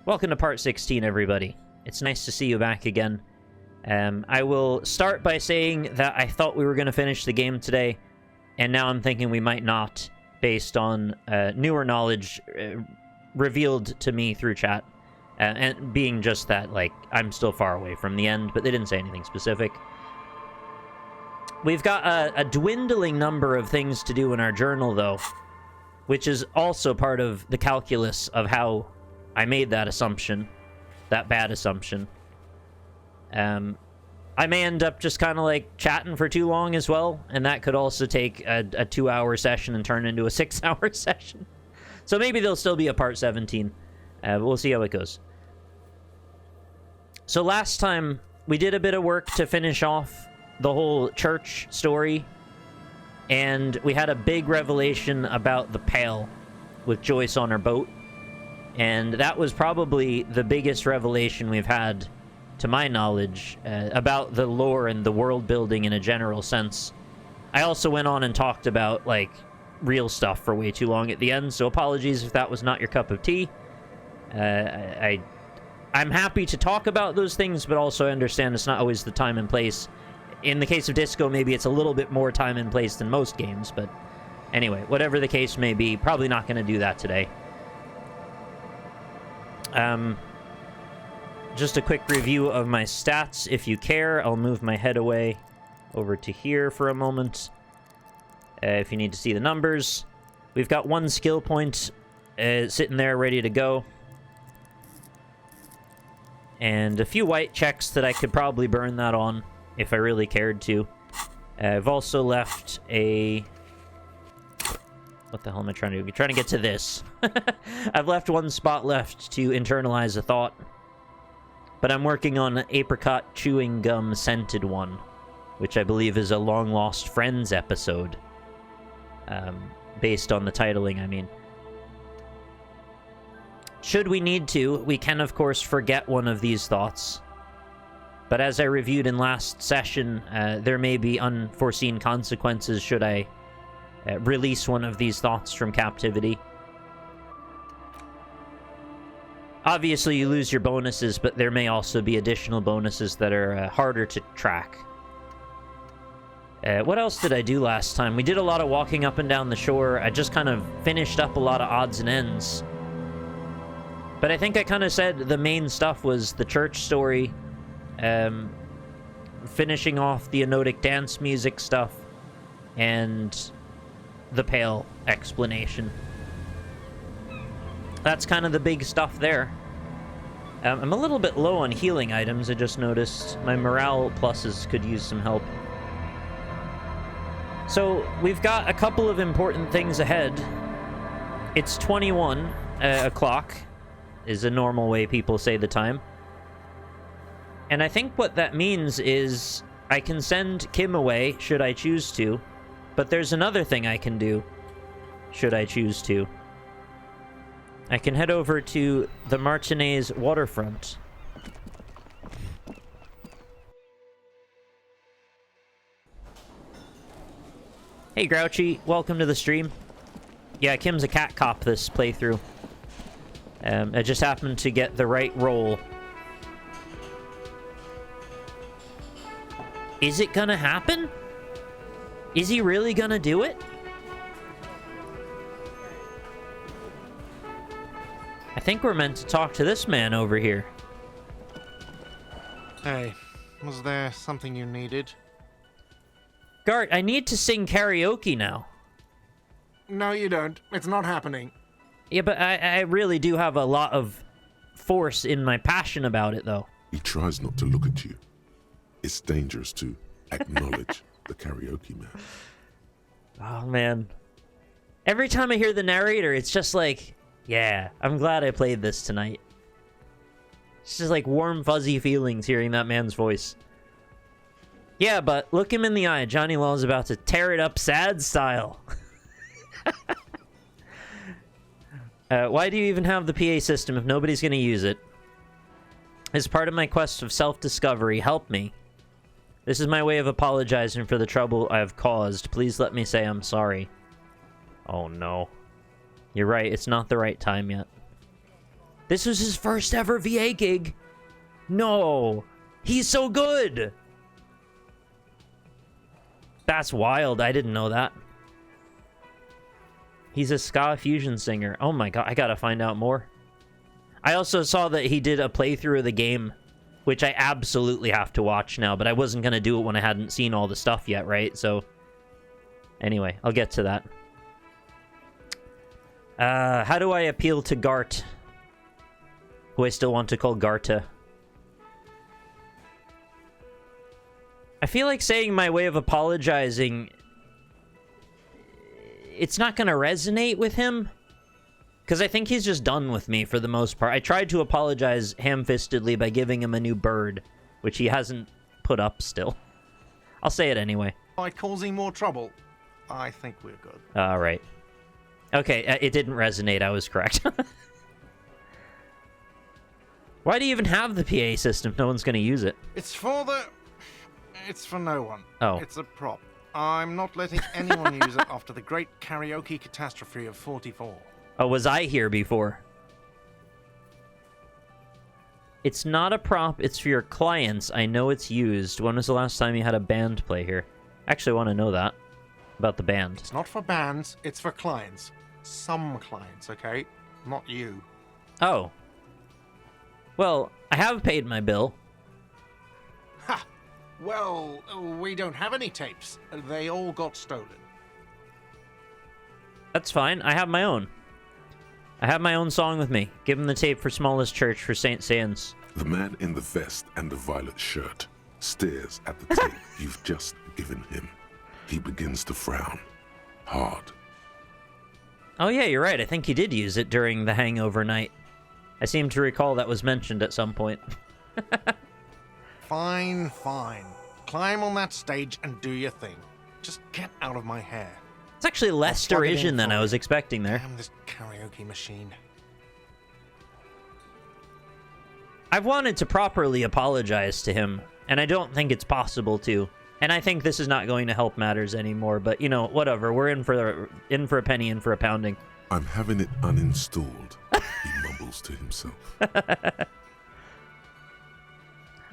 Welcome to part 16, everybody. It's nice to see you back again. I will start by saying that I thought we were going to finish the game today, and now I'm thinking we might not, based on newer knowledge revealed to me through chat. And being just that, like, I'm still far away from the end, but they didn't say anything specific. We've got a dwindling number of things to do in our journal, though, which is also part of the calculus of how I made that assumption, that bad assumption. I may end up just kind of like chatting for too long as well, and that could also take a 2-hour session and turn into a 6-hour session. So maybe there'll still be a part 17. But we'll see how it goes. So last time, we did a bit of work to finish off the whole church story, and we had a big revelation about the Pale with Joyce on her boat. And that was probably the biggest revelation we've had, to my knowledge, about the lore and the world building in a general sense. I also went on and talked about, like, real stuff for way too long at the end, so apologies if that was not your cup of tea. I'm happy to talk about those things, but also I understand it's not always the time and place. In the case of Disco, maybe it's a little bit more time and place than most games, but anyway, whatever the case may be, probably not going to do that today. Just a quick review of my stats, if you care. I'll move my head away over to here for a moment. If you need to see the numbers. We've got 1 skill point sitting there ready to go. And a few white checks that I could probably burn that on if I really cared to. I've also left a... What the hell am I trying to do? I'm trying to get to this. I've left 1 spot left to internalize a thought. But I'm working on an apricot chewing gum scented one, which I believe is a Long Lost Friends episode. Based on the titling, I mean. Should we need to, we can, of course, forget one of these thoughts. But as I reviewed in last session, there may be unforeseen consequences should I release one of these thoughts from captivity. Obviously, you lose your bonuses, but there may also be additional bonuses that are harder to track. What else did I do last time? We did a lot of walking up and down the shore. I just kind of finished up a lot of odds and ends. But I think I kind of said the main stuff was the church story, finishing off the Enotic dance music stuff, and the Pale explanation. That's kind of the big stuff there. I'm a little bit low on healing items, I just noticed. My morale pluses could use some help. So, we've got a couple of important things ahead. It's 21 o'clock, is a normal way people say the time. And I think what that means is I can send Kim away, should I choose to. But there's another thing I can do, should I choose to. I can head over to the Martinez waterfront. Hey Grouchy, welcome to the stream. Yeah, Kim's a cat cop this playthrough. I just happened to get the right roll. Is it gonna happen? Is he really gonna do it? I think we're meant to talk to this man over here. Hey, was there something you needed? Gart, I need to sing karaoke now. No, you don't. It's not happening. Yeah, but I really do have a lot of force in my passion about it, though. He tries not to look at you. It's dangerous to acknowledge the karaoke man. Oh, man. Every time I hear the narrator, it's just like, yeah, I'm glad I played this tonight. It's just like warm, fuzzy feelings hearing that man's voice. Yeah, but look him in the eye. Johnny Law's about to tear it up sad style. Why do you even have the PA system if nobody's going to use it? As part of my quest of self-discovery, help me. This is my way of apologizing for the trouble I have caused. Please let me say I'm sorry. Oh no. You're right, it's not the right time yet. This was his first ever VA gig. No. He's so good. That's wild. I didn't know that. He's a ska fusion singer. Oh my god, I gotta find out more. I also saw that he did a playthrough of the game, which I absolutely have to watch now, but I wasn't gonna do it when I hadn't seen all the stuff yet, right? So, anyway, I'll get to that. How do I appeal to Gart? Who I still want to call Garta. I feel like saying my way of apologizing, it's not gonna resonate with him. Because I think he's just done with me for the most part. I tried to apologize ham-fistedly by giving him a new bird, which he hasn't put up still. I'll say it anyway. By causing more trouble, I think we're good. All right. Okay, it didn't resonate. I was correct. Why do you even have the PA system? No one's going to use it. It's for the... It's for no one. Oh. It's a prop. I'm not letting anyone use it after the great karaoke catastrophe of 44. Oh, was I here before? It's not a prop, it's for your clients. I know it's used. When was the last time you had a band play here? Actually, I want to know that. About the band. It's not for bands, it's for clients. Some clients, okay? Not you. Oh. Well, I have paid my bill. Ha! Well, we don't have any tapes. They all got stolen. That's fine. I have my own. I have my own song with me. Give him the tape for Smallest Church for St. Sands. The man in the vest and the violet shirt stares at the tape you've just given him. He begins to frown. Hard. Oh yeah, you're right. I think he did use it during the hangover night. I seem to recall that was mentioned at some point. Fine, fine. Climb on that stage and do your thing. Just get out of my hair. It's actually less I'll plug it in derision than for I was you. expecting there. Damn this karaoke machine. I've wanted to properly apologize to him, and I don't think it's possible to. And I think this is not going to help matters anymore, but, you know, whatever. We're in for a penny, in for a pounding. I'm having it uninstalled, he mumbles to himself.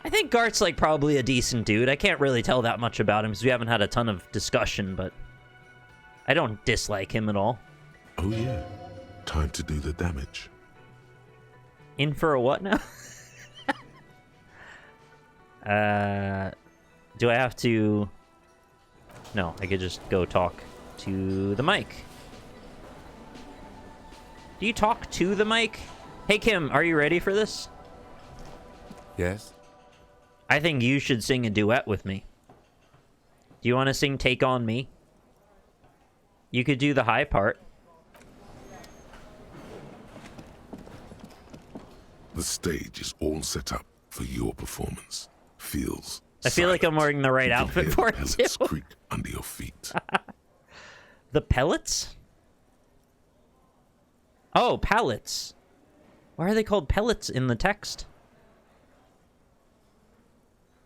I think Gart's, like, probably a decent dude. I can't really tell that much about him, because we haven't had a ton of discussion, but I don't dislike him at all. Oh yeah, time to do the damage. In for a what now? Do I have to... No, I could just go talk to the mic. Do you talk to the mic? Hey, Kim, are you ready for this? Yes? I think you should sing a duet with me. Do you want to sing Take On Me? You could do the high part. The stage is all set up for your performance. Feels I feel like I'm wearing the right You can outfit hear for the it, pellets too. creak under your feet. The pellets? Oh, pallets. Why are they called pellets in the text?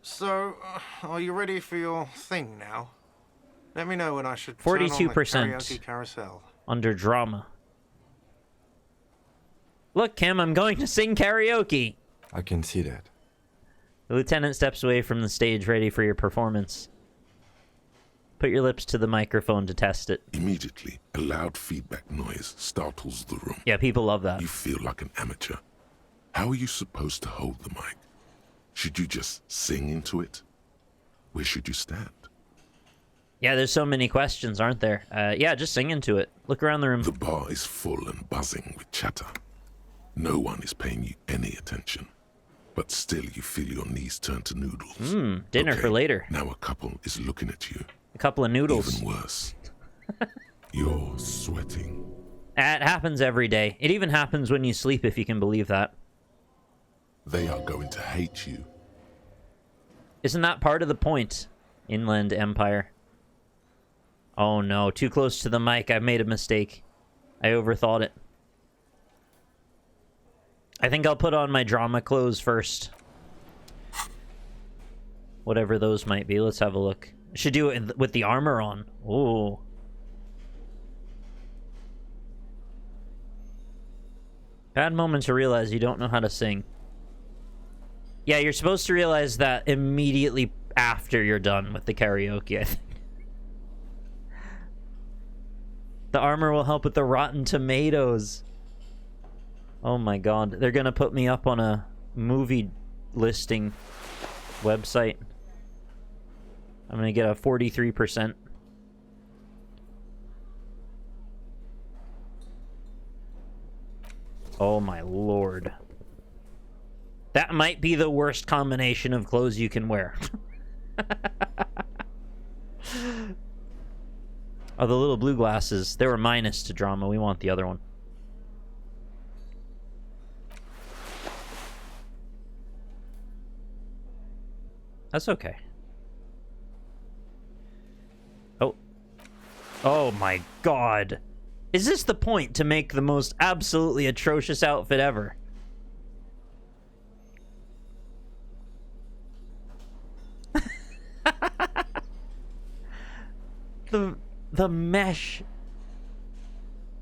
So, are you ready for your thing now? Let me know when I should turn on the 42% karaoke carousel. under drama. Look, Kim, I'm going to sing karaoke. I can see that. The lieutenant steps away from the stage, ready for your performance. Put your lips to the microphone to test it. Immediately, a loud feedback noise startles the room. Yeah, people love that. You feel like an amateur. How are you supposed to hold the mic? Should you just sing into it? Where should you stand? Yeah, there's so many questions, aren't there? Yeah, just sing into it. Look around the room. The bar is full and buzzing with chatter. No one is paying you any attention. But still you feel your knees turn to noodles. Dinner Okay, for later. Now a couple is looking at you. A couple of noodles. Even worse. You're sweating. It happens every day. It even happens when you sleep, if you can believe that. They are going to hate you. Isn't that part of the point? Inland Empire. Oh no, too close to the mic. I've made a mistake. I overthought it. I think I'll put on my drama clothes first. Whatever those might be. Let's have a look. Should do it with the armor on. Ooh. Bad moment to realize you don't know how to sing. Yeah, you're supposed to realize that immediately after you're done with the karaoke, I think. The armor will help with the rotten tomatoes. Oh my god. They're gonna put me up on a movie listing website. I'm gonna get a 43%. Oh my lord. That might be the worst combination of clothes you can wear. Oh, the little blue glasses. They were minus to drama. We want the other one. That's okay. Oh. Oh my god. Is this the point to make the most absolutely atrocious outfit ever? The mesh.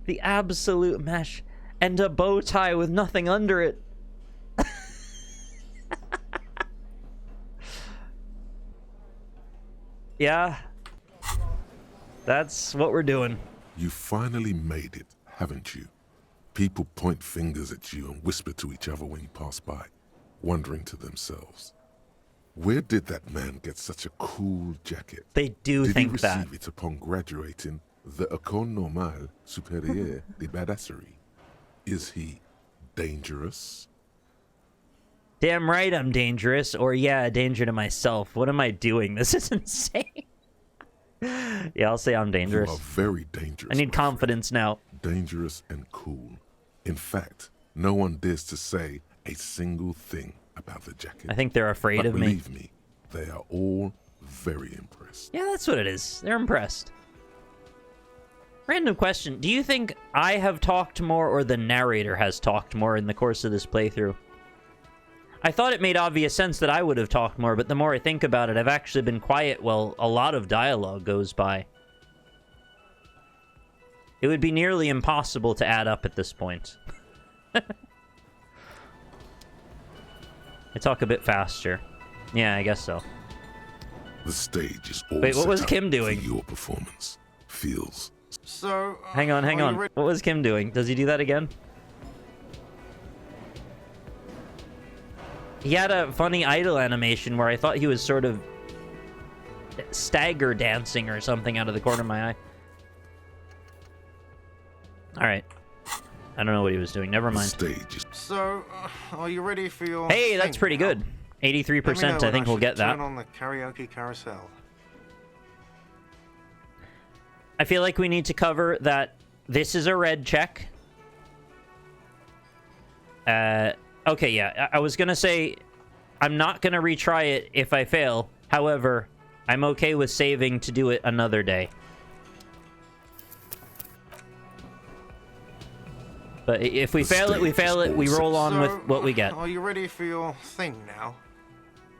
The absolute mesh. And a bow tie with nothing under it. Yeah. That's what we're doing. You finally made it, haven't you? People point fingers at you and whisper to each other when you pass by, wondering to themselves, where did that man get such a cool jacket? They do think Did that. he receive it upon graduating the École Normale Supérieure de Badasserie? Is he dangerous? Damn right I'm dangerous, or yeah, a danger to myself. What am I doing? This is insane. Yeah, I'll say I'm dangerous. You are very dangerous. I need my confidence now. friend. Dangerous and cool. In fact, no one dares to say a single thing about the jacket. I think they're afraid but of me. believe me, they are all very impressed. Yeah, that's what it is. They're impressed. Random question. Do you think I have talked more or the narrator has talked more in the course of this playthrough? I thought it made obvious sense that I would have talked more, but the more I think about it, I've actually been quiet while a lot of dialogue goes by. It would be nearly impossible to add up at this point. I talk a bit faster. Yeah, I guess so. The stage is all Wait, what set was up Kim doing? for your performance. Feels So... Hang on, hang are you on. What was Kim doing? Does he do that again? He had a funny idle animation where I thought he was sort of stagger dancing or something out of the corner of my eye. Alright. I don't know what he was doing. Never the mind. stage is So, are you ready for your... Hey, that's thing pretty now? good. Let me know 83%, I when think we'll should get that. turn on the karaoke carousel. I feel like we need to cover that this is a red check. Okay, yeah. I was gonna say I'm not gonna retry it if I fail. However, I'm okay with saving to do it another day. But if we fail it, we fail it. We roll on with what we get. Are you ready for your thing now?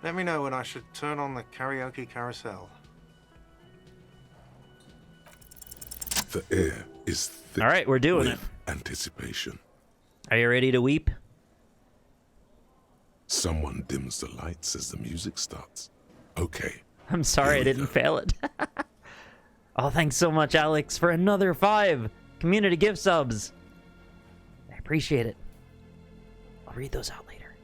Let me know when I should turn on the karaoke carousel. the air is thick. All right, we're doing with anticipation. Are you ready to weep? Someone dims the lights as the music starts. Okay. I'm sorry I Here we didn't go. fail it. Oh, thanks so much, Alex, for another 5 community gift subs. I appreciate it. I'll read those out later.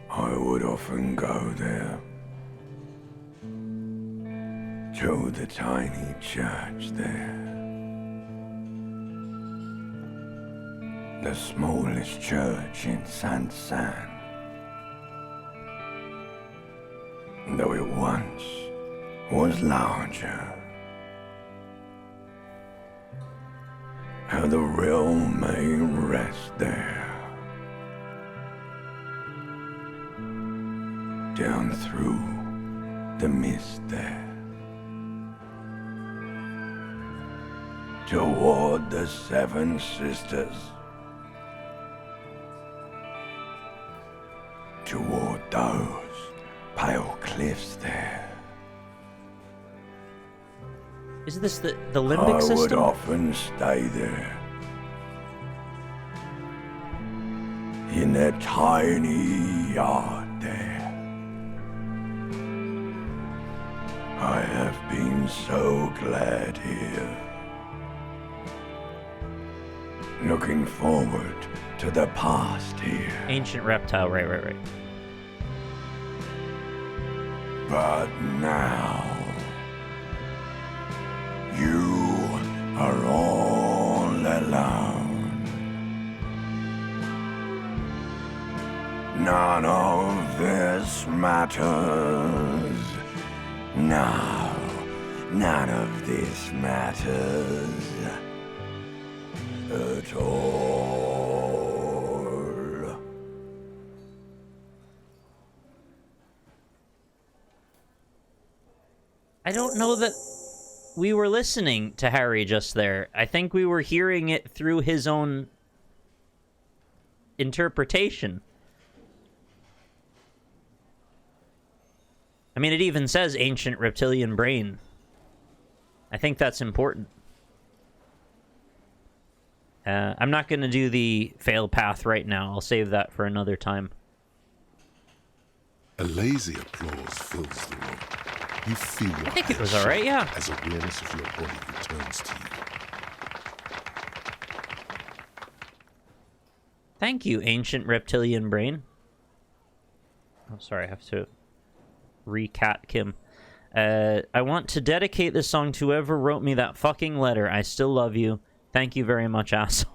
I would often go there, to the tiny church there, the smallest church in Saint-Saëns, though it once was larger. How the real may rest there. Down through the mist there. toward the Seven Sisters. Toward those pale cliffs there. Is this the limbic I would system? often stay there. In that tiny yard there. I have been so glad here. Looking forward to the past here. Ancient reptile, right. But now, you are all alone. None of this matters. No, none of this matters at all. I don't know that we were listening to Harry just there. I think we were hearing it through his own interpretation. I mean, it even says ancient reptilian brain. I think that's important. I'm not going to do the fail path right now. I'll save that for another time. A lazy applause fills the room. You feel your I think it was head alright, shake yeah. as awareness of your body returns to you. Thank you, ancient reptilian brain. Oh, sorry, I have to recat Kim. I want to dedicate this song to whoever wrote me that fucking letter. I still love you. Thank you very much, asshole.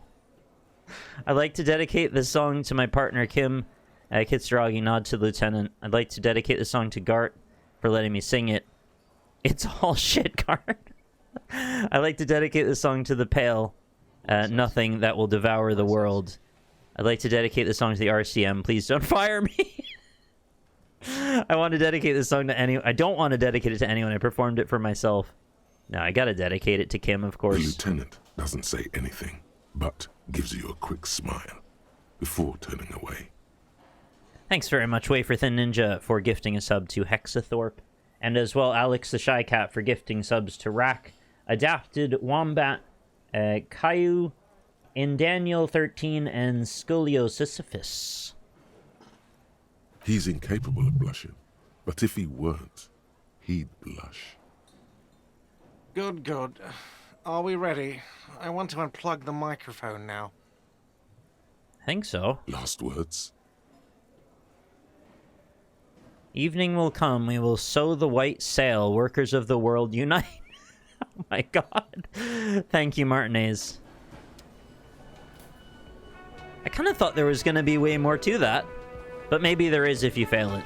I'd like to dedicate this song to my partner, Kim. Kitsuragi, nod to Lieutenant. I'd like to dedicate this song to Gart for letting me sing it. It's all shit, Gart. I'd like to dedicate this song to the Pale. Nothing that will devour the world. I'd like to dedicate this song to the RCM. Please don't fire me. I want to dedicate this song to anyone. I don't want to dedicate it to anyone. I performed it for myself. No, I gotta dedicate it to Kim, of The course. lieutenant doesn't say anything, but gives you a quick smile before turning away. Thanks very much, Wafer Thin Ninja, for gifting a sub to Hexathorpe. And as well, Alex the Shy Cat for gifting subs to Rack, Adapted Wombat, Caillou, Indaniel13, and Scoliosisyphus. He's incapable of blushing, but if he weren't, he'd blush. Good. Are we ready? I want to unplug the microphone now. I think so. Last words? Evening will come, we will sow the white sail, workers of the world unite. Oh my god. Thank you, Martinez. I kind of thought there was going to be way more to that, but maybe there is if you fail it.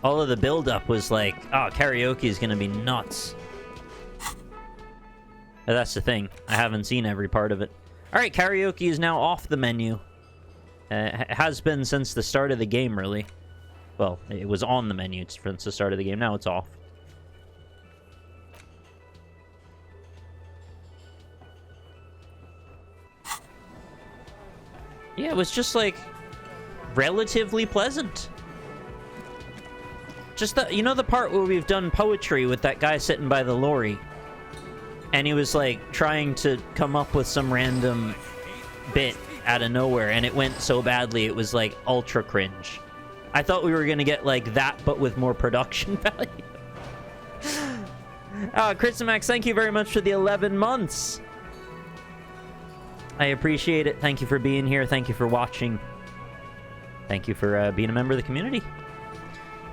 All of the build-up was like, oh, karaoke is going to be nuts. But that's the thing. I haven't seen every part of it. Alright, karaoke is now off the menu. It has been since the start of the game, really. Well, it was on the menu since the start of the game. Now it's off. Yeah, it was just, like, relatively pleasant. Just the, you know the part where we've done poetry with that guy sitting by the lorry? And he was, like, trying to come up with some random bit out of nowhere, and it went so badly it was, like, ultra cringe. I thought we were gonna get, like, that, but with more production value. Christamax, thank you very much for the 11 months. I appreciate it. Thank you for being here. Thank you for watching. Thank you for being a member of the community.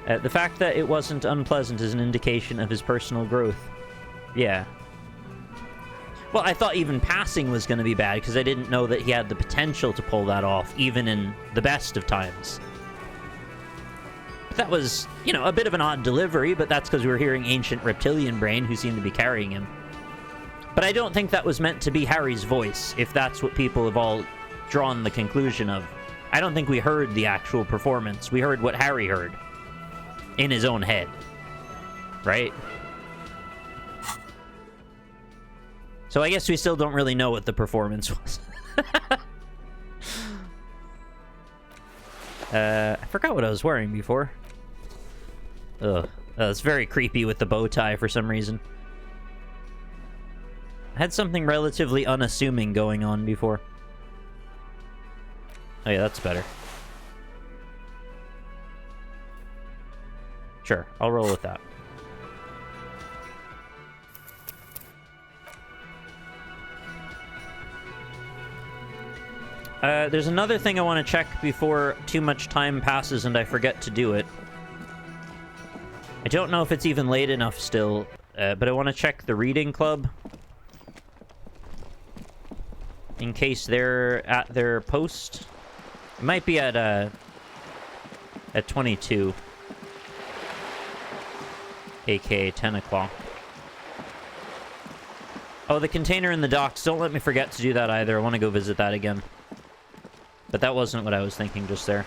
The fact that it wasn't unpleasant is an indication of his personal growth. Yeah. Well, I thought even passing was going to be bad because I didn't know that he had the potential to pull that off, even in the best of times. But that was, you know, a bit of an odd delivery, but that's because we were hearing Ancient Reptilian Brain, who seemed to be carrying him. But I don't think that was meant to be Harry's voice, if that's what people have all drawn the conclusion of. I don't think we heard the actual performance. We heard what Harry heard in his own head. Right? So I guess we still don't really know what the performance was. I forgot what I was wearing before. Ugh. It's very creepy with the bow tie for some reason. I had something relatively unassuming going on before. Oh yeah, that's better. Sure, I'll roll with that. There's another thing I want to check before too much time passes and I forget to do it. I don't know if it's even late enough still, but I want to check the reading club. In case they're at their post. It might be at 22. AKA 10 o'clock. Oh, the container in the docks. Don't let me forget to do that either. I want to go visit that again. But that wasn't what I was thinking just there.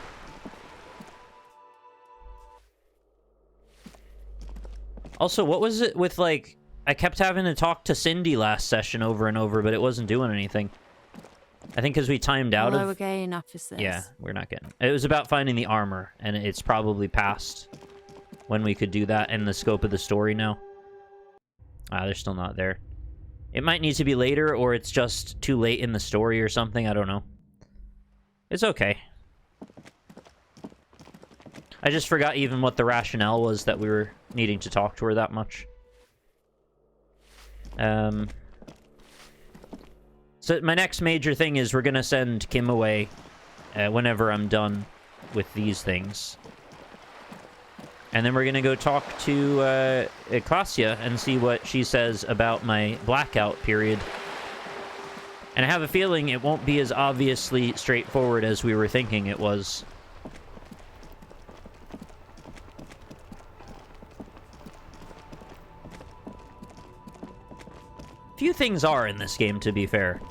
Also, what was it with, like... I kept having to talk to Cindy last session over and over, but it wasn't doing anything. I think because we timed out Hello of... again, officers. Yeah, we're not getting... It was about finding the armor, and it's probably past when we could do that in the scope of the story now. Ah, they're still not there. It might need to be later, or it's just too late in the story or something. I don't know. It's okay. I just forgot even what the rationale was that we were needing to talk to her that much. So my next major thing is we're gonna send Kim away whenever I'm done with these things. And then we're gonna go talk to Eklasia and see what she says about my blackout period. And I have a feeling it won't be as obviously straightforward as we were thinking it was. Few things are in this game, to be fair.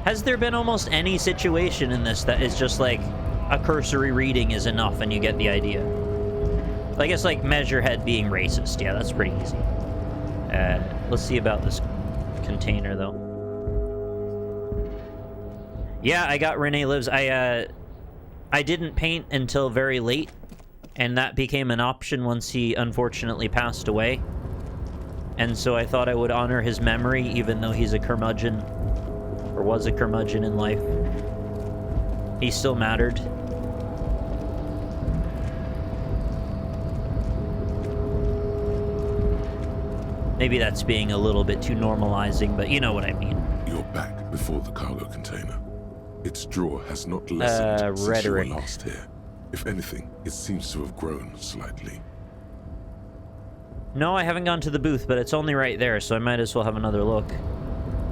Has there been almost any situation in this that is just like a cursory reading is enough and you get the idea? I guess like Measurehead being racist. Yeah, that's pretty easy. Let's see about this container, though. Yeah, I got Renee Lives. I didn't paint until very late, and that became an option once he unfortunately passed away. And so I thought I would honor his memory, even though he's a curmudgeon, or was a curmudgeon in life. He still mattered. Maybe that's being a little bit too normalizing, but you know what I mean. You're back before the cargo container. Its drawer has not lessened since rhetoric. you were last here. If anything, it seems to have grown slightly. No, I haven't gone to the booth, but it's only right there, so I might as well have another look.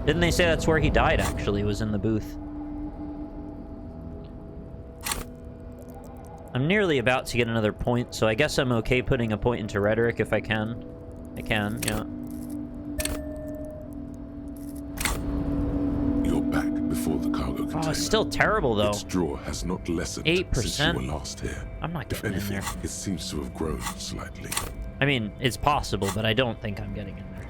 Didn't they say that's where he died, actually, was in the booth? I'm nearly about to get another point, so I guess I'm okay putting a point into rhetoric if I can. I can, yeah. You're back before the cargo container. Oh, it's still terrible, though. Its drawer has not lessened 8%. since you were last here. I'm not If getting in anything, there. it seems to have grown slightly. I mean, it's possible, but I don't think I'm getting in there.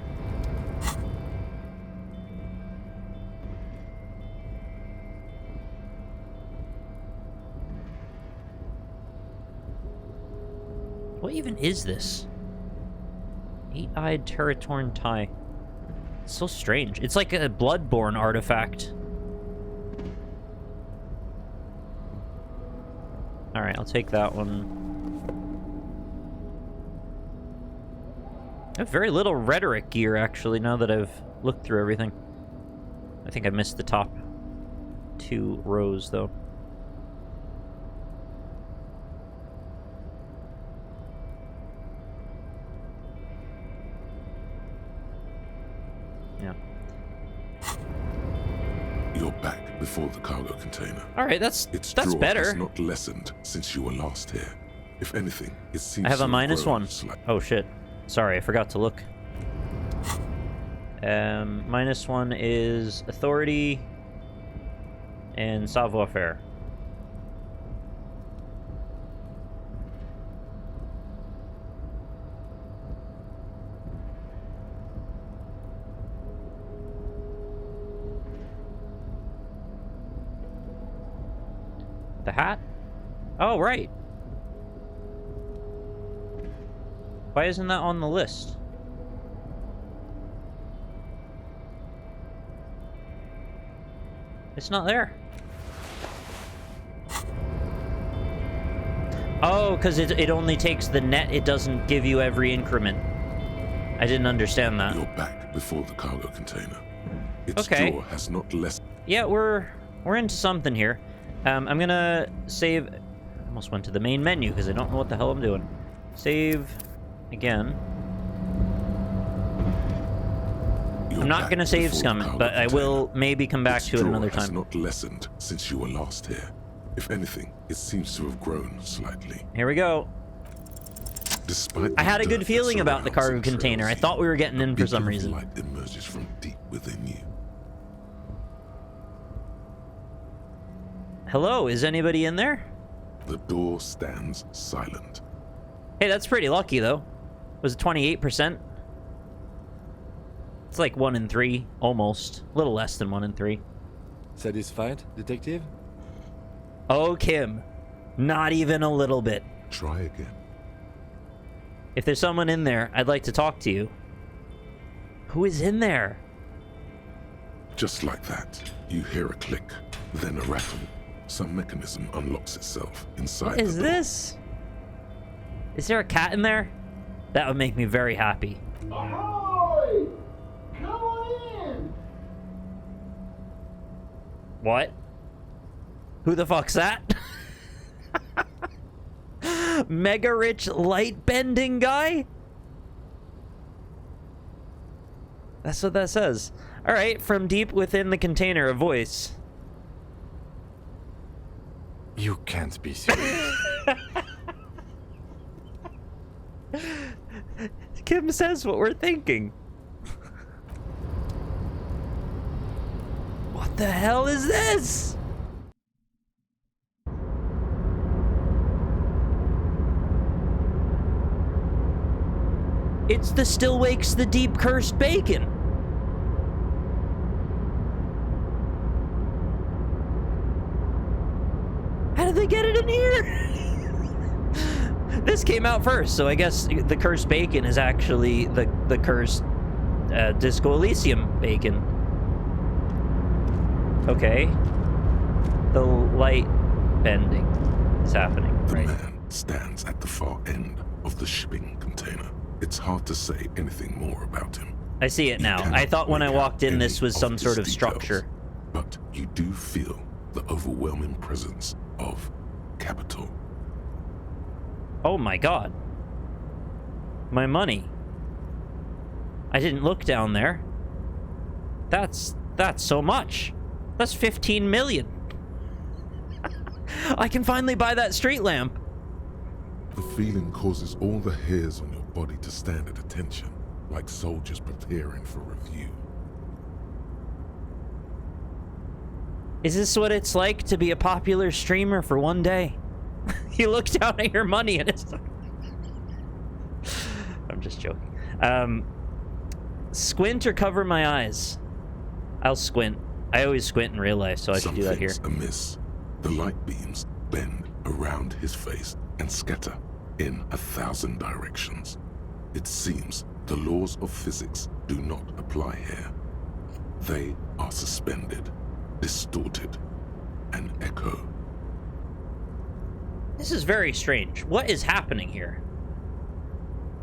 What even is this? Eight-eyed Territorn tie. It's so strange. It's like a Bloodborne artifact. Alright, I'll take that one. I have very little rhetoric gear, actually, now that I've looked through everything. I think I missed the top 2 rows, though. Yeah. You're back before the cargo container. Alright, that's drawer better. has not lessened since you were last here. If anything, it seems I have to a minus grown 1. slightly. Oh, shit. Sorry, I forgot to look. Minus 1 is authority and savoir-faire. The hat? Oh, right. Why isn't that on the list? It's not there. Oh, because it only takes the net. It doesn't give you every increment. I didn't understand that. You're back before the cargo container. Its Okay. jaw has not less. Yeah, we're into something here. I'm gonna save. I almost went to the main menu because I don't know what the hell I'm doing. Save again. You're I'm not back gonna save before the Scum, cargo but I will container. maybe come back Its to it jaw another has time. not lessened since you were last here. If anything, it seems to have grown slightly. Here we go. Despite I the had a dirt good that feeling about the surrounds cargo and container. I trails thought we were you, getting a in for some beacon of reason. light emerges from deep within you. Hello, is anybody in there? The door stands silent. Hey, that's pretty lucky though. Was it 28%? It's like 1 in 3, almost. A little less than 1 in 3. Satisfied, detective? Oh, Kim. Not even a little bit. Try again. If there's someone in there, I'd like to talk to you. Who is in there? Just like that, you hear a click, then a rattle. Some mechanism unlocks itself inside What the is door. this? Is there a cat in there? That would make me very happy. Ahoy! Come on in! What? Who the fuck's that? Mega rich light bending guy? That's what that says. All right, from deep within the container, a voice. You can't be serious. Kim says what we're thinking. What the hell is this? It's the Still Wakes the Deep Cursed Bacon. How did they get it in here? This came out first, so I guess the Cursed Bacon is actually the Cursed Disco Elysium Bacon. Okay. The light bending is happening. The Right. man stands at the far end of the shipping container. It's hard to say anything more about him. I see it You now. cannot I thought when I make out walked in any this was some his sort of details, structure. But you do feel the overwhelming presence of capital. Oh my god. My money. I didn't look down there. That's so much. That's 15 million. I can finally buy that street lamp. The feeling causes all the hairs on your body to stand at attention, like soldiers preparing for review. Is this what it's like to be a popular streamer for one day? You look down at your money and it's... I'm just joking. Squint or cover my eyes? I'll squint. I always squint in real life, so I should do that here. Something's amiss. The light beams bend around his face and scatter in 1,000 directions. It seems the laws of physics do not apply here. They are suspended, distorted, and echo. This is very strange. What is happening here?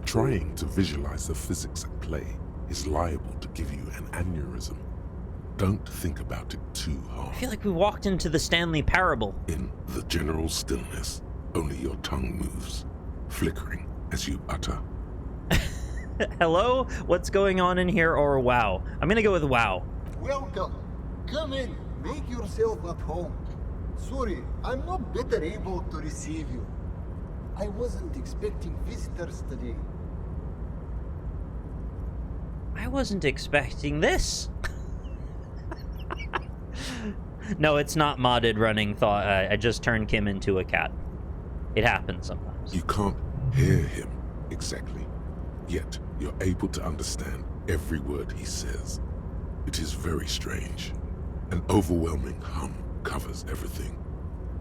Trying to visualize the physics at play is liable to give you an aneurysm. Don't think about it too hard. I feel like we walked into the Stanley Parable. In the general stillness, only your tongue moves, flickering as you utter. Hello? What's going on in here? Or wow? I'm gonna go with wow. Welcome. Come in. Make yourself at home. Sorry, I'm not better able to receive you. I wasn't expecting visitors today. I wasn't expecting this. No, it's not modded running thought. I just turned Kim into a cat. It happens sometimes. You can't hear him exactly, yet you're able to understand every word he says. It is very strange. An overwhelming hum covers everything.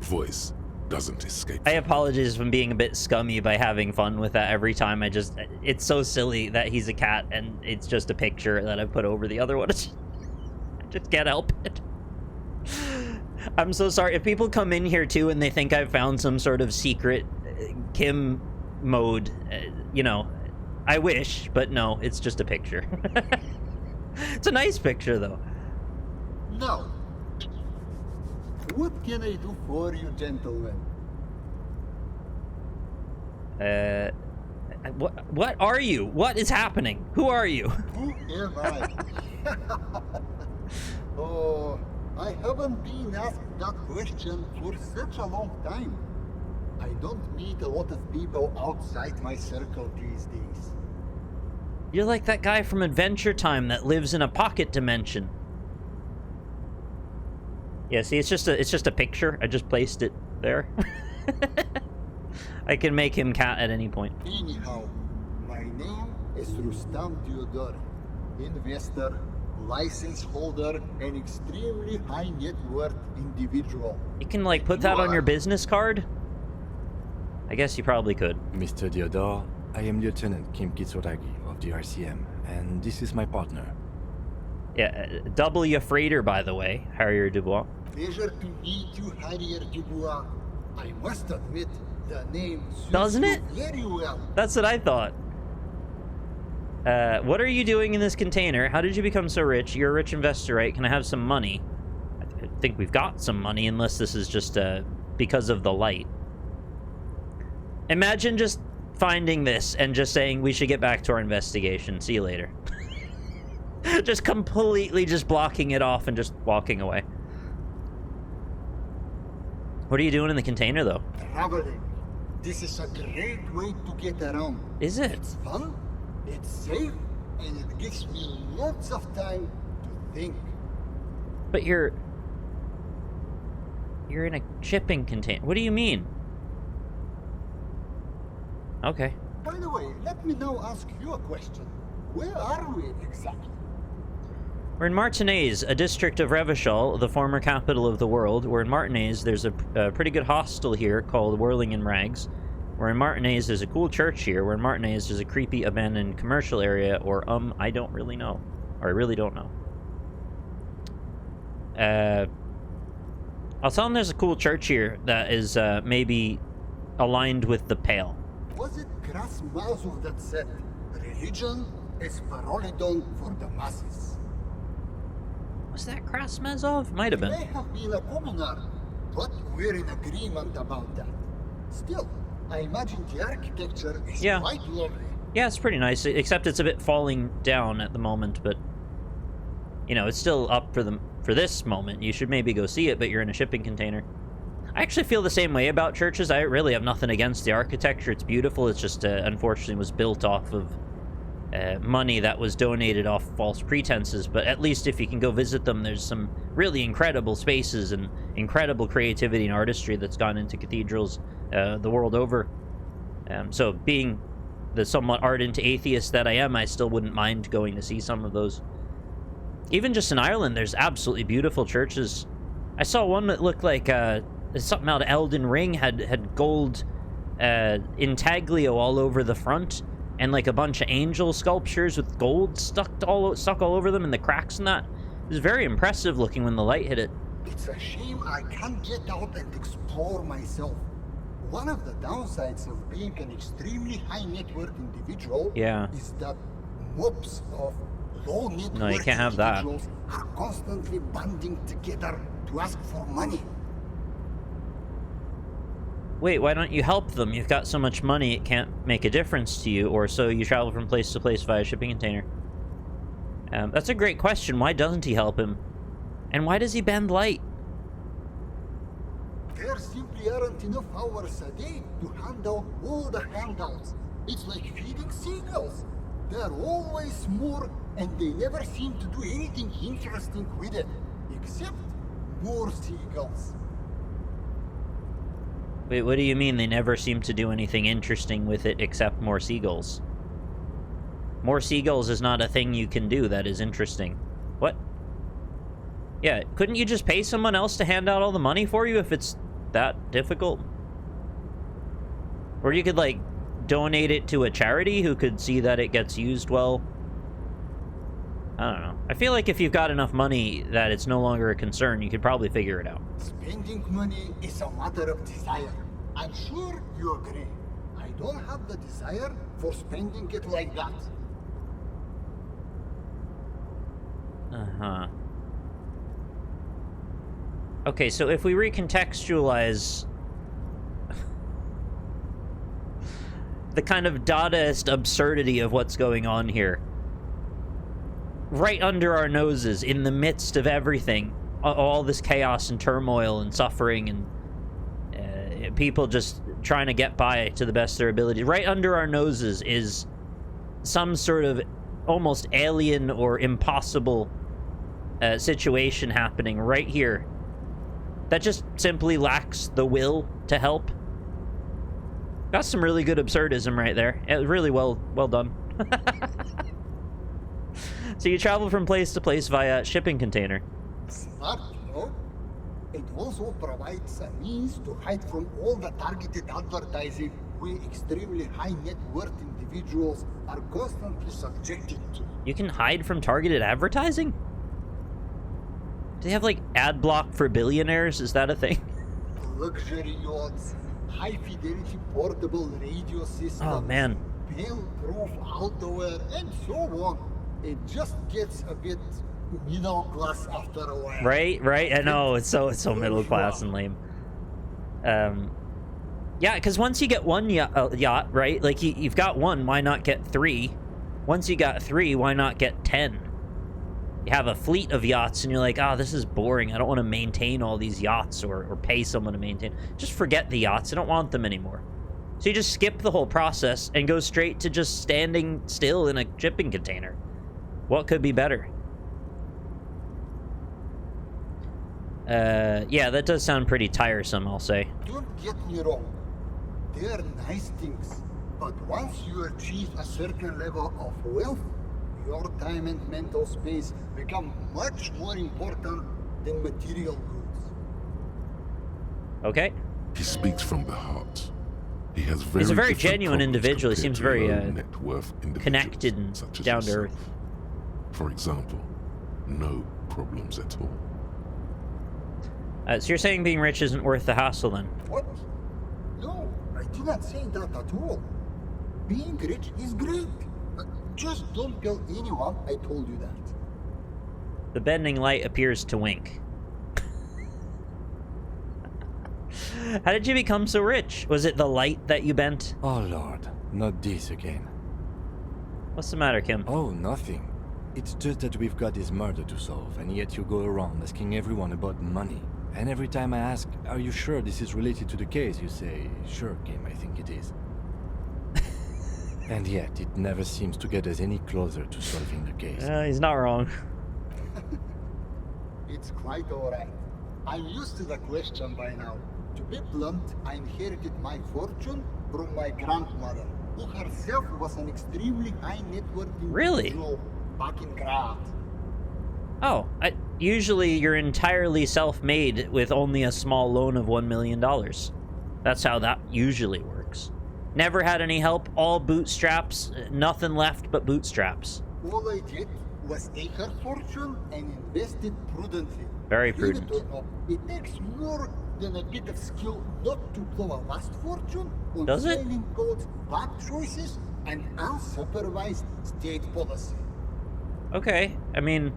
voice doesn't escape. I apologize if I'm being a bit scummy by having fun with that every time. It's so silly that he's a cat and it's just a picture that I put over the other one. I just can't help it. I'm so sorry. If people come in here too and they think I've found some sort of secret Kim mode, you know, I wish, but no, it's just a picture. It's a nice picture though. Now, what can I do for you, gentlemen? What are you? What is happening? Who are you? Who am I? Oh, I haven't been asked that question for such a long time. I don't meet a lot of people outside my circle these days. You're like that guy from Adventure Time that lives in a pocket dimension. Yeah, see, it's just a picture. I just placed it there. I can make him cat at any point. Anyhow, my name is Rustam Theodore, investor, license holder, and extremely high net worth individual. You can, like, put that on your business card? I guess you probably could. Mr. Theodore, I am Lieutenant Kim Kitsuragi of the RCM, and this is my partner. Yeah, W Freighter, by the way, Harrier Dubois. Pleasure to meet you, Harrier Dubois. I must admit, the name suits Doesn't you it? very well. That's what I thought. What are you doing in this container? How did you become so rich? You're a rich investor, right? Can I have some money? I think we've got some money, unless this is just because of the light. Imagine just finding this and just saying we should get back to our investigation. See you later. Just completely just blocking it off and just walking away. What are you doing in the container, though? Traveling. This is a great way to get around. Is it? It's fun, it's safe, and it gives me lots of time to think. But you're in a shipping container. What do you mean? Okay. By the way, let me now ask you a question. Where are we exactly? We're in Martinez, a district of Revachol, the former capital of the world. We're in Martinez. There's a pretty good hostel here called Whirling in Rags. We're in Martinez. There's a cool church here. We're in Martinez. There's a creepy abandoned commercial area, or I don't really know. Or I really don't know. I'll tell him there's a cool church here that is maybe aligned with the Pale. Was it Krasmazov that said, religion is parolidon for the masses? Was that Krasmazov? Might have It been. may have been a commoner, but we're in agreement about that. Still, I imagine the architecture is Yeah. quite lovely. Yeah, it's pretty nice, except it's a bit falling down at the moment, but you know, it's still up for this moment. You should maybe go see it, but you're in a shipping container. I actually feel the same way about churches. I really have nothing against the architecture. It's beautiful. It's just unfortunately was built off of money that was donated off false pretenses, but at least if you can go visit them, there's some really incredible spaces and incredible creativity and artistry that's gone into cathedrals the world over. So being the somewhat ardent atheist that I am, I still wouldn't mind going to see some of those. Even just in Ireland, there's absolutely beautiful churches. I saw one that looked like something out of Elden Ring, had gold intaglio all over the front, and like a bunch of angel sculptures with gold stuck all over them, and the cracks and that. It was very impressive looking when the light hit it. It's a shame I can't get out and explore myself. One of the downsides of being an extremely high net worth individual is that mobs of low net worth you can't have that. individuals are constantly banding together to ask for money. Wait, why don't you help them? You've got so much money it can't make a difference to you, or so you travel from place to place via shipping container. That's a great question. Why doesn't he help him? And why does he bend light? There simply aren't enough hours a day to hand out all the handouts. It's like feeding seagulls. There are always more, and they never seem to do anything interesting with it, except more seagulls. Wait, what do you mean they never seem to do anything interesting with it except more seagulls? More seagulls is not a thing you can do that is interesting. What? Yeah, couldn't you just pay someone else to hand out all the money for you if it's that difficult? Or you could, like, donate it to a charity who could see that it gets used well. I don't know. I feel like if you've got enough money that it's no longer a concern, you could probably figure it out. Spending money is a matter of desire. I'm sure you agree. I don't have the desire for spending it like that. Uh-huh. Okay, so if we recontextualize the kind of Dadaist absurdity of what's going on here, right under our noses, in the midst of everything, all this chaos and turmoil and suffering and people just trying to get by to the best of their ability, right under our noses is some sort of almost alien or impossible situation happening right here that just simply lacks the will to help. Got some really good absurdism right there. It was really well done. So you travel from place to place via shipping container. Smart, you know? It also provides a means to hide from all the targeted advertising we extremely high net worth individuals are constantly subjected to. You can hide from targeted advertising? Do they have, like, ad block for billionaires? Is that a thing? Luxury yachts, high fidelity portable radio systems, Oh, man. fail-proof outerwear, and so on. It just gets a bit middle class after a while. Right? I know, it's so middle class and lame. Yeah, because once you get one yacht, right? Like, you've got one, why not get 3? Once you got 3, why not get 10? You have a fleet of yachts, and you're like, oh, this is boring. I don't want to maintain all these yachts or pay someone to maintain. Just forget the yachts. I don't want them anymore. So you just skip the whole process and go straight to just standing still in a shipping container. What could be better? Yeah, that does sound pretty tiresome, I'll say. Don't get me wrong. They're nice things. But once you achieve a certain level of wealth, your time and mental space become much more important than material goods. Okay. He speaks from the heart. He has He's a very different genuine problems individual. He compared seems to very low-net worth individuals connected and such as down to yourself. earth. For example, no problems at all. So you're saying being rich isn't worth the hassle, then? What? No, I did not say that at all. Being rich is great. Just don't tell anyone I told you that. The bending light appears to wink. How did you become so rich? Was it the light that you bent? Oh lord, not this again. What's the matter, Kim? Oh, nothing. It's just that we've got this murder to solve, and yet you go around asking everyone about money. And every time I ask, are you sure this is related to the case, you say, sure, Kim, I think it is. And yet, it never seems to get us any closer to solving the case. He's not wrong. It's quite alright. I'm used to the question by now. To be blunt, I inherited my fortune from my grandmother, who herself was an extremely high net worth Really? individual back in Grad. Oh, usually you're entirely self-made with only a small loan of $1 million. That's how that usually works. Never had any help, all bootstraps, nothing left but bootstraps. All I did was take her fortune and invest it prudently. Very Believe it prudent. or not, it takes more than a bit of skill not to blow a vast fortune on Does it? selling goats, bad choices, and unsupervised state policy. Okay, I mean,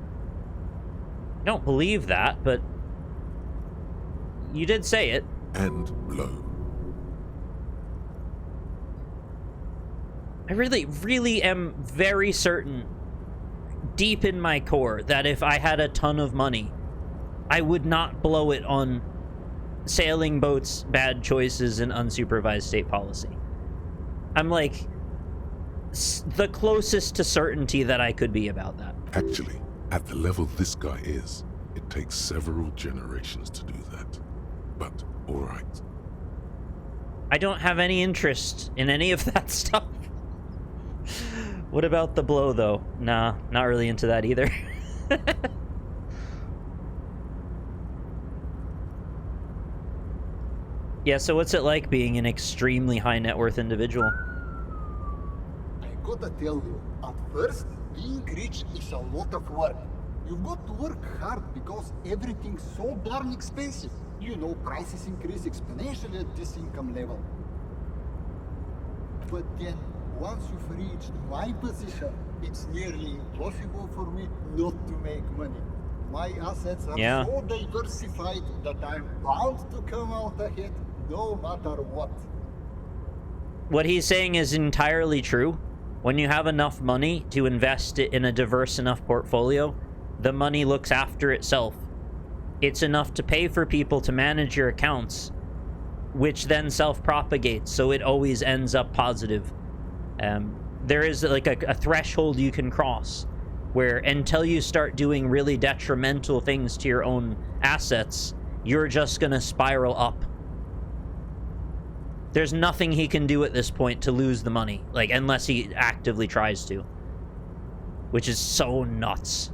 I don't believe that, but you did say it. And blow. I really am very certain, deep in my core, that if I had a ton of money, I would not blow it on sailing boats, bad choices, and unsupervised state policy. I'm like the closest to certainty that I could be about that. Actually, at the level this guy is, it takes several generations to do that. But, alright. I don't have any interest in any of that stuff. What about the blow, though? Nah, not really into that either. Yeah, so what's it like being an extremely high net worth individual? I gotta tell you, at first, being rich is a lot of work. You've got to work hard because everything's so darn expensive. You know, prices increase exponentially at this income level. But then, once you've reached my position, it's nearly impossible for me not to make money. My assets are Yeah. so diversified that I'm bound to come out ahead no matter what. What he's saying is entirely true. When you have enough money to invest it in a diverse enough portfolio, the money looks after itself. It's enough to pay for people to manage your accounts, which then self-propagates, so it always ends up positive. There is like a threshold you can cross where until you start doing really detrimental things to your own assets, you're just gonna spiral up. There's nothing he can do at this point to lose the money, like, unless he actively tries to. Which is so nuts.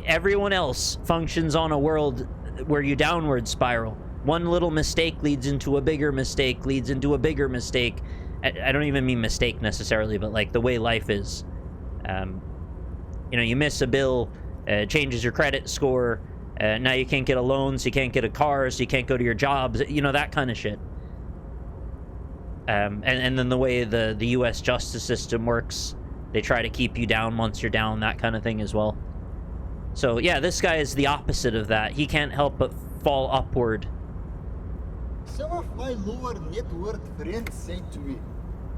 Everyone else functions on a world where you downward spiral. One little mistake leads into a bigger mistake, leads into a bigger mistake. I don't even mean mistake necessarily, but like the way life is. You know, you miss a bill, changes your credit score, now you can't get a loan, so you can't get a car, so you can't go to your jobs, you know, that kind of shit. And then the way the U.S. justice system works, they try to keep you down once you're down, that kind of thing as well. So yeah, this guy is the opposite of that. He can't help but fall upward. Some of my lower net worth friends say to me,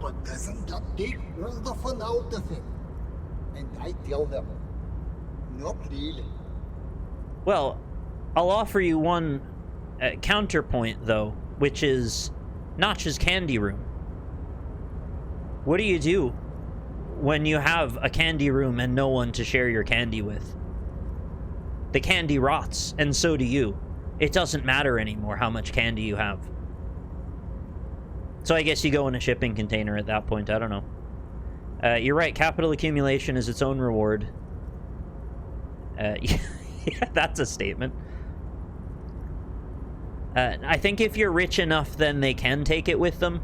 but doesn't that take all the fun out of it? And I tell them, not really. Well, I'll offer you one counterpoint, though, which is Notch's candy room. What do you do when you have a candy room and no one to share your candy with? The candy rots, and so do you. It doesn't matter anymore how much candy you have. So I guess you go in a shipping container at that point, I don't know. You're right, capital accumulation is its own reward. Yeah, that's a statement. I think if you're rich enough, then they can take it with them.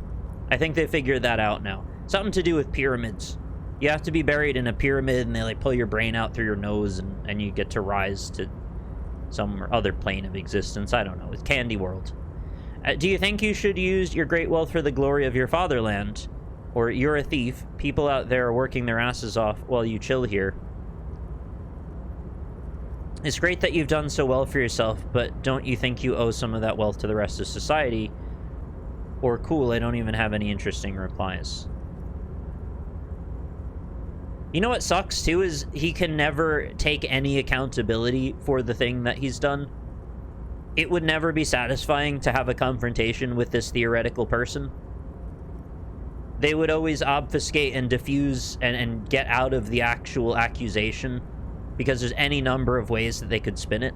I think they figured that out now. Something to do with pyramids. You have to be buried in a pyramid, and they like pull your brain out through your nose, and you get to rise to some other plane of existence. I don't know. It's Candy World. Do you think you should use your great wealth for the glory of your fatherland? Or you're a thief, people out there are working their asses off while you chill here. It's great that you've done so well for yourself, but don't you think you owe some of that wealth to the rest of society? Or cool, I don't even have any interesting replies. You know what sucks too is he can never take any accountability for the thing that he's done. It would never be satisfying to have a confrontation with this theoretical person. They would always obfuscate and diffuse and get out of the actual accusation because there's any number of ways that they could spin it.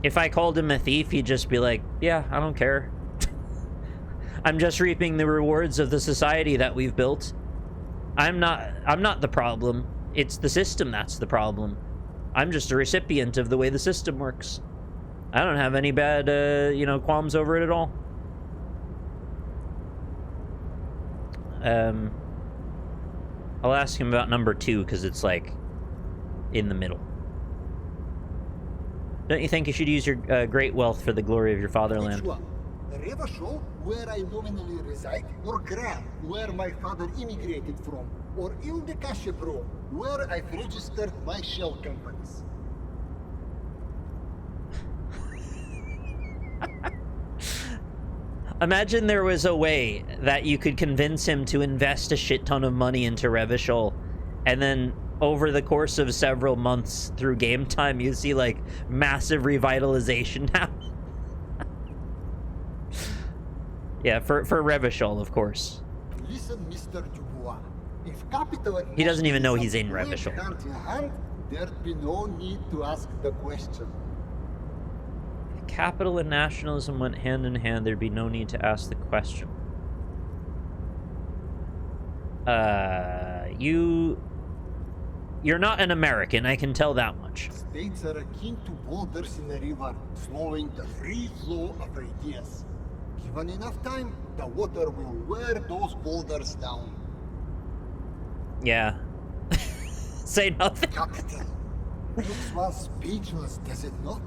If I called him a thief, he'd just be like, yeah, I don't care. I'm just reaping the rewards of the society that we've built. I'm not the problem. It's the system that's the problem. I'm just a recipient of the way the system works. I don't have any bad, qualms over it at all. I'll ask him about number 2, because it's, like, in the middle. Don't you think you should use your great wealth for the glory of your fatherland? Which one? Revachol, where I nominally reside, or Gran, where my father immigrated from, or Ildekashebro, where I've registered my shell companies. Imagine there was a way that you could convince him to invest a shit ton of money into Revachol, and then over the course of several months through game time, you see, like, massive revitalization happen. Yeah, for Revachol, of course. Listen, Mr. Dubois. If capital and He doesn't even know he's in nationalism Revachol. went hand in hand, there'd be no need to ask the question. If capital and nationalism went hand in hand, there'd be no need to ask the question. You're not an American, I can tell that much. States are akin to boulders in a river, slowing the free flow of ideas. Given enough time, the water will wear those boulders down. Yeah. Say nothing. Capital. Makes one speechless, does it not?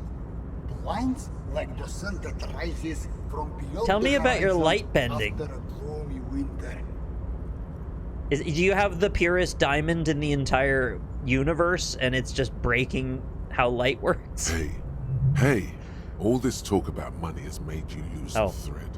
Blinds like the sun that rises from beyond. Tell me the about your horizon light bending. After a gloomy winter. Do you have the purest diamond in the entire universe, and it's just breaking how light works? Hey, all this talk about money has made you lose the thread.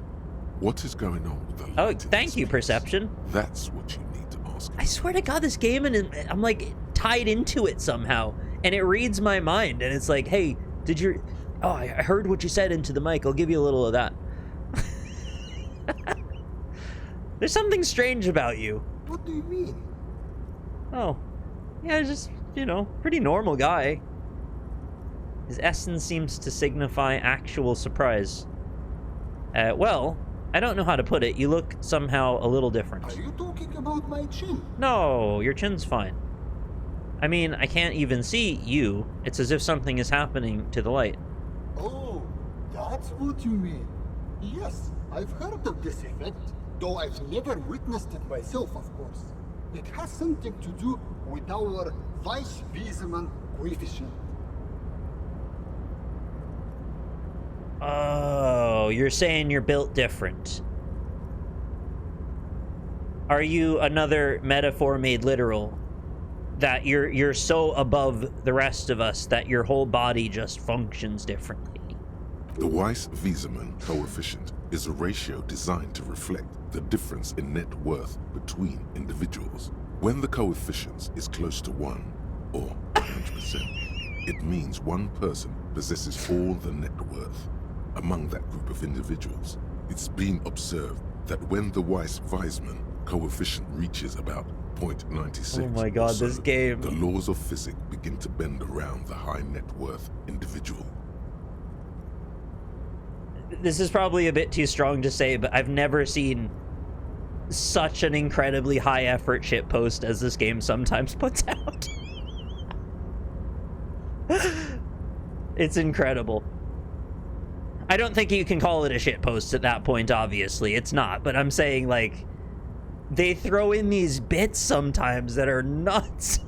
What is going on with the light? Oh, thank you, Perception. That's what you need to ask. I swear to God, this game, and I'm like tied into it somehow, and it reads my mind, and it's like, hey, did you... Oh, I heard what you said into the mic. I'll give you a little of that. There's something strange about you. What do you mean? Oh, yeah, just, you know, pretty normal guy. His essence seems to signify actual surprise. Well, I don't know how to put it. You look somehow a little different. Are you talking about my chin? No, your chin's fine. I mean, I can't even see you. It's as if something is happening to the light. Oh, that's what you mean. Yes, I've heard of this effect, though I've never witnessed it myself, of course. It has something to do with our Weissman coefficient. Oh, you're saying you're built different. Are you another metaphor made literal? That you're so above the rest of us that your whole body just functions differently? The Weiss-Wieserman coefficient is a ratio designed to reflect the difference in net worth between individuals. When the coefficient is close to 1, or 100%, it means one person possesses all the net worth among that group of individuals. It's been observed that when the Weiss-Wieserman coefficient reaches about 0.96, oh my God, so, this game. the laws of physics begin to bend around the high net worth individual. This is probably a bit too strong to say, but I've never seen such an incredibly high effort shitpost as this game sometimes puts out. It's incredible. I don't think you can call it a shitpost at that point, obviously. It's not, but I'm saying, like, they throw in these bits sometimes that are nuts.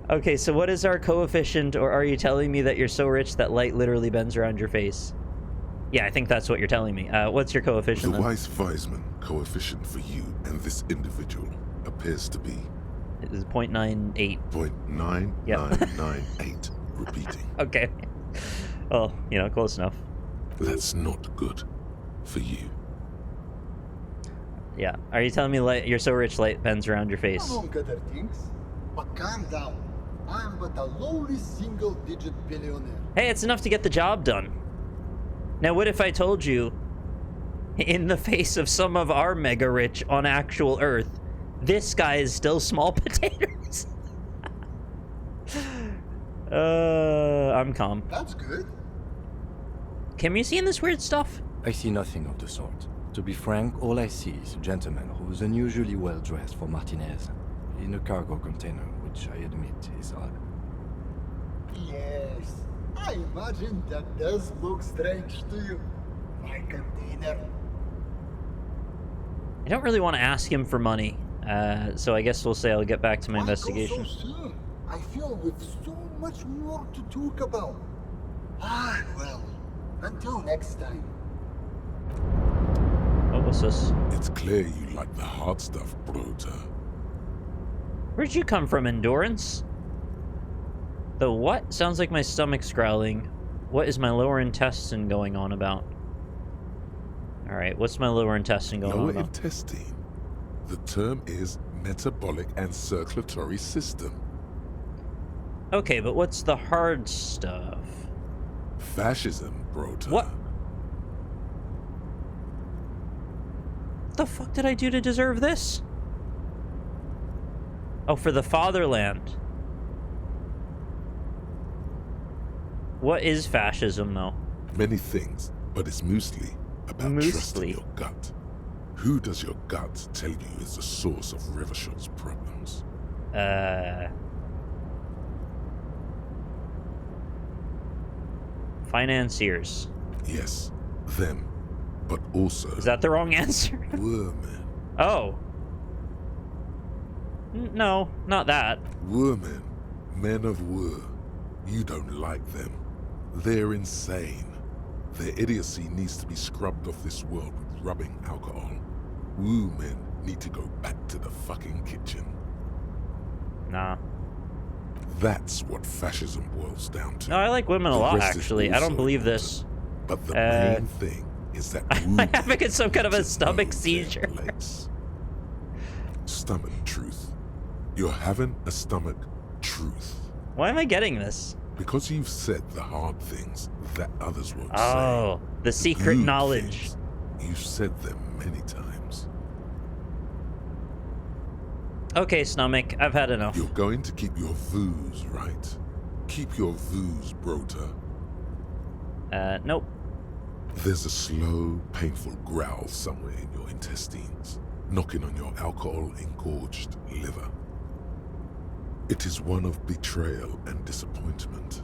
Okay, so what is our coefficient, or are you telling me that you're so rich that light literally bends around your face? Yeah, I think that's what you're telling me. What's your coefficient? The then? Weiss-Wieserman coefficient for you and this individual appears to be... It is 0.98. 0.9998. Repeating. Okay. Well, you know, close enough. That's not good for you. Yeah. Are you telling me light, you're so rich light bends around your face? Among other things. But calm down. I'm but a lowly single-digit billionaire. Hey, it's enough to get the job done. Now, what if I told you, in the face of some of our mega rich on actual Earth, this guy is still small potatoes? I'm calm. That's good. Kim, you seeing this weird stuff? I see nothing of the sort. To be frank, all I see is a gentleman who is unusually well dressed for Martinez, in a cargo container, which I admit is odd. Yes, I imagine that does look strange to you. My container. I don't really want to ask him for money, so I guess we'll say I'll get back to my Why go investigation. so soon? I feel we've so much more to talk about. Ah, well, until next time. What was this? It's clear you like the hard stuff, Brota. Where'd you come from, Endurance? The what? Sounds like my stomach's growling. What is my lower intestine going on about? Alright, what's my lower intestine going on Lower about? intestine. The term is metabolic and circulatory system. Okay, but what's the hard stuff? Fascism, Brota. What? What the fuck did I do to deserve this? Oh, for the fatherland. What is fascism, though? Many things, but it's mostly about trusting your gut. Who does your gut tell you is the source of Revershot's problems? Financiers. Yes, them. But also... Is that the wrong answer? Women. Oh. No, not that. Women. Men of Wur. You don't like them. They're insane. Their idiocy needs to be scrubbed off this world with rubbing alcohol. Wu men need to go back to the fucking kitchen. Nah. That's what fascism boils down to. No, I like women a The lot, rest is actually. I don't also believe important. this. But the main thing is that I'm having some kind of a stomach know seizure. their place. Stomach truth. You're having a stomach truth. Why am I getting this? Because you've said the hard things that others won't say. Oh, the secret Good knowledge. things, you've said them many times. Okay, stomach, I've had enough. You're going to keep your vooz, right? Keep your vooz, Brota. Nope. There's a slow, painful growl somewhere in your intestines, knocking on your alcohol-engorged liver. It is one of betrayal and disappointment.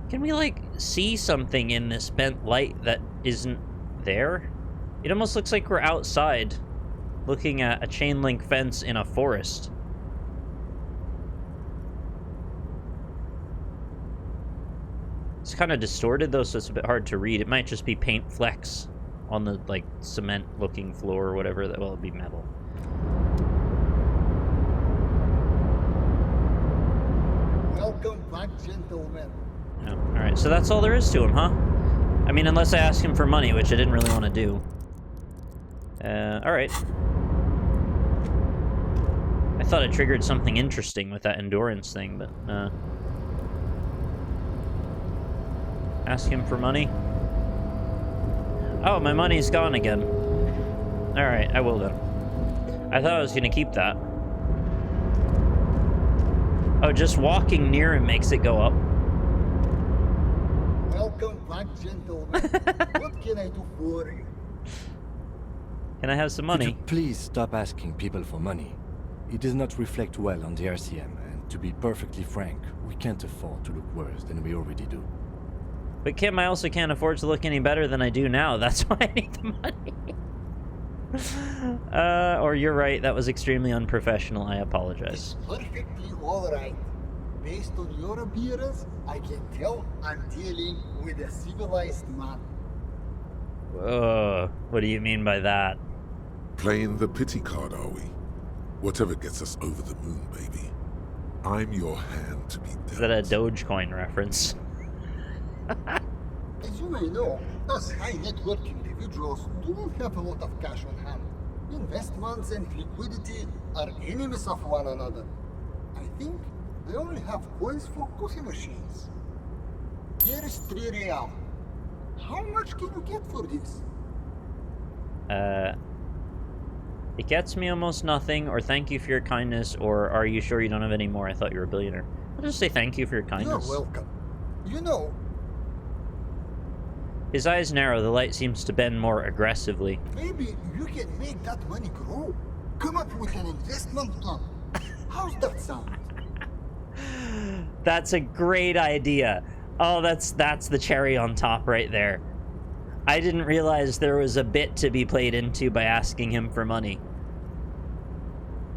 Can we, like, see something in this bent light that isn't there? It almost looks like we're outside, looking at a chain link fence in a forest. It's kind of distorted, though, so it's a bit hard to read. It might just be paint flecks on the, like, cement-looking floor or whatever. Well, it'd be metal. Welcome back, gentlemen. Oh, alright, so that's all there is to him, huh? I mean, unless I ask him for money, which I didn't really want to do. Alright. I thought it triggered something interesting with that endurance thing, but, ask him for money? Oh, my money's gone again. Alright, I will then. I thought I was gonna keep that. Oh, just walking near him makes it go up. Welcome back, gentlemen. What can I do for you? Can I have some Could money? you please stop asking people for money? It does not reflect well on the RCM, and to be perfectly frank, we can't afford to look worse than we already do. But Kim, I also can't afford to look any better than I do now. That's why I need the money. Or you're right, that was extremely unprofessional. I apologize. It's perfectly alright. Based on your appearance, I can tell I'm dealing with a civilized man. What do you mean by that? Playing the pity card, are we? Whatever gets us over the moon, baby. I'm your hand to be dealt. Is that a Dogecoin reference? As you may know, us high net worth individuals do not have a lot of cash on hand. Investments and liquidity are enemies of one another. I think they only have coins for coffee machines. Here is 3 real. How much can you get for this? It gets me almost nothing, or thank you for your kindness, or are you sure you don't have any more? I thought you were a billionaire. I'll just say thank you for your kindness. You're welcome. You know, His eyes narrow, the light seems to bend more aggressively. maybe you can make that money grow. Come up with an investment plan. How's that sound? That's a great idea. Oh, that's the cherry on top right there. I didn't realize there was a bit to be played into by asking him for money.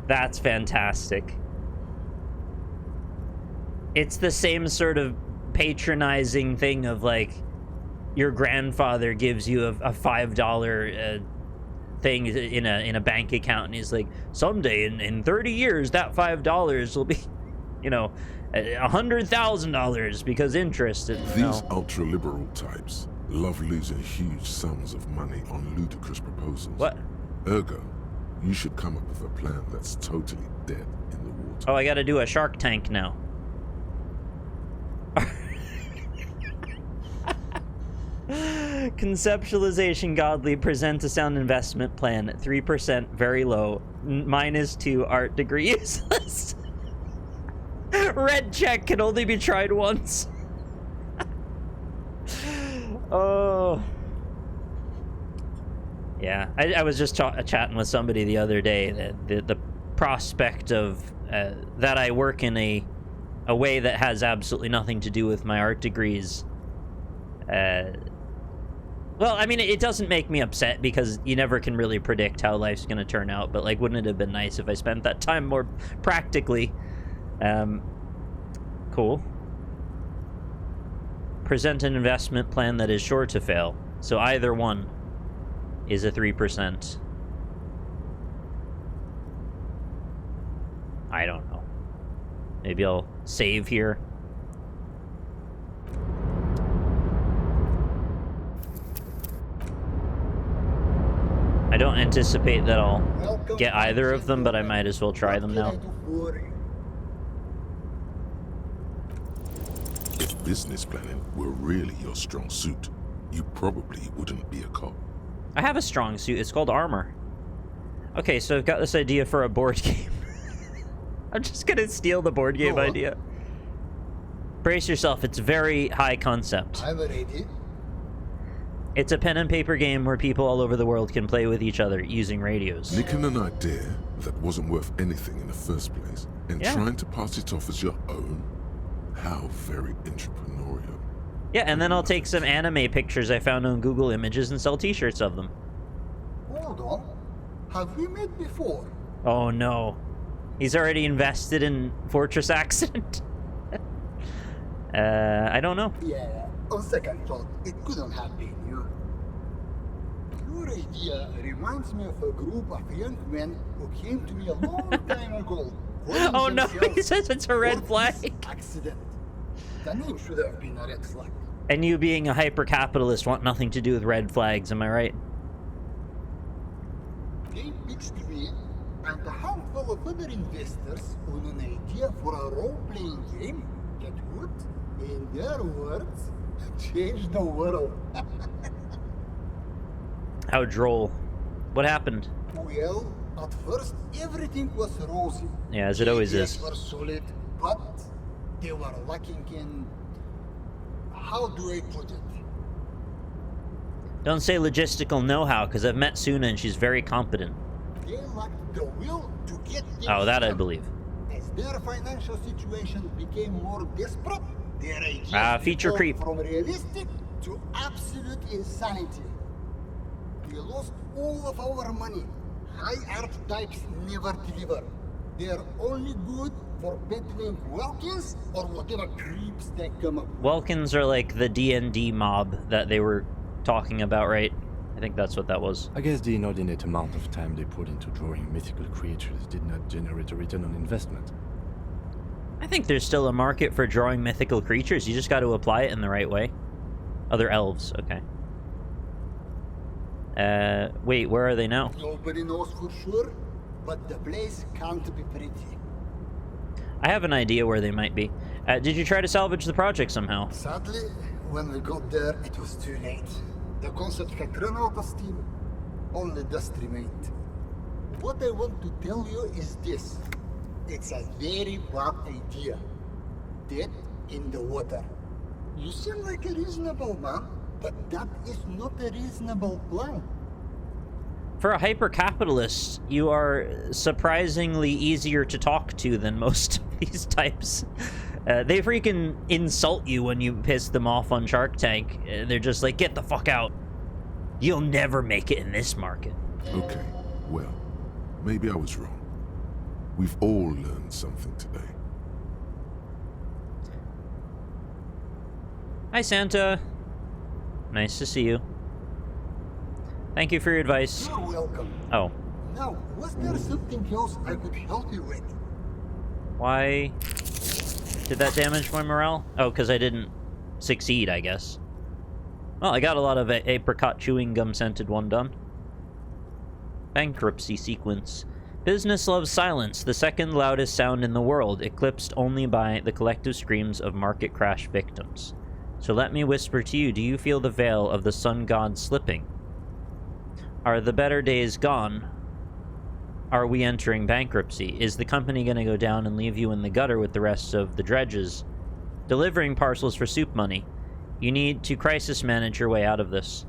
That's fantastic. It's the same sort of patronizing thing of, like, your grandfather gives you a $5 thing in a bank account, and he's like, someday in 30 years that $5 will be, you know, $100,000 because interest. These ultra-liberal types love losing huge sums of money on ludicrous proposals. What? Ergo, you should come up with a plan that's totally dead in the water. Oh, I gotta do a Shark Tank now. Conceptualization godly, present a sound investment plan. 3% very low. -2 art degree useless. Red check can only be tried once. Yeah, I was just chatting with somebody the other day that the prospect of that I work in a way that has absolutely nothing to do with my art degrees. Well, I mean, it doesn't make me upset because you never can really predict how life's going to turn out. But like, wouldn't it have been nice if I spent that time more practically? Cool. Present an investment plan that is sure to fail. So either one is a 3%. I don't know. Maybe I'll save here. I don't anticipate that I'll get either of them, but I might as well try them now. If business planning were really your strong suit, you probably wouldn't be a cop. I have a strong suit. It's called armor. Okay, so I've got this idea for a board game. I'm just gonna steal the board game idea. Brace yourself. It's very high concept. I'm ready. It's a pen and paper game where people all over the world can play with each other using radios. Nicking an idea that wasn't worth anything in the first place and trying to pass it off as your own? How very entrepreneurial. Yeah, and then I'll take some anime pictures I found on Google Images and sell t-shirts of them. Hold on. Have we met before? Oh no. He's already invested in Fortress Accident. I don't know. Yeah, on second thought, it couldn't have been you. Your idea reminds me of a group of young men who came to me a long time ago. Oh no, he says it's a red flag. Accident. The name should have been a red flag. And you being a hyper-capitalist want nothing to do with red flags, am I right? They pitched me and a handful of other investors on an idea for a role-playing game that would, in their words, change the world. How droll. What happened? Well, at first everything was rosy. Yeah, as it always Ideas is. were solid, but they were lacking in... How do I put it? Don't say logistical know-how, because I've met Suna and she's very competent. They lacked the will to get things Oh, that I done. believe. As their financial situation became more desperate, their ideas feature evolved creep. from realistic to absolute insanity. We lost all of our money. High art types never deliver. They're only good for peddling Welkins or whatever creeps they come up with. Welkins are like the D&D mob that they were talking about, right? I think that's what that was. I guess the inordinate amount of time they put into drawing mythical creatures did not generate a return on investment. I think there's still a market for drawing mythical creatures. You just got to apply it in the right way. Other elves, okay. Wait, where are they now? Nobody knows for sure, but the place can't be pretty. I have an idea where they might be. Did you try to salvage the project somehow? Sadly, when we got there, it was too late. The concept had run out of steam. Only dust remained. What I want to tell you is this. It's a very bad idea. Dead in the water. You seem like a reasonable man, but that is not a reasonable plan. For a hyper-capitalist, you are surprisingly easier to talk to than most of these types. They freaking insult you when you piss them off on Shark Tank. They're just like, get the fuck out. You'll never make it in this market. Okay, well, maybe I was wrong. We've all learned something today. Hi, Santa. Nice to see you. Thank you for your advice. You're welcome. Oh. Now, was there something else I could help you with? Why did that damage my morale? Oh, because I didn't succeed, I guess. Well, I got a lot of apricot chewing gum scented one done. Bankruptcy sequence. Business loves silence, the second loudest sound in the world, eclipsed only by the collective screams of market crash victims. So let me whisper to you, do you feel the veil of the sun god slipping? Are the better days gone? Are we entering bankruptcy? Is the company going to go down and leave you in the gutter with the rest of the dredges? Delivering parcels for soup money. You need to crisis manage your way out of this.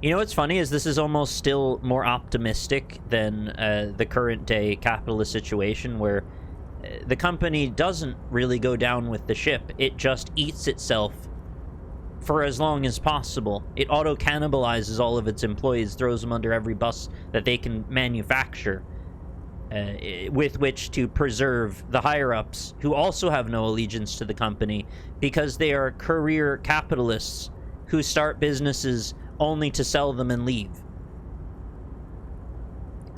You know what's funny is this is almost still more optimistic than the current day capitalist situation where the company doesn't really go down with the ship. It just eats itself for as long as possible. It auto-cannibalizes all of its employees, throws them under every bus that they can manufacture, with which to preserve the higher-ups, who also have no allegiance to the company, because they are career capitalists who start businesses only to sell them and leave.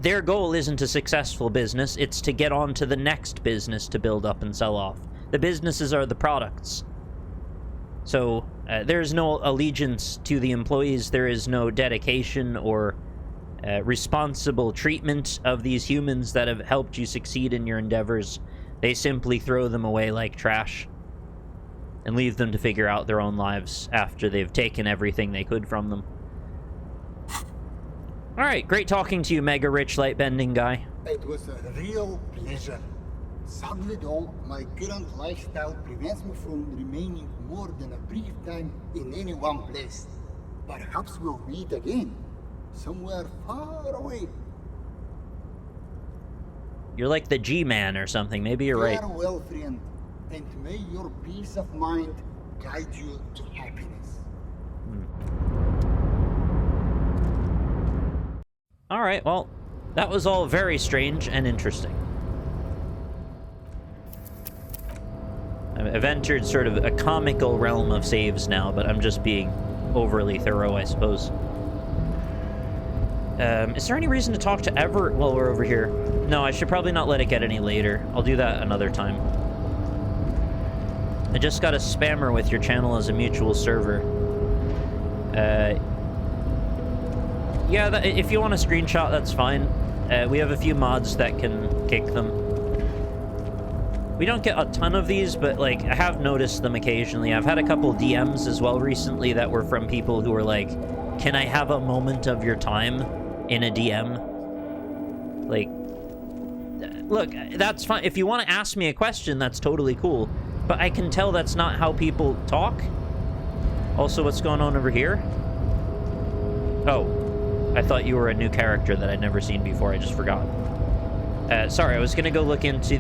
Their goal isn't a successful business, it's to get on to the next business to build up and sell off. The businesses are the products. So, there's no allegiance to the employees, there is no dedication or responsible treatment of these humans that have helped you succeed in your endeavors. They simply throw them away like trash and leave them to figure out their own lives after they've taken everything they could from them. Alright, great talking to you, mega rich light-bending guy. It was a real pleasure. Sadly though, my current lifestyle prevents me from remaining more than a brief time in any one place. Perhaps we'll meet again, somewhere far away. You're like the G-Man or something, maybe you're right. Farewell, friend, and may your peace of mind guide you to happiness. Alright, well, that was all very strange and interesting. I've entered sort of a comical realm of saves now, but I'm just being overly thorough, I suppose. Is there any reason to talk to Everett while we're over here? No, I should probably not let it get any later. I'll do that another time. I just got a spammer with your channel as a mutual server. Yeah, if you want a screenshot, that's fine. We have a few mods that can kick them. We don't get a ton of these, but, like, I have noticed them occasionally. I've had a couple DMs as well recently that were from people who were like, can I have a moment of your time in a DM? Like, look, that's fine. If you want to ask me a question, that's totally cool. But I can tell that's not how people talk. Also, what's going on over here? Oh, I thought you were a new character that I'd never seen before. I just forgot. Sorry, I was gonna go look into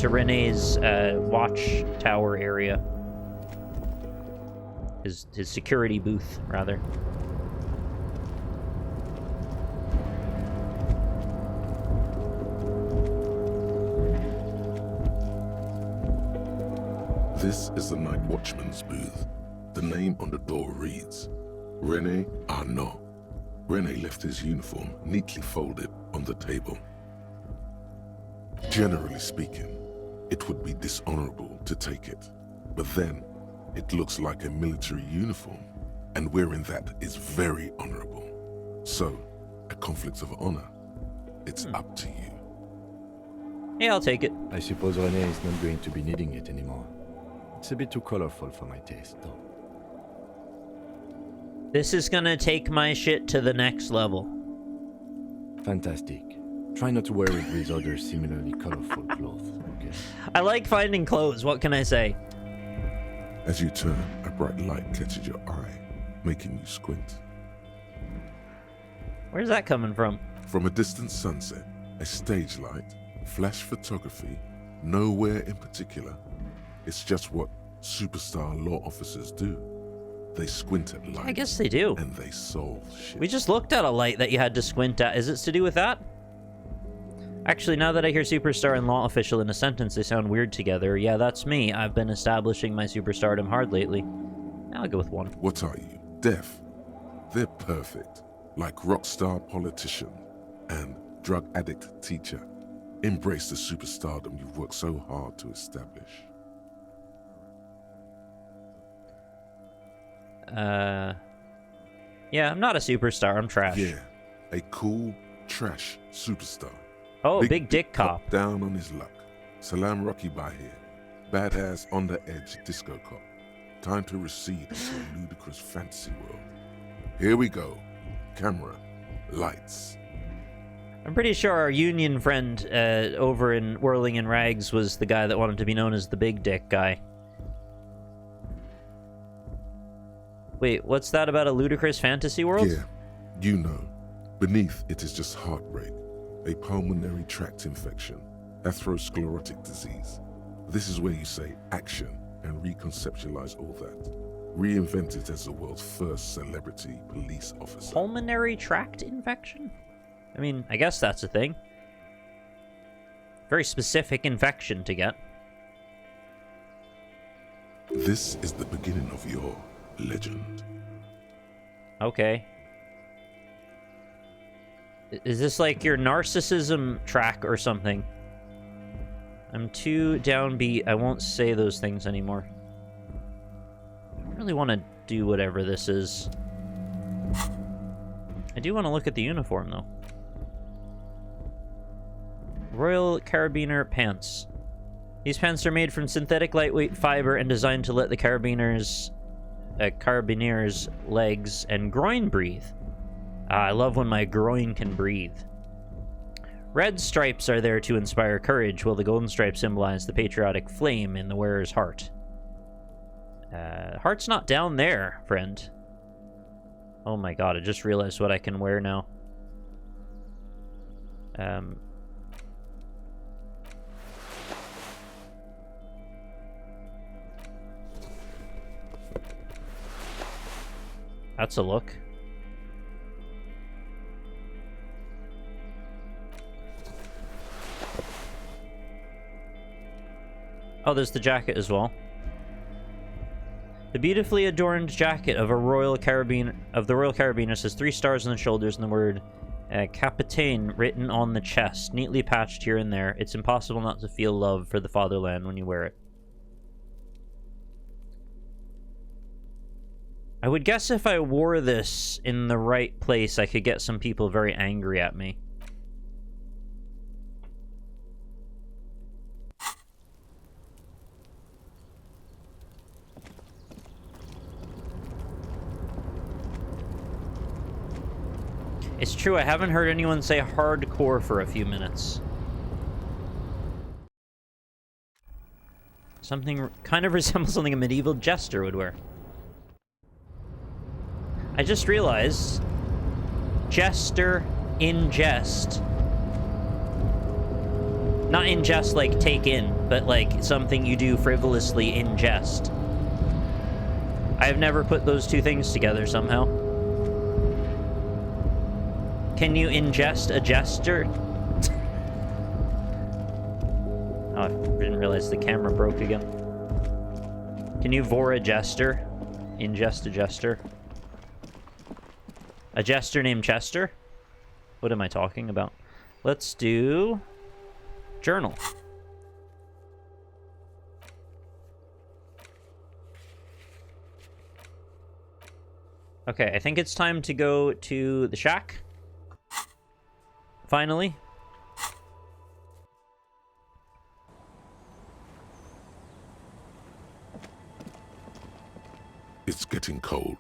Rene's watchtower area. His security booth, rather. This is the night watchman's booth. The name on the door reads, Rene Arnaud. Rene left his uniform neatly folded on the table. Generally speaking, it would be dishonorable to take it, but then it looks like a military uniform, and wearing that is very honorable. So, a conflict of honor, it's up to you. Yeah, I'll take it. I suppose Rene is not going to be needing it anymore. It's a bit too colorful for my taste, though. This is gonna take my shit to the next level. Fantastic. Try not to wear it with other similarly colorful clothes, okay? I like finding clothes, what can I say? As you turn, a bright light catches your eye, making you squint. Where's that coming from? From a distant sunset, a stage light, flash photography, nowhere in particular. It's just what superstar law officers do. They squint at light. I guess they do. And they solve shit. We just looked at a light that you had to squint at. Is it to do with that? Actually, now that I hear superstar and law official in a sentence, they sound weird together. Yeah, that's me. I've been establishing my superstardom hard lately. I'll go with one. What are you, deaf? They're perfect. Like rock star politician and drug addict teacher. Embrace the superstardom you've worked so hard to establish. Yeah, I'm not a superstar. I'm trash. Yeah, a cool, trash superstar. Oh, big dick cop. Down on his luck. Salam Rocky by here. Badass on the edge disco cop. Time to recede into a ludicrous fantasy world. Here we go. Camera. Lights. I'm pretty sure our union friend over in Whirling in Rags was the guy that wanted to be known as the big dick guy. Wait, what's that about a ludicrous fantasy world? Yeah, you know. Beneath it is just heartbreak, a pulmonary tract infection, atherosclerotic disease. This is where you say action and reconceptualize all that. Reinvent it as the world's first celebrity police officer. Pulmonary tract infection? I mean, I guess that's a thing. Very specific infection to get. This is the beginning of your legend. Okay. Is this like your narcissism track or something? I'm too downbeat. I won't say those things anymore. I really want to do whatever this is. I do want to look at the uniform, though. Royal Carabiner pants. These pants are made from synthetic lightweight fiber and designed to let the carabiners' legs and groin breathe. I love when my groin can breathe. Red stripes are there to inspire courage, while the golden stripes symbolize the patriotic flame in the wearer's heart. Heart's not down there, friend. Oh my god, I just realized what I can wear now. That's a look. Oh, there's the jacket as well. The beautifully adorned jacket of the Royal Carabiner has 3 stars on the shoulders and the word Capitaine written on the chest, neatly patched here and there. It's impossible not to feel love for the fatherland when you wear it. I would guess if I wore this in the right place, I could get some people very angry at me. It's true, I haven't heard anyone say hardcore for a few minutes. Something kind of resembles something a medieval jester would wear. I just realized, jester in jest. Not in jest like take in, but like something you do frivolously in jest. I have never put those two things together somehow. Can you ingest a jester? Oh, I didn't realize the camera broke again. Can you vor a jester? Ingest a jester? A jester named Chester? What am I talking about? Let's do... journal. Okay, I think it's time to go to the shack. Finally. It's getting cold,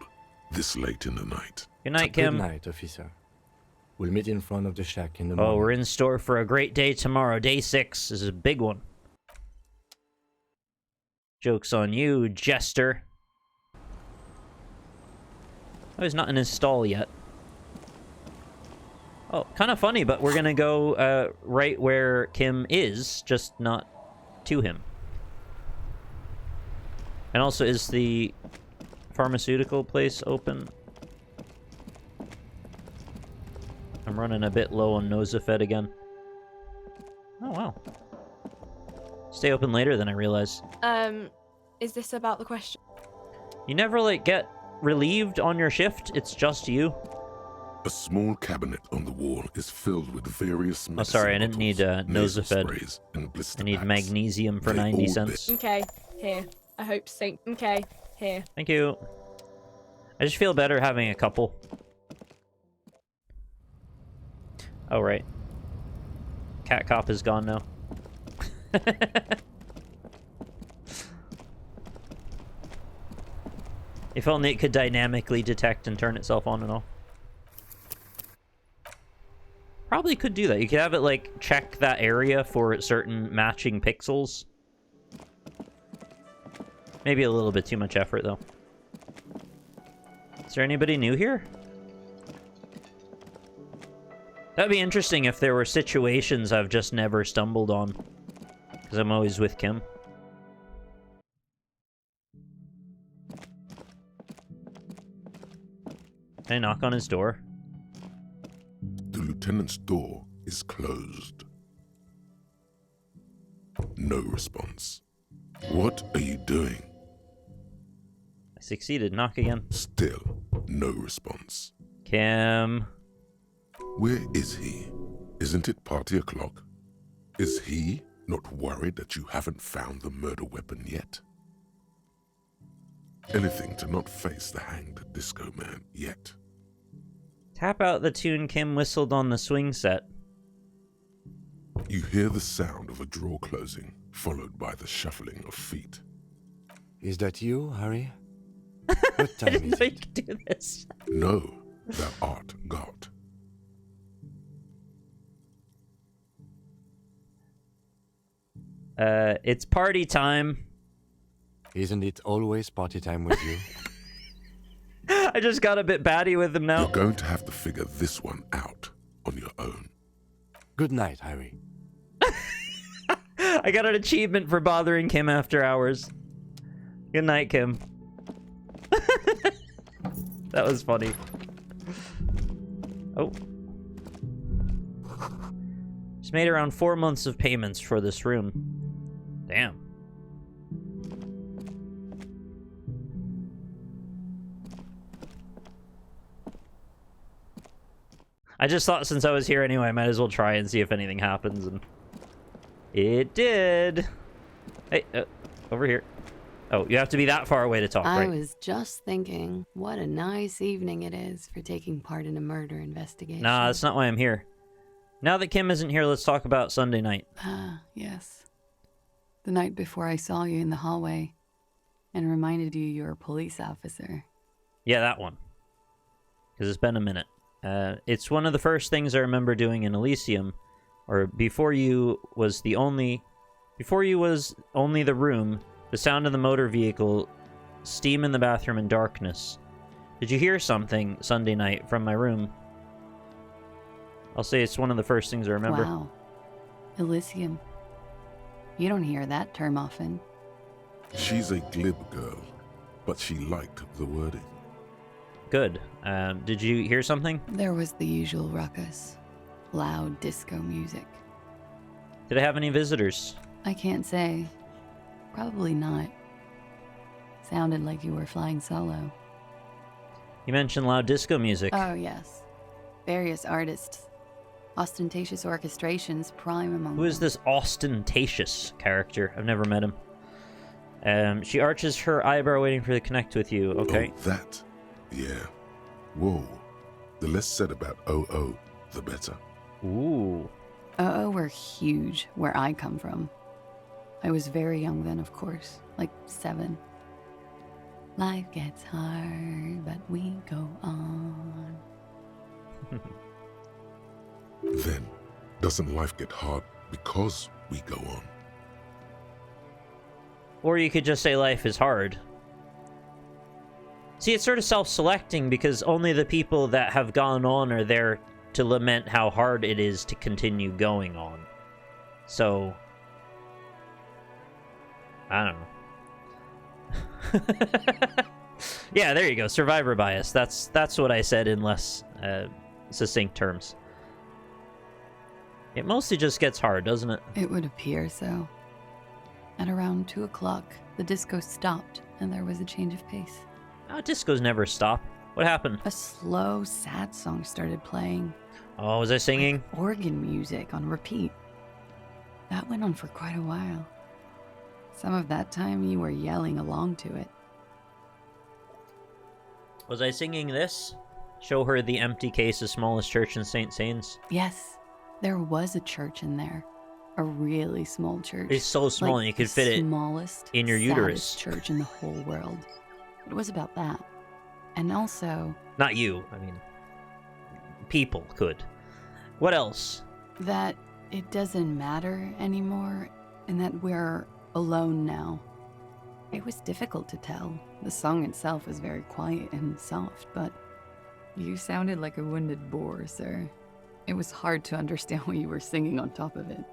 this late in the night. Good night, Kim. Good night, officer. We'll meet in front of the shack in the morning. Oh, we're in store for a great day tomorrow. Day 6 this is a big one. Joke's on you, jester. Oh, he's not in his stall yet. Oh, kind of funny, but we're gonna go right where Kim is, just not to him. And also, is the pharmaceutical place open? I'm running a bit low on Nosafed again. Oh, wow. Stay open later than I realized. Is this about the question? You never, like, get relieved on your shift? It's just you? A small cabinet on the wall is filled with various medicine Oh, sorry, I didn't need nasal Nosafed. sprays and blister I need packs. magnesium for They 90 all cents. Okay, here. I hope so. Okay, here. Thank you. I just feel better having a couple. Oh, right. Cat Cop is gone now. If only it could dynamically detect and turn itself on and off. Probably could do that. You could have it, like, check that area for certain matching pixels. Maybe a little bit too much effort, though. Is there anybody new here? That'd be interesting if there were situations I've just never stumbled on. Because I'm always with Kim. Can I knock on his door? The lieutenant's door is closed. No response. What are you doing? I succeeded. Knock again. Still no response. Kim. Where is he? Isn't it party o'clock? Is he not worried that you haven't found the murder weapon yet? Anything to not face the hanged disco man yet. Tap out the tune Kim whistled on the swing set. You hear the sound of a drawer closing, followed by the shuffling of feet. Is that you, Harry? What I time didn't is know you it? could do this. No, thou art God. It's party time. Isn't it always party time with you? I just got a bit batty with him now. You're going to have to figure this one out on your own. Good night, Harry. I got an achievement for bothering Kim after hours. Good night, Kim. That was funny. Oh. Just made around 4 months of payments for this room. Damn. I just thought since I was here anyway, I might as well try and see if anything happens, and it did. Hey, over here. Oh, you have to be that far away to talk, I right? was just thinking, what a nice evening it is for taking part in a murder investigation. Nah, that's not why I'm here. Now that Kim isn't here, let's talk about Sunday night. Ah, yes. The night before I saw you in the hallway and reminded you you're a police officer. Yeah, that one. Because it's been a minute. It's one of the first things I remember doing in Elysium, or before you was only the room, the sound of the motor vehicle, steam in the bathroom, and darkness. Did you hear something Sunday night from my room? I'll say it's one of the first things I remember. Wow. Elysium. You don't hear that term often. She's a glib girl, but she liked the wording. Good. Did you hear something? There was the usual ruckus. Loud disco music. Did I have any visitors? I can't say. Probably not. Sounded like you were flying solo. You mentioned loud disco music. Oh, yes. Various artists. Ostentatious orchestrations prime among Who is them. this ostentatious character? I've never met him. She arches her eyebrow waiting for the connect with you. Okay. Oh, that. Yeah. Whoa. The less said about OO, the better. Ooh. Oh, were huge where I come from. I was very young then, of course. Like 7. Life gets hard, but we go on. Then, doesn't life get hard because we go on? Or you could just say life is hard. See, it's sort of self-selecting because only the people that have gone on are there to lament how hard it is to continue going on. So, I don't know. Yeah, there you go. Survivor bias. That's what I said in less succinct terms. It mostly just gets hard, doesn't it? It would appear so. At around 2 o'clock, the disco stopped and there was a change of pace. Oh, discos never stop. What happened? A slow, sad song started playing. Oh, was I singing? Organ music on repeat. That went on for quite a while. Some of that time you were yelling along to it. Was I singing this? Show her the empty case of smallest church in St. Sains. Yes, there was a church in there. A really small church. It's so small and you could fit it smallest, in your uterus. saddest church in the whole world. It was about that. And also... Not you, I mean, people could. What else? that it doesn't matter anymore and that we're alone now. It was difficult to tell. The song itself was very quiet and soft, but you sounded like a wounded boar, sir. It was hard to understand what you were singing on top of it.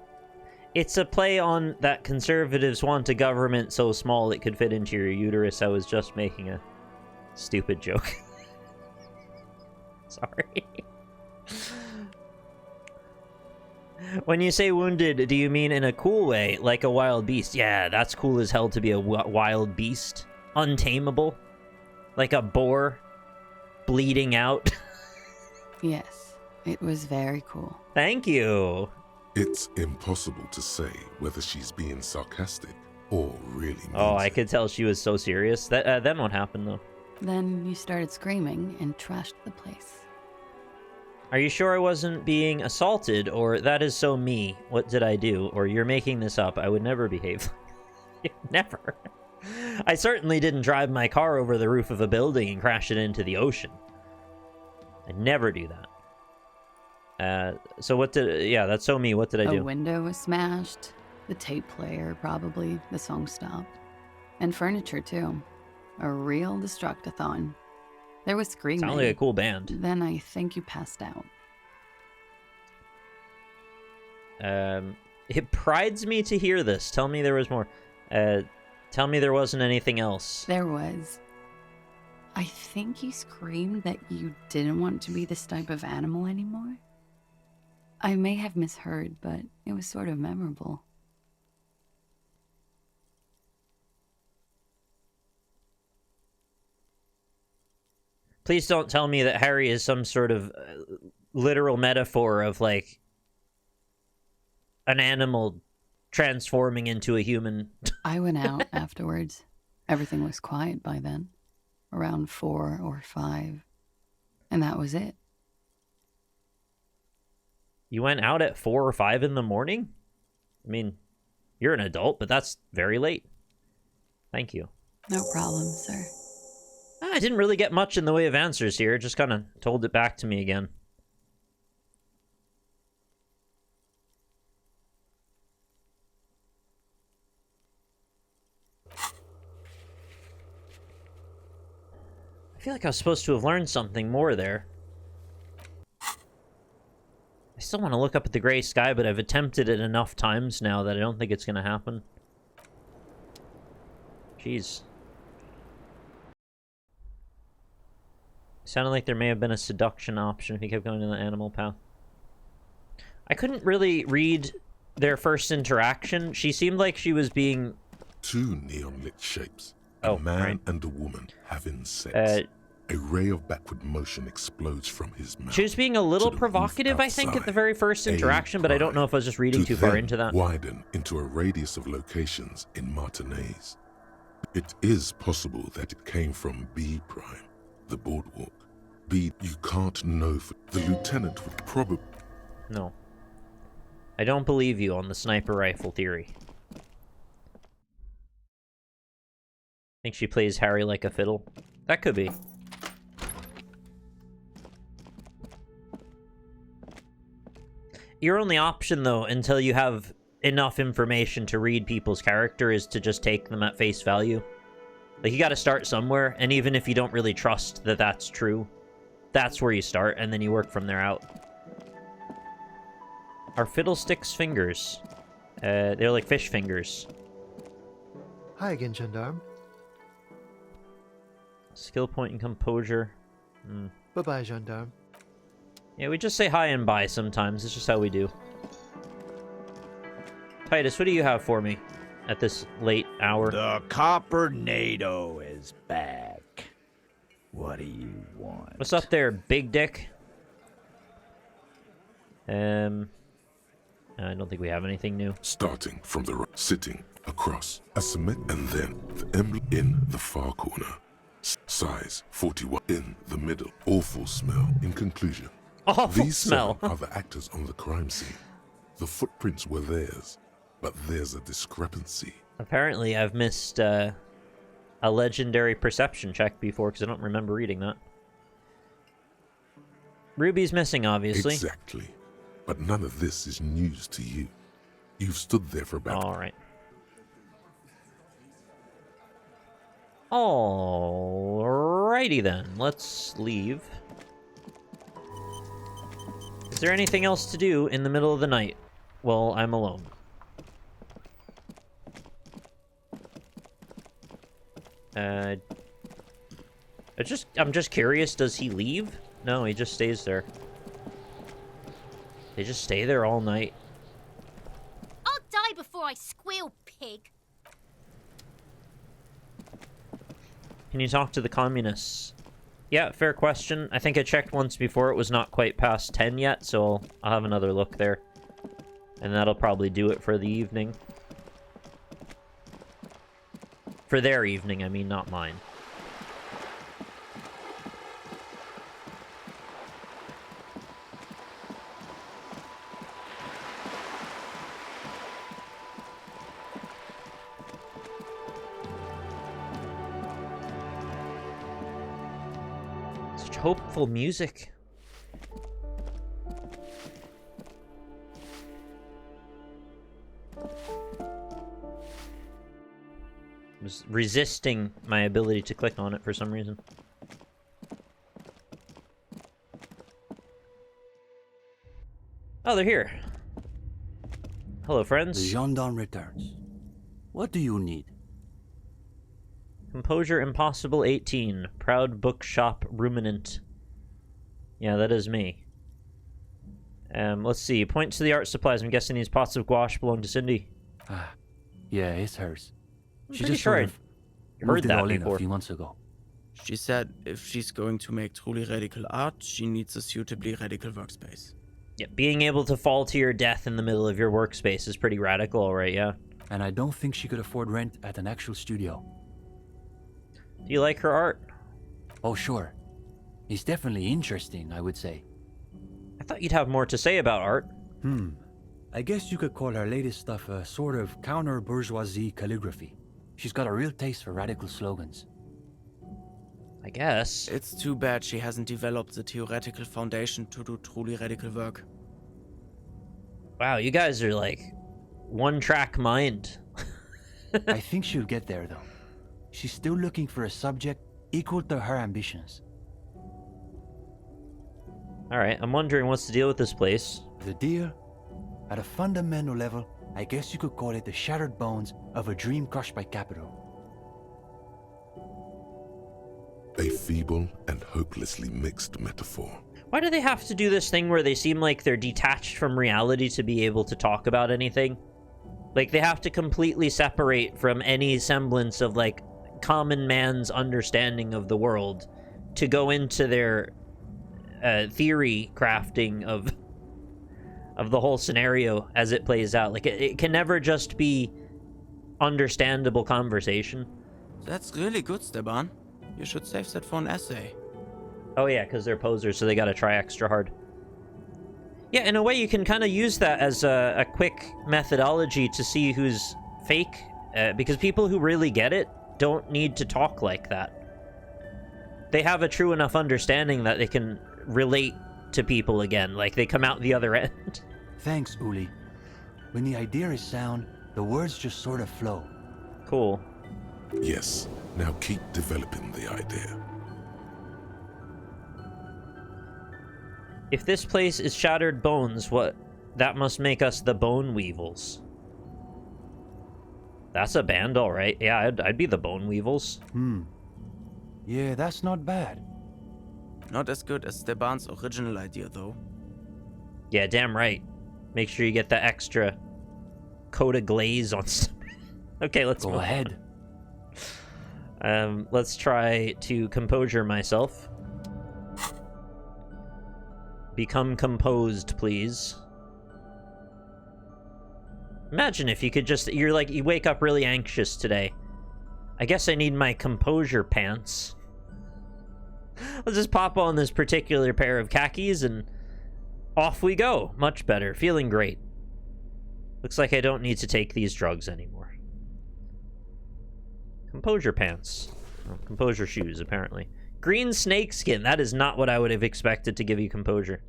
It's a play on that conservatives want a government so small it could fit into your uterus. I was just making a stupid joke. Sorry. When you say wounded, do you mean in a cool way, like a wild beast? Yeah, that's cool as hell to be a wild beast. Untamable. Like a boar bleeding out. Yes, it was very cool. Thank you. It's impossible to say whether she's being sarcastic or really means Oh, I it. could tell she was so serious. Then what happened, though? Then you started screaming and trashed the place. Are you sure I wasn't being assaulted? Or that is so me. What did I do? Or you're making this up. I would never behave. Never. I certainly didn't drive my car over the roof of a building and crash it into the ocean. I'd never do that. So what did... Yeah, that's so me. What did I do? A window was smashed. The tape player, probably. The song stopped. And furniture, too. A real destructathon. There was screaming. Sounds like a cool band. Then I think you passed out. It prides me to hear this. Tell me there was more. Tell me there wasn't anything else. There was. I think you screamed that you didn't want to be this type of animal anymore. I may have misheard, but it was sort of memorable. Please don't tell me that Harry is some sort of literal metaphor of, like, an animal transforming into a human. I went out afterwards. Everything was quiet by then. Around 4 or 5. And that was it. You went out at 4 or 5 in the morning? I mean, you're an adult, but that's very late. Thank you. No problem, sir. I didn't really get much in the way of answers here. Just kind of told it back to me again. I feel like I was supposed to have learned something more there. I still want to look up at the gray sky, but I've attempted it enough times now that I don't think it's going to happen. Jeez. Sounded like there may have been a seduction option if he kept going in the animal path. I couldn't really read their first interaction. She seemed like she was being... Two neon-lit shapes. Oh, a man right. and a woman having sex. A ray of backward motion explodes from his mouth. She was being a little to the provocative, roof I think, at the outside. very first interaction, but I don't know if I was just reading too far then into that. Widen into a radius of locations in Martinez. It is possible that it came from B Prime, the boardwalk. B, you can't know for the lieutenant would probably... No. I don't believe you on the sniper rifle theory. Think she plays Harry like a fiddle? That could be. Your only option, though, until you have enough information to read people's character is to just take them at face value. Like, you gotta start somewhere, and even if you don't really trust that that's true, that's where you start, and then you work from there out. Are fiddlesticks fingers? They're like fish fingers. Hi again, Gendarme. Skill point and composure. Bye-bye, Gendarme. Yeah, we just say hi and bye sometimes. It's just how we do. Titus, what do you have for me at this late hour? The Coppernado is back. What do you want? What's up there, big dick? I don't think we have anything new. Starting from the right, sitting across a cement, and then the emblem in the far corner. Size 41 in the middle. Awful smell. In conclusion, Awful these smell. 7 are the actors on the crime scene. The footprints were theirs, but there's a discrepancy. Apparently, I've missed a legendary perception check before because I don't remember reading that. Ruby's missing, obviously. Exactly. But none of this is news to you. You've stood there for about... All right. Alrighty then, let's leave. Is there anything else to do in the middle of the night while I'm alone? I'm just curious, does he leave? No, he just stays there. They just stay there all night. I'll die before I squeal, pig. Can you talk to the communists? Yeah, fair question. I think I checked once before. It was not quite past 10 yet, so I'll have another look there. And that'll probably do it for the evening. For their evening, I mean, not mine. Such hopeful music. Was resisting my ability to click on it for some reason. Oh, they're here. Hello, friends. The gendarme returns. What do you need? Composure Impossible 18. Proud Bookshop Ruminant. Yeah, that is me. Let's see. Point to the art supplies. I'm guessing these pots of gouache belong to Cindy. Ah, yeah, it's hers. She Pretty just sure sort I of heard moved it that all in before. a few months ago. She said if she's going to make truly radical art, she needs a suitably radical workspace. Yeah, being able to fall to your death in the middle of your workspace is pretty radical, alright, yeah. And I don't think she could afford rent at an actual studio. Do you like her art? Oh, sure. It's definitely interesting, I would say. I thought you'd have more to say about art. I guess you could call her latest stuff a sort of counter-bourgeoisie calligraphy. She's got a real taste for radical slogans. I guess. It's too bad she hasn't developed the theoretical foundation to do truly radical work. Wow, you guys are like one-track mind. I think she'll get there, though. She's still looking for a subject equal to her ambitions. Alright, I'm wondering what's the deal with this place. The deal? At a fundamental level, I guess you could call it the shattered bones of a dream crushed by capital. A feeble and hopelessly mixed metaphor. Why do they have to do this thing where they seem like they're detached from reality to be able to talk about anything? Like, they have to completely separate from any semblance of, like, common man's understanding of the world to go into their theory crafting of the whole scenario as it plays out. Like, it can never just be understandable conversation. That's really good, Steban. You should save that for an essay. Oh yeah, because they're posers, so they gotta try extra hard. Yeah, in a way, you can kind of use that as a quick methodology to see who's fake, because people who really get it don't need to talk like that. They have a true enough understanding that they can relate to people again, like they come out the other end. Thanks, Uli. When the idea is sound, the words just sort of flow. Cool. Yes, now keep developing the idea. If this place is shattered bones, that must make us the Bone Weevils. That's a band, alright. Yeah, I'd be the Bone Weevils. Yeah, that's not bad. Not as good as Steban's original idea, though. Yeah, damn right. Make sure you get the extra coat of glaze on stuff. Okay, let's go ahead. Let's try to composure myself. Become composed, please. Imagine if you could just... you wake up really anxious today. I guess I need my composure pants. Let's just pop on this particular pair of khakis and off we go. Much better. Feeling great. Looks like I don't need to take these drugs anymore. Composure pants. Oh, composure shoes, apparently. Green snakeskin. That is not what I would have expected to give you composure.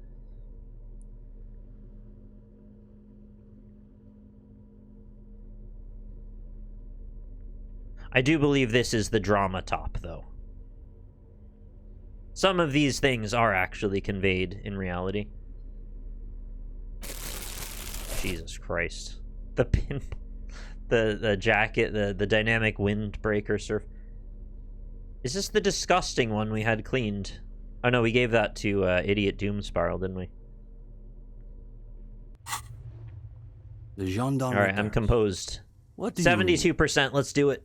I do believe this is the drama top, though. Some of these things are actually conveyed in reality. Jesus Christ. The pin... The jacket, the dynamic windbreaker surf. Is this the disgusting one we had cleaned? Oh no, we gave that to Idiot Doom Spiral, didn't we? The gendarme. Alright, I'm composed. What do 72%, let's do it.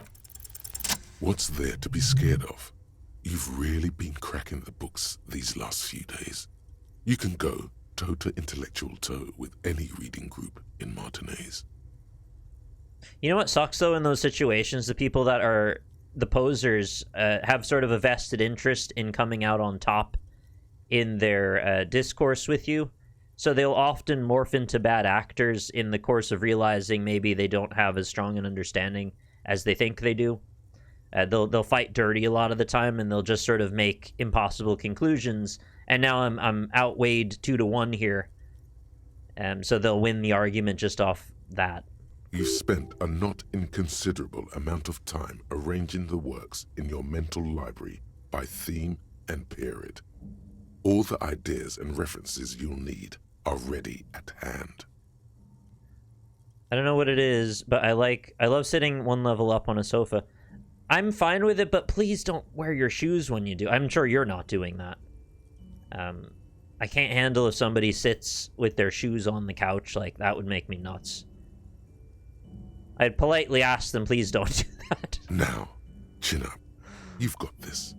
What's there to be scared of? You've really been cracking the books these last few days. You can go toe to intellectual toe with any reading group in Martinez. You know what sucks, though, in those situations? The people that are the posers have sort of a vested interest in coming out on top in their discourse with you. So they'll often morph into bad actors in the course of realizing maybe they don't have as strong an understanding as they think they do. They'll fight dirty a lot of the time, and they'll just sort of make impossible conclusions. And now I'm outweighed 2-1 here. So they'll win the argument just off that. You've spent a not inconsiderable amount of time arranging the works in your mental library by theme and period. All the ideas and references you'll need are ready at hand. I don't know what it is, but I love sitting one level up on a sofa. I'm fine with it, but please don't wear your shoes when you do. I'm sure you're not doing that. I can't handle if somebody sits with their shoes on the couch. Like, that would make me nuts. I'd politely ask them, please don't do that. Now, chin up. You've got this.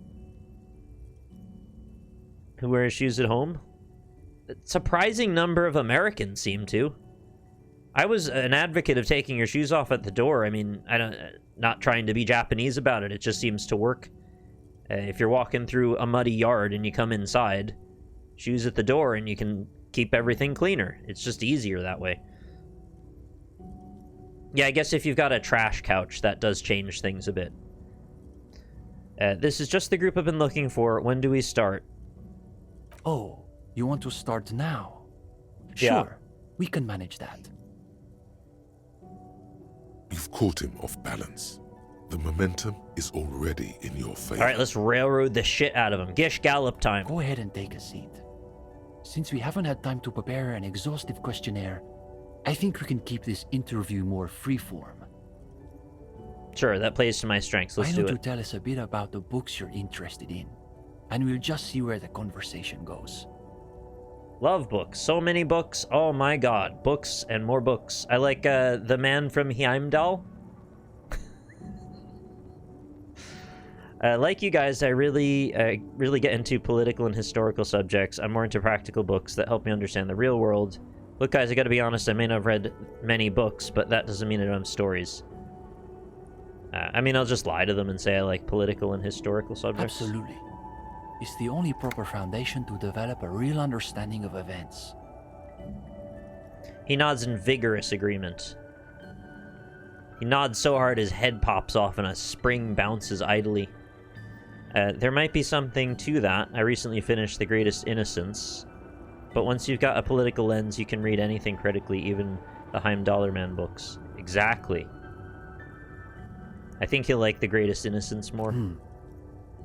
Who wears shoes at home? A surprising number of Americans seem to. I was an advocate of taking your shoes off at the door. I mean, not trying to be Japanese about it. It just seems to work. If you're walking through a muddy yard and you come inside, shoes at the door and you can keep everything cleaner. It's just easier that way. Yeah, I guess if you've got a trash couch, that does change things a bit. This is just the group I've been looking for. When do we start? Oh, you want to start now? Yeah. Sure, we can manage that. You've caught him off balance. The momentum is already in your favor. All right, let's railroad the shit out of him. Gish gallop time. Go ahead and take a seat. Since we haven't had time to prepare an exhaustive questionnaire, I think we can keep this interview more freeform. Sure, that plays to my strengths. Let's do Why don't it. you tell us a bit about the books you're interested in, and we'll just see where the conversation goes. Love books. So many books. Oh my god. Books and more books. I like The Man from Heimdall. Like you guys, I really get into political and historical subjects. I'm more into practical books that help me understand the real world. Look, guys, I gotta be honest, I may not have read many books, but that doesn't mean I don't have stories. I mean, I'll just lie to them and say I like political and historical subjects. Absolutely. It's the only proper foundation to develop a real understanding of events. He nods in vigorous agreement. He nods so hard his head pops off and a spring bounces idly. There might be something to that. I recently finished The Greatest Innocence. But once you've got a political lens, you can read anything critically, even the Heimdall Man books. Exactly. I think he'll like The Greatest Innocence more.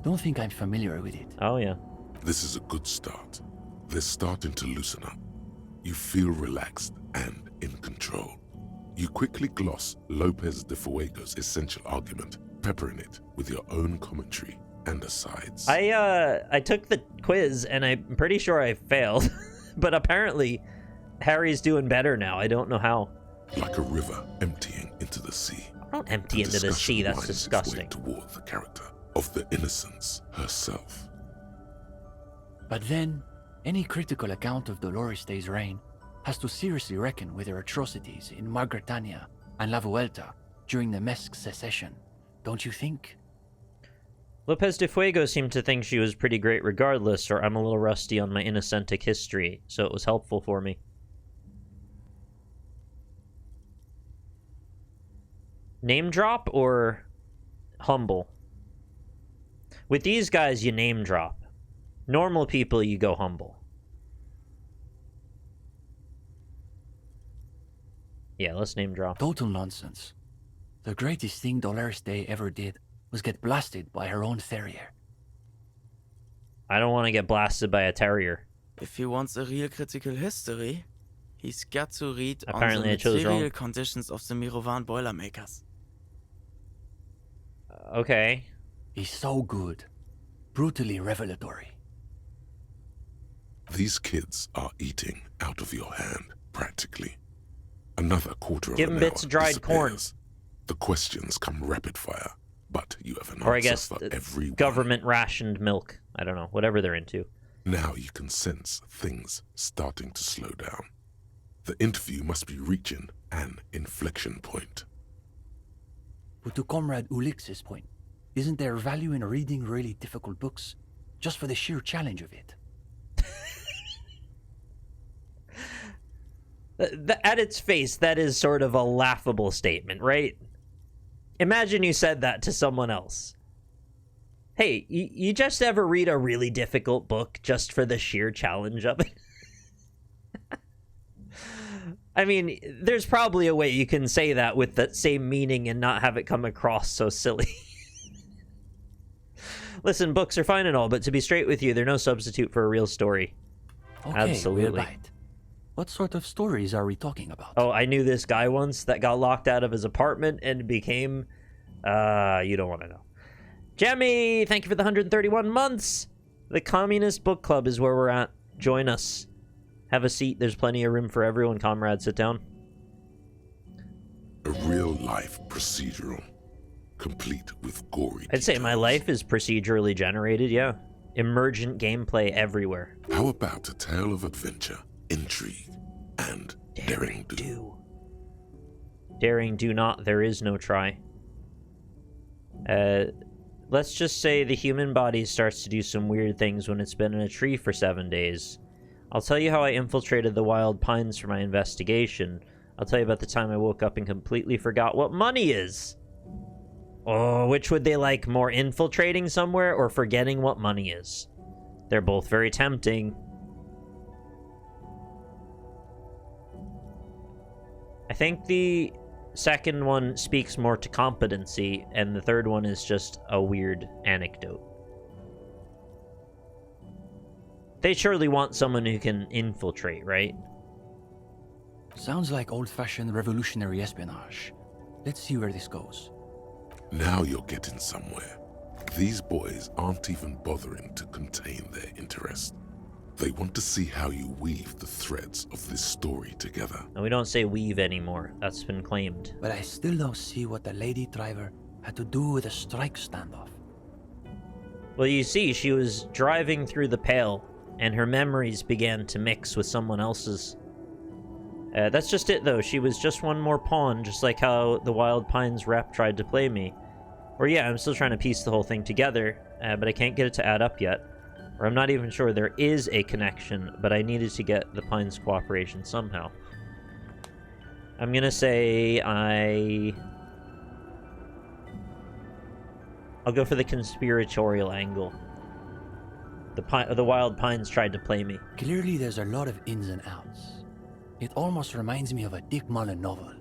Don't think I'm familiar with it. Oh, yeah. This is a good start. They're starting to loosen up. You feel relaxed and in control. You quickly gloss Lopez de Fuego's essential argument, peppering it with your own commentary and asides. I took the quiz, and I'm pretty sure I failed. But apparently, Harry's doing better now. I don't know how. Like a river emptying into the sea. Don't empty into the sea, that's winds its disgusting. way toward the character of the Innocence herself. But then, any critical account of Dolores Day's reign has to seriously reckon with her atrocities in Margartania and La Vuelta during the Mesque secession, don't you think? Lopez de Fuego seemed to think she was pretty great regardless, or I'm a little rusty on my Innocentic history, so it was helpful for me. Name drop or humble? With these guys, you name drop. Normal people, you go humble. Yeah, let's name drop. Total nonsense. The greatest thing Dolores Day ever did was get blasted by her own terrier. I don't want to get blasted by a terrier. If he wants a real critical history, he's got to read Apparently on I the chose material wrong. conditions of the Mirovan Boilermakers. Okay. He's so good. Brutally revelatory. These kids are eating out of your hand, practically. Another quarter of Give an them bits hour of dried corn. disappears. The questions come rapid fire, but you have an Or I answer guess for every one. government rationed milk. I don't know. Whatever they're into. Now you can sense things starting to slow down. The interview must be reaching an inflection point. But to Comrade Ulix's point, isn't there value in reading really difficult books just for the sheer challenge of it? At its face, that is sort of a laughable statement, right? Imagine you said that to someone else. Hey, you just ever read a really difficult book just for the sheer challenge of it? I mean, there's probably a way you can say that with that same meaning and not have it come across so silly. Listen, books are fine and all, but to be straight with you, they're no substitute for a real story. Okay, Absolutely. we're right. What sort of stories are we talking about? Oh, I knew this guy once that got locked out of his apartment and became... you don't want to know. Jemmy, thank you for the 131 months. The Communist Book Club is where we're at. Join us. Have a seat. There's plenty of room for everyone. Comrade, sit down. A real-life procedural, complete with gory I'd say my life is procedurally generated, yeah. Emergent gameplay everywhere. How about a tale of adventure, intrigue, and daring do? Daring do not. There is no try. Let's just say the human body starts to do some weird things when it's been in a tree for 7 days. I'll tell you how I infiltrated the wild pines for my investigation. I'll tell you about the time I woke up and completely forgot what money is. Oh, which would they like more, infiltrating somewhere or forgetting what money is? They're both very tempting. I think the second one speaks more to competency, and the third one is just a weird anecdote. They surely want someone who can infiltrate, right? Sounds like old-fashioned revolutionary espionage. Let's see where this goes. Now you're getting somewhere. These boys aren't even bothering to contain their interest. They want to see how you weave the threads of this story together. And we don't say weave anymore. That's been claimed. But I still don't see what the lady driver had to do with a strike standoff. Well, you see, she was driving through the Pale, and her memories began to mix with someone else's. That's just it, though. She was just one more pawn, just like how the Wild Pines rep tried to play me. Or yeah, I'm still trying to piece the whole thing together, but I can't get it to add up yet. Or I'm not even sure there is a connection, but I needed to get the Pines' cooperation somehow. I'm gonna say I'll go for the conspiratorial angle. The Wild Pines tried to play me. Clearly there's a lot of ins and outs. It almost reminds me of a Dick Mullen novel.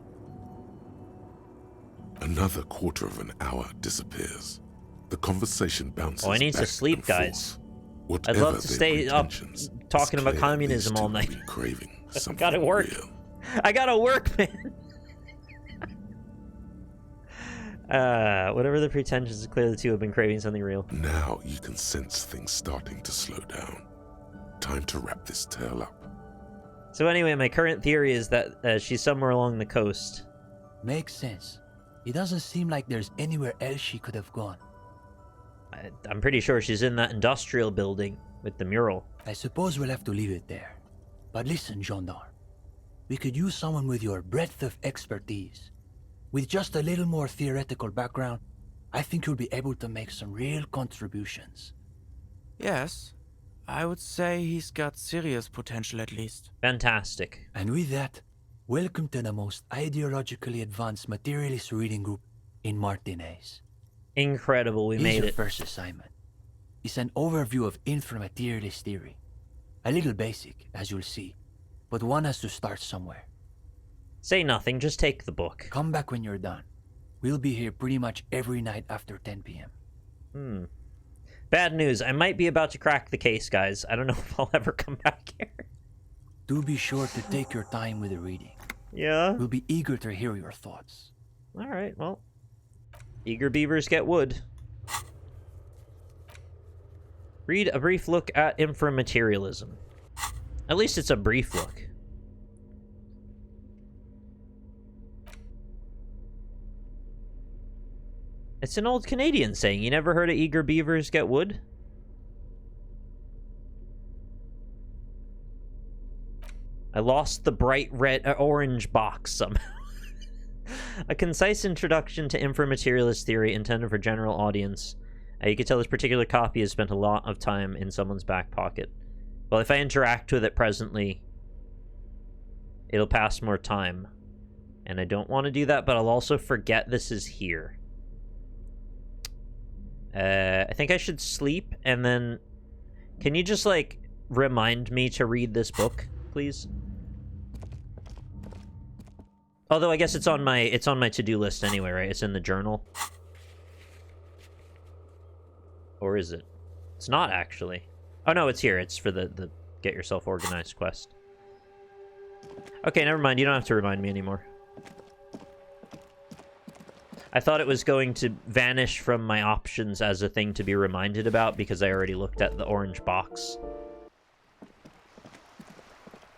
Another quarter of an hour disappears. The conversation bounces. Oh, I need to back sleep, and guys. forth. I'd love Whatever to their stay up pretensions, talking it's about clear communism these all two night. have been craving I something gotta work. real. I gotta work, man. Whatever the pretensions, is clear the two have been craving something real. Now you can sense things starting to slow down. Time to wrap this tale up. So anyway, my current theory is that she's somewhere along the coast. Makes sense. It doesn't seem like there's anywhere else she could have gone. I'm pretty sure she's in that industrial building with the mural. I suppose we'll have to leave it there. But listen, Gendarme. We could use someone with your breadth of expertise. With just a little more theoretical background, I think you'll be able to make some real contributions. Yes, I would say he's got serious potential at least. Fantastic. And with that, welcome to the most ideologically advanced materialist reading group in Martinez. Incredible, we made Here's it. your first assignment. It's an overview of inframaterialist theory. A little basic, as you'll see, but one has to start somewhere. Say nothing, just take the book. Come back when you're done. We'll be here pretty much every night after 10 p.m. Bad news. I might be about to crack the case, guys. I don't know if I'll ever come back here. Do be sure to take your time with the reading. Yeah? We'll be eager to hear your thoughts. Alright, well. Eager beavers get wood. Read a brief look at inframaterialism. At least it's a brief look. It's an old Canadian saying. You never heard of eager beavers get wood? I lost the bright orange box somehow. A concise introduction to inframaterialist theory intended for general audience. You can tell this particular copy has spent a lot of time in someone's back pocket. Well, if I interact with it presently, it'll pass more time. And I don't want to do that, but I'll also forget this is here. I think I should sleep, and then... Can you just, like, remind me to read this book, please? Although I guess it's on my to-do list anyway, right? It's in the journal. Or is it? It's not, actually. Oh, no, it's here. It's for the Get Yourself Organized quest. Okay, never mind. You don't have to remind me anymore. I thought it was going to vanish from my options as a thing to be reminded about because I already looked at the orange box.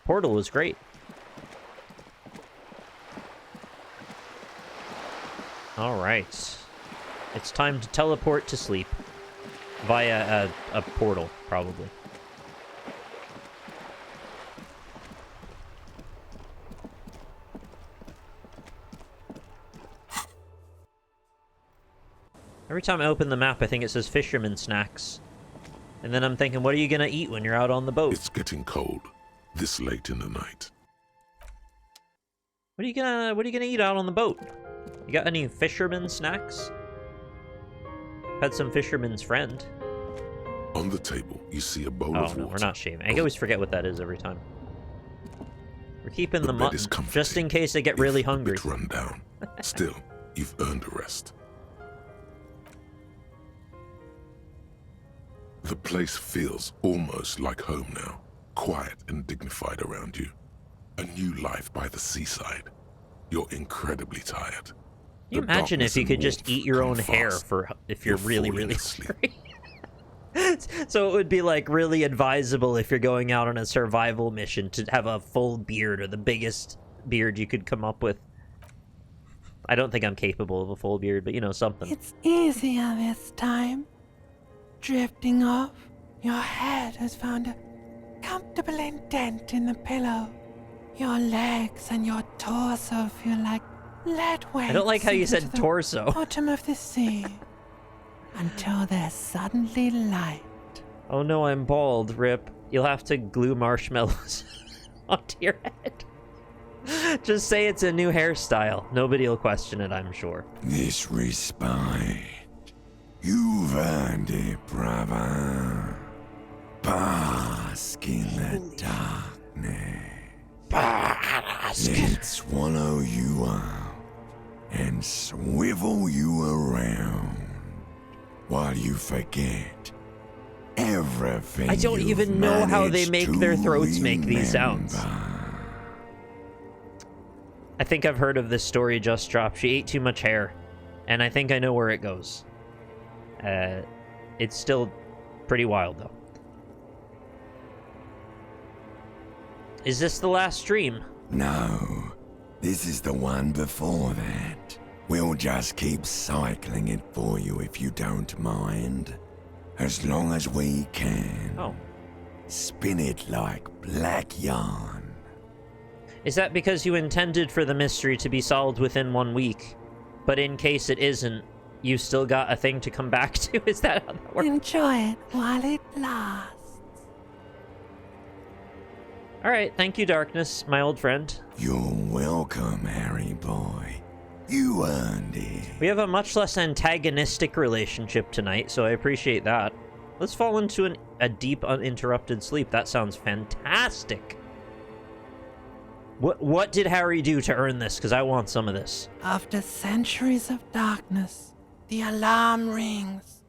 Portal was great. Alright. It's time to teleport to sleep. Via a portal, probably. Every time I open the map, I think it says fisherman snacks. And then I'm thinking, what are you gonna eat when you're out on the boat? It's getting cold, this late in the night. What are you gonna eat out on the boat? You got any fisherman snacks? Had some fisherman's friend. On the table, you see a bowl of water. Oh, no, we're not shaving. I always forget what that is every time. We're keeping the mutton, just in case I get really hungry. Run down. Still, you've earned a rest. The place feels almost like home now. Quiet and dignified around you. A new life by the seaside. You're incredibly tired. Can you imagine if you could just eat your own hair if you're really, really hungry? So it would be like really advisable if you're going out on a survival mission to have a full beard or the biggest beard you could come up with. I don't think I'm capable of a full beard, but you know, something. It's easier this time. Drifting off, your head has found a comfortable indent in the pillow. Your legs and your torso feel like lead weights. I don't like how you said torso. Bottom of the sea. Until they're suddenly light. Oh no, I'm bald, Rip. You'll have to glue marshmallows onto your head. Just say it's a new hairstyle. Nobody will question it, I'm sure. This respite. You've earned it, brother. Bask in the darkness. Bask. Let's swallow you up and swivel you around while you forget everything. I don't even know how they make their throats make these sounds. I think I've heard of this story just dropped. She ate too much hair, and I think I know where it goes. It's still pretty wild, though. Is this the last stream? No, this is the one before that. We'll just keep cycling it for you if you don't mind. As long as we can. Oh. Spin it like black yarn. Is that because you intended for the mystery to be solved within 1 week? But in case it isn't, you still got a thing to come back to? Is that how that works? Enjoy it while it lasts. Alright, thank you, Darkness, my old friend. You're welcome, Harry boy. You earned it. We have a much less antagonistic relationship tonight, so I appreciate that. Let's fall into a deep, uninterrupted sleep. That sounds fantastic. What did Harry do to earn this? Because I want some of this. After centuries of darkness, the alarm rings.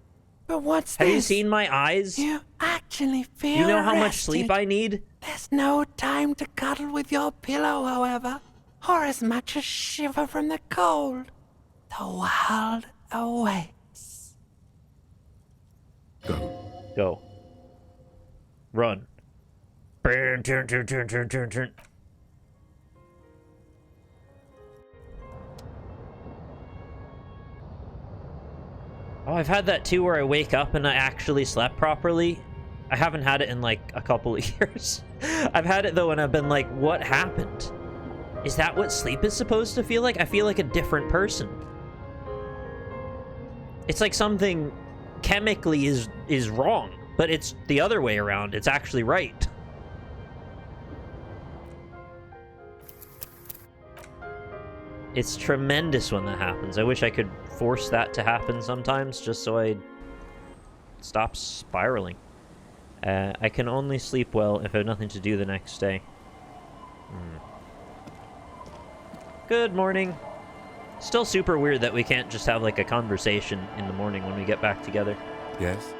But what's Have this? you seen my eyes? You actually feel You know how much rested. sleep I need? There's no time to cuddle with your pillow, however, or as much as shiver from the cold. The world awaits. Go. Run. Turn. Oh, I've had that too where I wake up and I actually slept properly. I haven't had it in like a couple of years. I've had it though and I've been like, what happened? Is that what sleep is supposed to feel like? I feel like a different person. It's like something chemically is wrong, but it's the other way around. It's actually right. It's tremendous when that happens. I wish I could force that to happen sometimes just so I stop spiraling. I can only sleep well if I have nothing to do the next day. Good morning. Still super weird that we can't just have like a conversation in the morning when we get back together. Yes?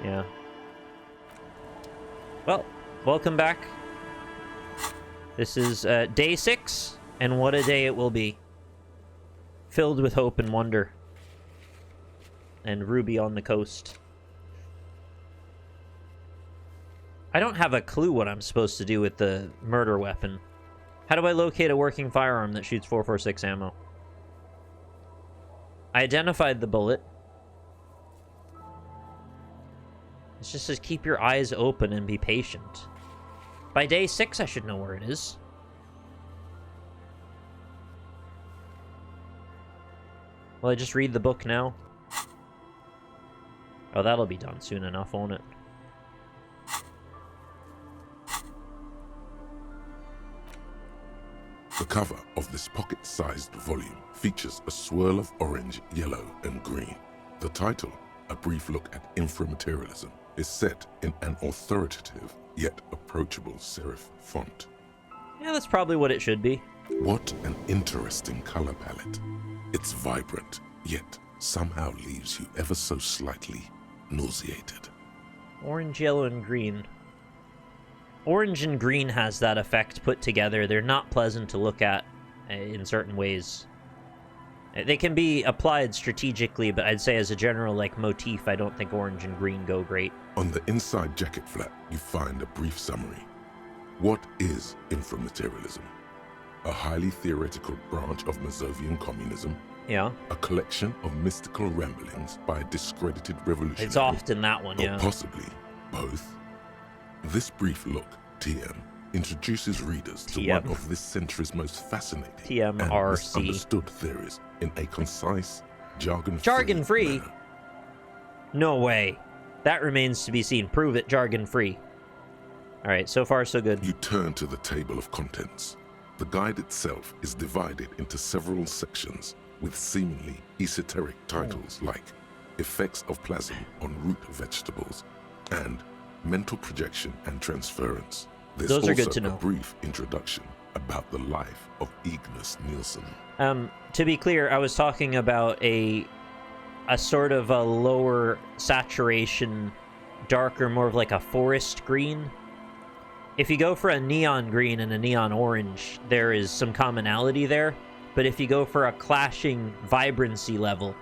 Yeah. Well, welcome back. This is day 6, and what a day it will be. Filled with hope and wonder. And Ruby on the coast. I don't have a clue what I'm supposed to do with the murder weapon. How do I locate a working firearm that shoots 4.46 ammo? I identified the bullet. It just says keep your eyes open and be patient. By day 6, I should know where it is. Will I just read the book now? Oh, that'll be done soon enough, won't it? The cover of this pocket-sized volume features a swirl of orange, yellow, and green. The title, A Brief Look at Inframaterialism, is set in an authoritative yet approachable serif font. Yeah, that's probably what it should be. What an interesting color palette. It's vibrant, yet somehow leaves you ever so slightly nauseated. Orange, yellow, and green. Orange and green has that effect put together. They're not pleasant to look at in certain ways. They can be applied strategically, but I'd say as a general like motif, I don't think orange and green go great. On the inside jacket flap, you find a brief summary. What is inframaterialism? A highly theoretical branch of Mazovian communism. Yeah. A collection of mystical ramblings by a discredited revolutionary. It's often that one, yeah. Or possibly both. This brief look, TM, introduces readers to one of this century's most fascinating and misunderstood theories in a concise, jargon-free manner. No way. That remains to be seen. Prove it jargon-free. All right, so far so good. You turn to the table of contents. The guide itself is divided into several sections with seemingly esoteric titles like Effects of Plasm on Root Vegetables and Mental Projection and Transference. There's Those are also good to know. A brief introduction about the life of Ignis Nielsen. To be clear, I was talking about a sort of a lower saturation, darker, more of like a forest green. If you go for a neon green and a neon orange, there is some commonality there. But if you go for a clashing vibrancy level,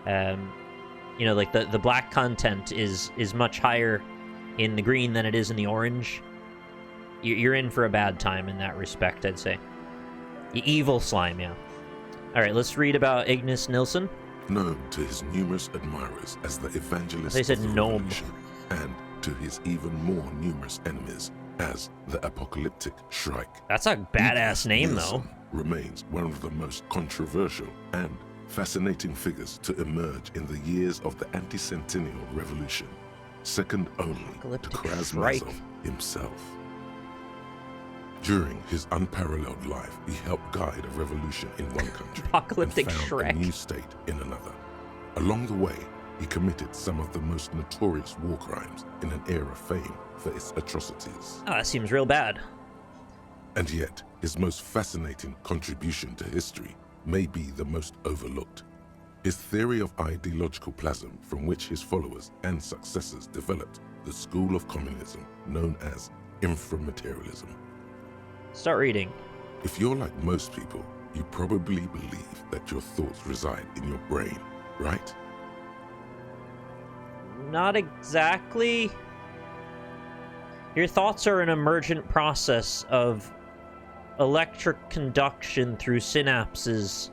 you know, like the black content is much higher in the green than it is in the orange. You're in for a bad time in that respect, I'd say. Evil slime, yeah. All right, let's read about Ignis Nielsen. Known to his numerous admirers as the evangelist They said of the gnome. revolution, and to his even more numerous enemies as the apocalyptic Shrike. That's a badass name, Nielsen though. Remains one of the most controversial and fascinating figures to emerge in the years of the anti-centennial revolution, second only to Krasmazov himself. During his unparalleled life, he helped guide a revolution in one country Apocalyptic and found Shrek. a new state in another. Along the way, he committed some of the most notorious war crimes in an era famed for its atrocities. Oh, that seems real bad. And yet, his most fascinating contribution to history may be the most overlooked. His theory of ideological plasm, from which his followers and successors developed the school of communism known as inframaterialism. Start reading. If you're like most people, you probably believe that your thoughts reside in your brain, right? Not exactly. Your thoughts are an emergent process of electric conduction through synapses.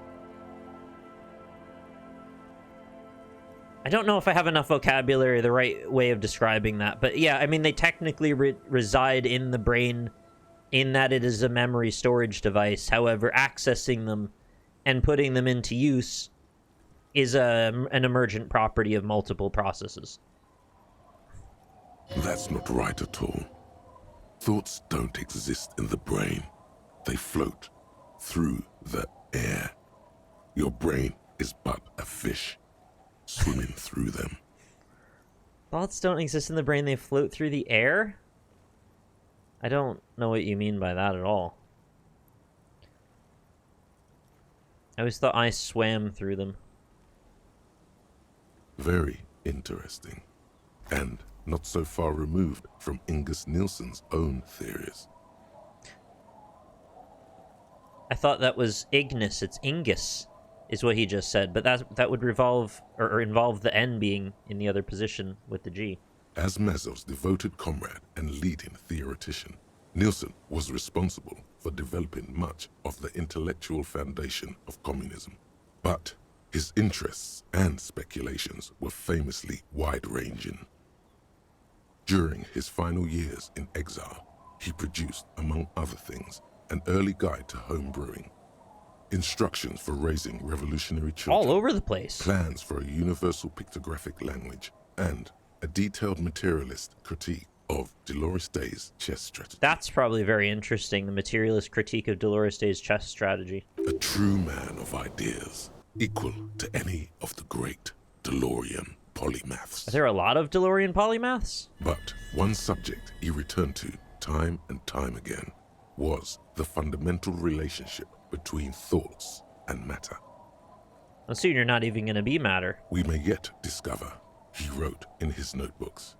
I don't know if I have enough vocabulary, the right way of describing that, but yeah, I mean, they technically reside in the brain in that it is a memory storage device. However, accessing them and putting them into use is an emergent property of multiple processes. That's not right at all. Thoughts don't exist in the brain. They float through the air. Your brain is but a fish, swimming through them. Thoughts don't exist in the brain, they float through the air? I don't know what you mean by that at all. I always thought I swam through them. Very interesting. And not so far removed from Ingus Nielsen's own theories. I thought that was Ignis. It's Ingus, is what he just said. But that would revolve or involve the N being in the other position with the G. As Mazov's devoted comrade and leading theoretician, Nielsen was responsible for developing much of the intellectual foundation of communism. But his interests and speculations were famously wide-ranging. During his final years in exile, he produced, among other things, an early guide to home brewing, instructions for raising revolutionary children, all over the place, plans for a universal pictographic language, and a detailed materialist critique of Dolores Day's chess strategy. That's probably very interesting, the materialist critique of Dolores Day's chess strategy. A true man of ideas, equal to any of the great DeLorean polymaths. Are there a lot of DeLorean polymaths? But one subject he returned to time and time again was the fundamental relationship between thoughts and matter. Well, soon you're not even going to be matter. We may yet discover, he wrote in his notebooks,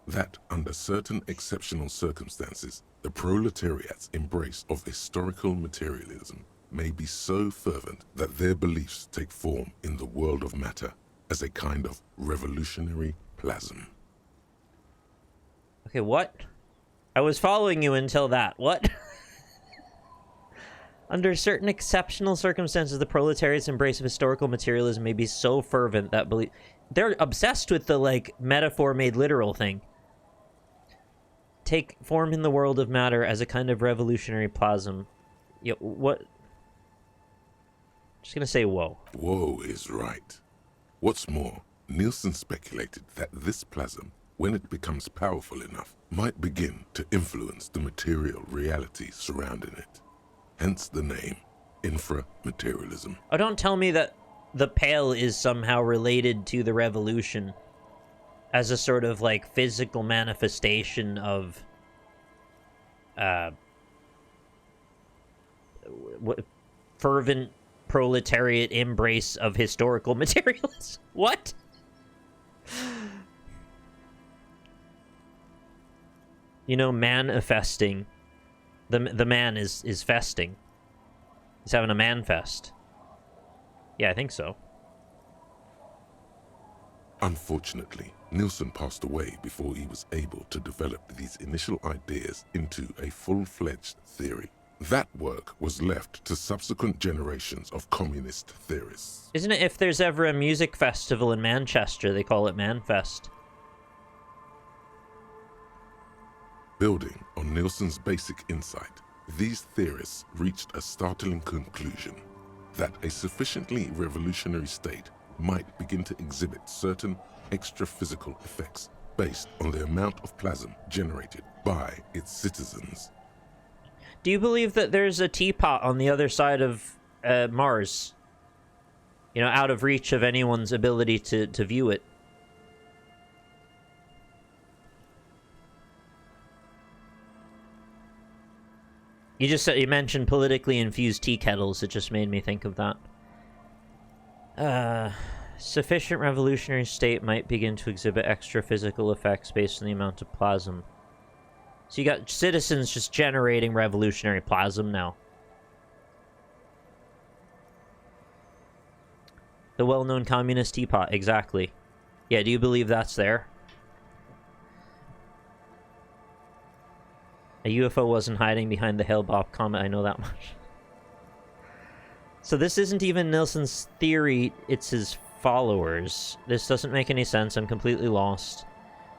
that under certain exceptional circumstances, the proletariat's embrace of historical materialism may be so fervent that their beliefs take form in the world of matter as a kind of revolutionary plasm. Okay, what? I was following you until that. What? Under certain exceptional circumstances, the proletariat's embrace of historical materialism may be so fervent that they're obsessed with the, like, metaphor made literal thing. Take form in the world of matter as a kind of revolutionary plasm. Yeah, what? Just gonna say whoa. Whoa is right. What's more, Nielsen speculated that this plasm, when it becomes powerful enough, might begin to influence the material reality surrounding it. Hence the name, inframaterialism. Oh, don't tell me that the Pale is somehow related to the revolution as a sort of, like, physical manifestation of, fervent proletariat embrace of historical materialism. What? You know, manifesting. The man is festing. He's having a man fest. Yeah, I think so. Unfortunately, Nielsen passed away before he was able to develop these initial ideas into a full-fledged theory. That work was left to subsequent generations of communist theorists. Isn't it if there's ever a music festival in Manchester, they call it Manfest? Building on Nielsen's basic insight, these theorists reached a startling conclusion that a sufficiently revolutionary state might begin to exhibit certain extra-physical effects based on the amount of plasm generated by its citizens. Do you believe that there's a teapot on the other side of Mars? You know, out of reach of anyone's ability to view it? You just said, you mentioned politically infused tea kettles. It just made me think of that. Sufficient revolutionary state might begin to exhibit extra physical effects based on the amount of plasm. So you got citizens just generating revolutionary plasm now. The well-known communist teapot, exactly. Yeah, do you believe that's there? A UFO wasn't hiding behind the Hale-Bopp comet, I know that much. So this isn't even Nilsson's theory, it's his followers. This doesn't make any sense, I'm completely lost.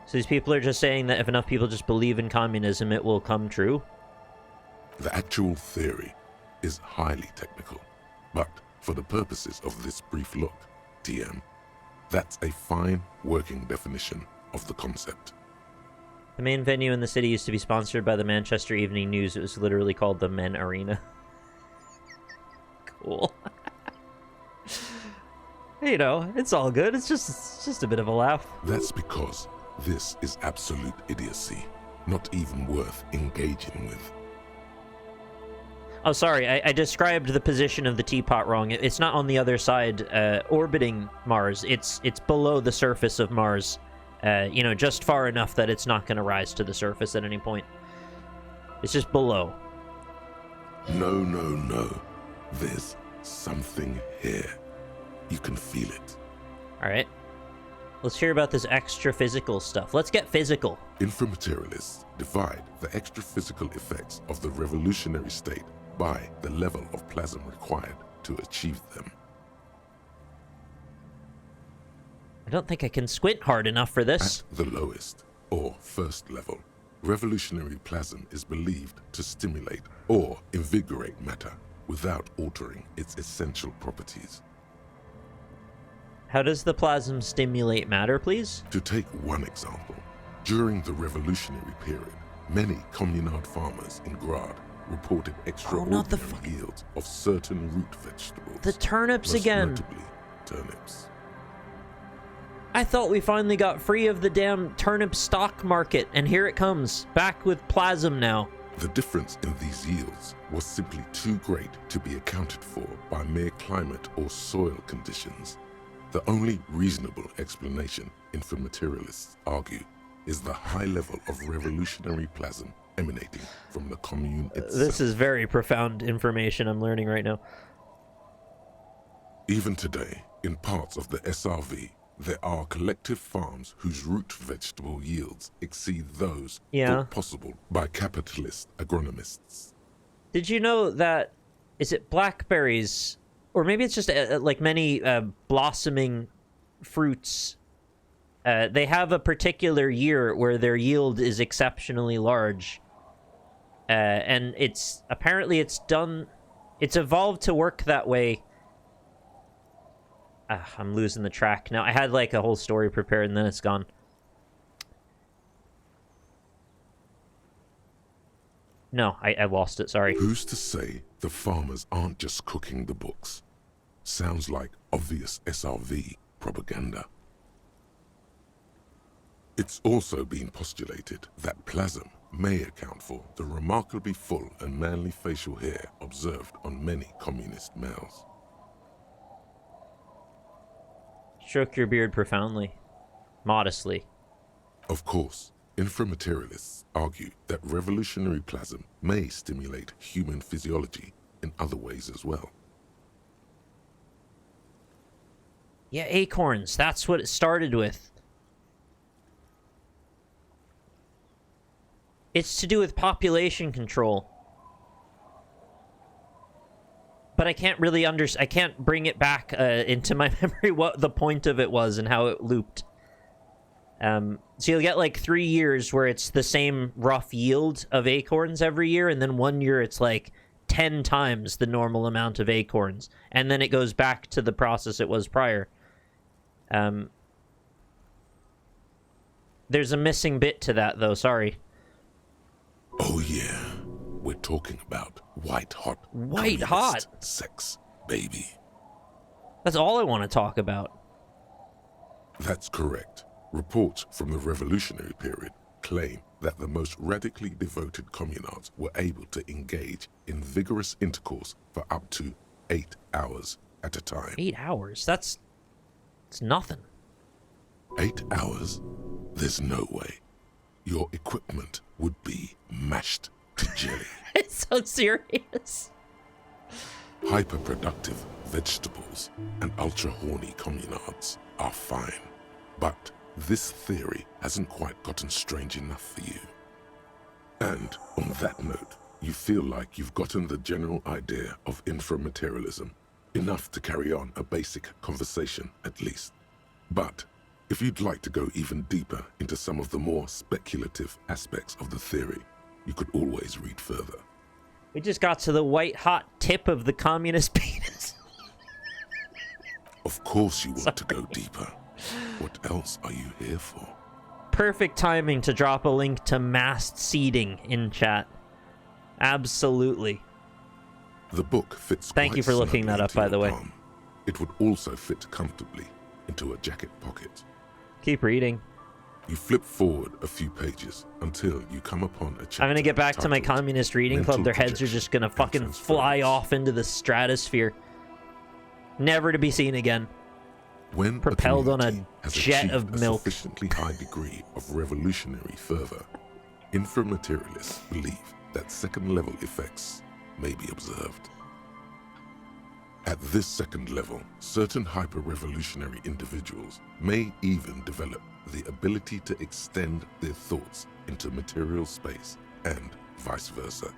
So these people are just saying that if enough people just believe in communism, it will come true? The actual theory is highly technical, but for the purposes of this brief look, TM, that's a fine working definition of the concept. The main venue in the city used to be sponsored by the Manchester Evening News. It was literally called the Men Arena. Cool. You know, it's all good. It's just a bit of a laugh. That's because this is absolute idiocy, not even worth engaging with. Oh, sorry, I described the position of the teapot wrong. It's not on the other side, orbiting Mars. It's below the surface of Mars. You know, just far enough that it's not going to rise to the surface at any point. It's just below. No. There's something here. You can feel it. Alright. Let's hear about this extra physical stuff. Let's get physical. Inframaterialists divide the extra physical effects of the revolutionary state by the level of plasm required to achieve them. I don't think I can squint hard enough for this. At the lowest, or first level, revolutionary plasm is believed to stimulate or invigorate matter without altering its essential properties. How does the plasm stimulate matter, please? To take one example, during the revolutionary period, many communard farmers in Grad reported extraordinary yields of certain root vegetables. The turnips most again. Notably, turnips. I thought we finally got free of the damn turnip stock market, and here it comes, back with plasm now. The difference in these yields was simply too great to be accounted for by mere climate or soil conditions. The only reasonable explanation, inframaterialists argue, is the high level of revolutionary plasm emanating from the commune itself. This is very profound information I'm learning right now. Even today, in parts of the SRV, there are collective farms whose root vegetable yields exceed those thought possible by capitalist agronomists. Did you know that, is it blackberries, or maybe it's just like many blossoming fruits, they have a particular year where their yield is exceptionally large, and it's evolved to work that way. I'm losing the track now. I had like a whole story prepared and then it's gone. No, I lost it, sorry. Who's to say the farmers aren't just cooking the books? Sounds like obvious SRV propaganda. It's also been postulated that plasm may account for the remarkably full and manly facial hair observed on many communist males. Stroke your beard profoundly. Modestly. Of course, inframaterialists argue that revolutionary plasm may stimulate human physiology in other ways as well. Yeah, acorns. That's what it started with. It's to do with population control. But I can't really I can't bring it back into my memory what the point of it was and how it looped. So you'll get like 3 years where it's the same rough yield of acorns every year, and then 1 year it's like 10 times the normal amount of acorns. And then it goes back to the process it was prior. There's a missing bit to that, though, sorry. Oh yeah, we're talking about white-hot sex, baby. That's all I want to talk about. That's correct. Reports from the revolutionary period claim that the most radically devoted communards were able to engage in vigorous intercourse for up to 8 hours at a time. 8 hours? It's nothing. 8 hours? There's no way. Your equipment would be mashed to jelly. It's so serious. Hyperproductive vegetables and ultra-horny communards are fine, but this theory hasn't quite gotten strange enough for you. And on that note, you feel like you've gotten the general idea of inframaterialism, enough to carry on a basic conversation at least. But if you'd like to go even deeper into some of the more speculative aspects of the theory, you could always read further. We just got to the white-hot tip of the communist penis. Of course you want to go deeper. What else are you here for? Perfect timing to drop a link to massed seeding in chat. Absolutely. The book fits. Thank you for looking that up, by the way. It would also fit comfortably into a jacket pocket. Keep reading. You flip forward a few pages until you come upon a chapter. I'm gonna get back to my communist reading club. Their heads are just gonna fucking fly off into the stratosphere. Never to be seen again. When propelled on a has jet of milk. A sufficiently high degree of revolutionary fervor, inframaterialists believe that second-level effects may be observed. At this second level, certain hyper-revolutionary individuals may even develop the ability to extend their thoughts into material space and vice versa.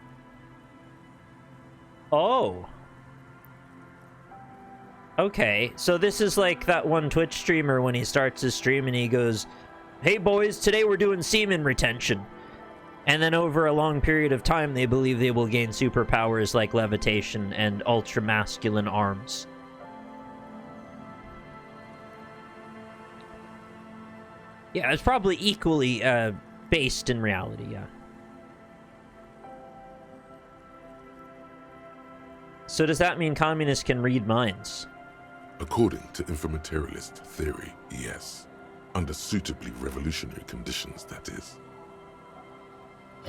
Oh. Okay, so this is like that one Twitch streamer when he starts his stream and he goes, "Hey boys, today we're doing semen retention." And then over a long period of time, they believe they will gain superpowers like levitation and ultra-masculine arms. Yeah, it's probably equally based in reality, yeah. So does that mean communists can read minds? According to inframaterialist theory, yes. Under suitably revolutionary conditions, that is.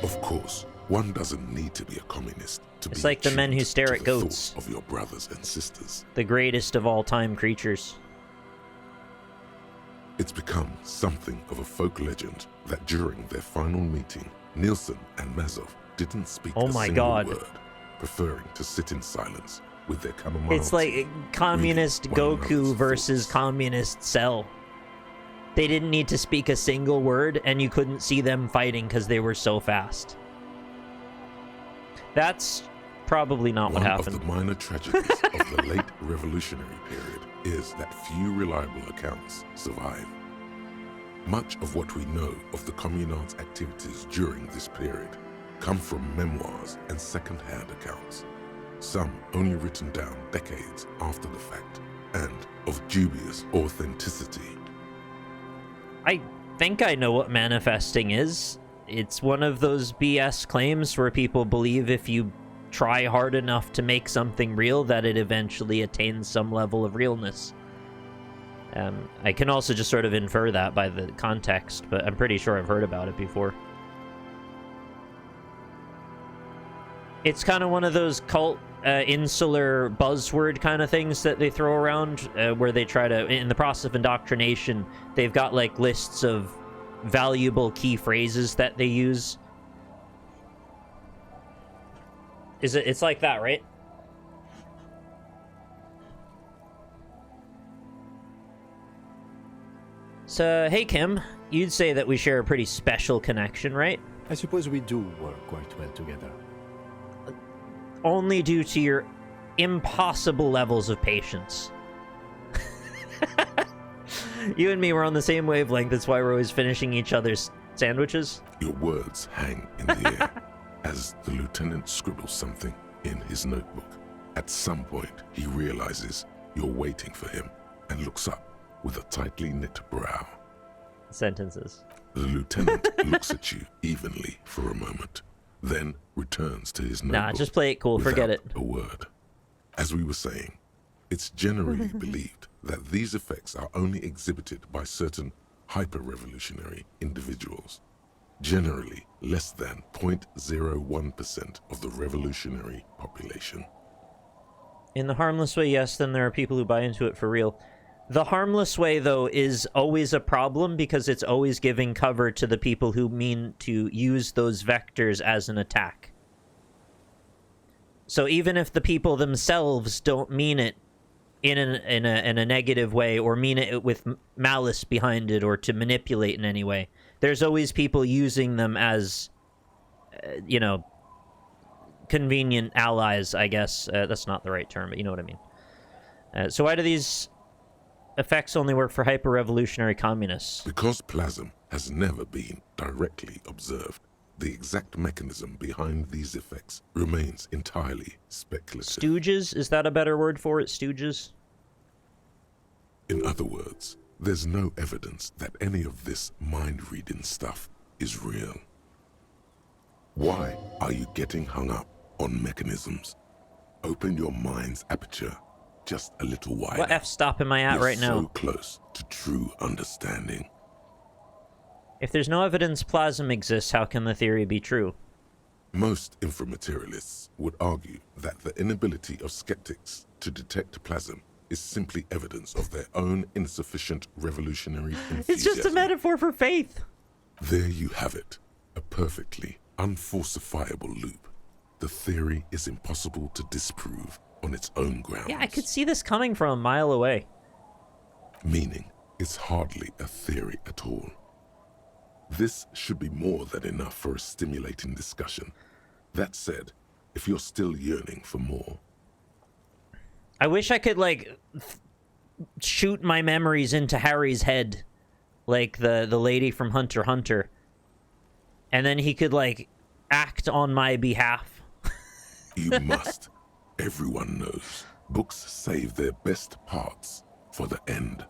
Of course, one doesn't need to be a communist to be. It's like the men who stare at goats. Of your brothers and sisters. The greatest of all time creatures. It's become something of a folk legend that during their final meeting, Nielsen and Mazov didn't speak a single word, preferring to sit in silence with their chamomile. It's like communist Goku versus communist Cell. They didn't need to speak a single word, and you couldn't see them fighting because they were so fast. That's probably not what happened. One of the minor tragedies of the late revolutionary period is that few reliable accounts survive. Much of what we know of the communards' activities during this period come from memoirs and second-hand accounts, some only written down decades after the fact, and of dubious authenticity. I think I know what manifesting is. It's one of those BS claims where people believe if you try hard enough to make something real that it eventually attains some level of realness. I can also just sort of infer that by the context, but I'm pretty sure I've heard about it before. It's kind of one of those cult insular buzzword kind of things that they throw around where they try to, in the process of indoctrination, they've got like lists of valuable key phrases that they use. It's like that, right? So, hey Kim, you'd say that we share a pretty special connection, right? I suppose we do work quite well together. Only due to your impossible levels of patience. You and me were on the same wavelength, that's why we're always finishing each other's sandwiches. Your words hang in the air as the lieutenant scribbles something in his notebook. At some point, he realizes you're waiting for him and looks up with a tightly knit brow. Sentences. The lieutenant looks at you evenly for a moment, then returns to his notebook. Nah, just play it cool, forget it. A word. As we were saying, it's generally believed that these effects are only exhibited by certain hyper-revolutionary individuals. generally less than 0.01% of the revolutionary population. In the harmless way, yes, then there are people who buy into it for real. The harmless way, though, is always a problem because it's always giving cover to the people who mean to use those vectors as an attack. So even if the people themselves don't mean it in a negative way or mean it with malice behind it or to manipulate in any way, there's always people using them as, you know, convenient allies, I guess. That's not the right term, but you know what I mean. So why do these effects only work for hyper-revolutionary communists? Because plasm has never been directly observed, the exact mechanism behind these effects remains entirely speculative. Stooges? Is that a better word for it? Stooges? In other words, there's no evidence that any of this mind-reading stuff is real. Why are you getting hung up on mechanisms? Open your mind's aperture just a little wider. What f-stop am I at right now? You're so close to true understanding. If there's no evidence plasm exists, how can the theory be true? Most inframaterialists would argue that the inability of skeptics to detect plasm is simply evidence of their own insufficient revolutionary enthusiasm. It's just a metaphor for faith. There you have it, a perfectly unfalsifiable loop. The theory is impossible to disprove on its own grounds. Yeah, I could see this coming from a mile away. Meaning, it's hardly a theory at all. This should be more than enough for a stimulating discussion. That said, if you're still yearning for more... I wish I could, like, shoot my memories into Harry's head, like the lady from Hunter x Hunter. And then he could, like, act on my behalf. You must. Everyone knows. Books save their best parts for the end.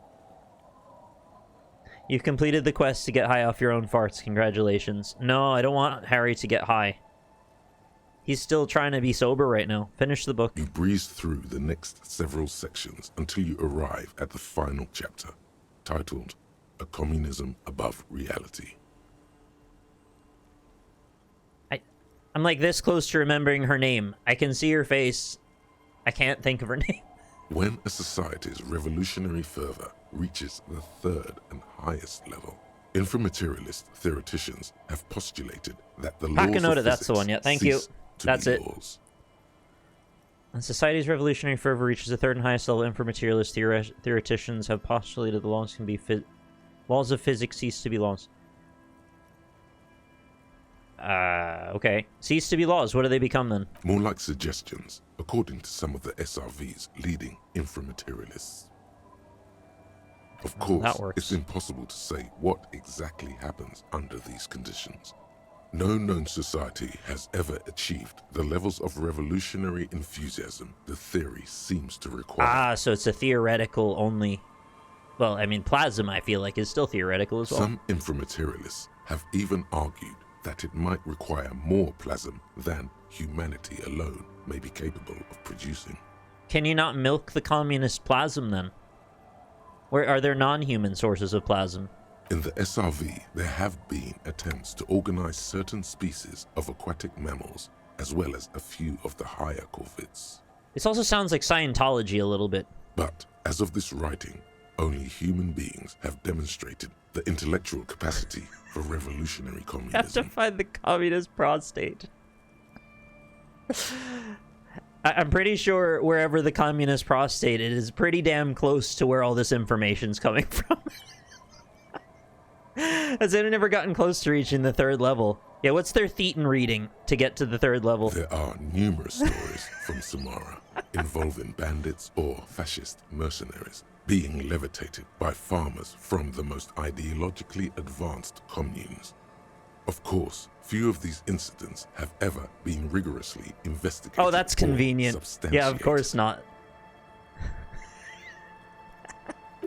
You've completed the quest to get high off your own farts. Congratulations. No, I don't want Harry to get high. He's still trying to be sober right now. Finish the book. You breeze through the next several sections until you arrive at the final chapter, titled A Communism Above Reality. I'm like this close to remembering her name. I can see her face. I can't think of her name. When a society's revolutionary fervor reaches the third and highest level, inframaterialist theoreticians have postulated that the laws of physics that's the one. Yeah, thank you. That's it. Laws. When society's revolutionary fervor reaches the third and highest level, inframaterialist theoreticians have postulated the laws can be laws of physics cease to be laws. Okay. Cease to be laws. What do they become then? More like suggestions, according to some of the SRV's leading inframaterialists. Of course, it's impossible to say what exactly happens under these conditions. No known society has ever achieved the levels of revolutionary enthusiasm the theory seems to require. Ah, so it's a theoretical only... Well, I mean, plasm, I feel like, is still theoretical as well. Some inframaterialists have even argued that it might require more plasm than humanity alone may be capable of producing. Can you not milk the communist plasm, then? Where are there non-human sources of plasm? In the SRV, there have been attempts to organize certain species of aquatic mammals, as well as a few of the higher corvids. This also sounds like Scientology a little bit. But, as of this writing, only human beings have demonstrated the intellectual capacity for revolutionary communism. I have to find the communist prostate. I'm pretty sure wherever the communist prostate is pretty damn close to where all this information's coming from. Has anyone never gotten close to reaching the third level? Yeah, what's their Thetan reading to get to the third level? There are numerous stories from Samara involving bandits or fascist mercenaries being levitated by farmers from the most ideologically advanced communes. Of course, few of these incidents have ever been rigorously investigated. Oh, that's convenient. Yeah, of course not.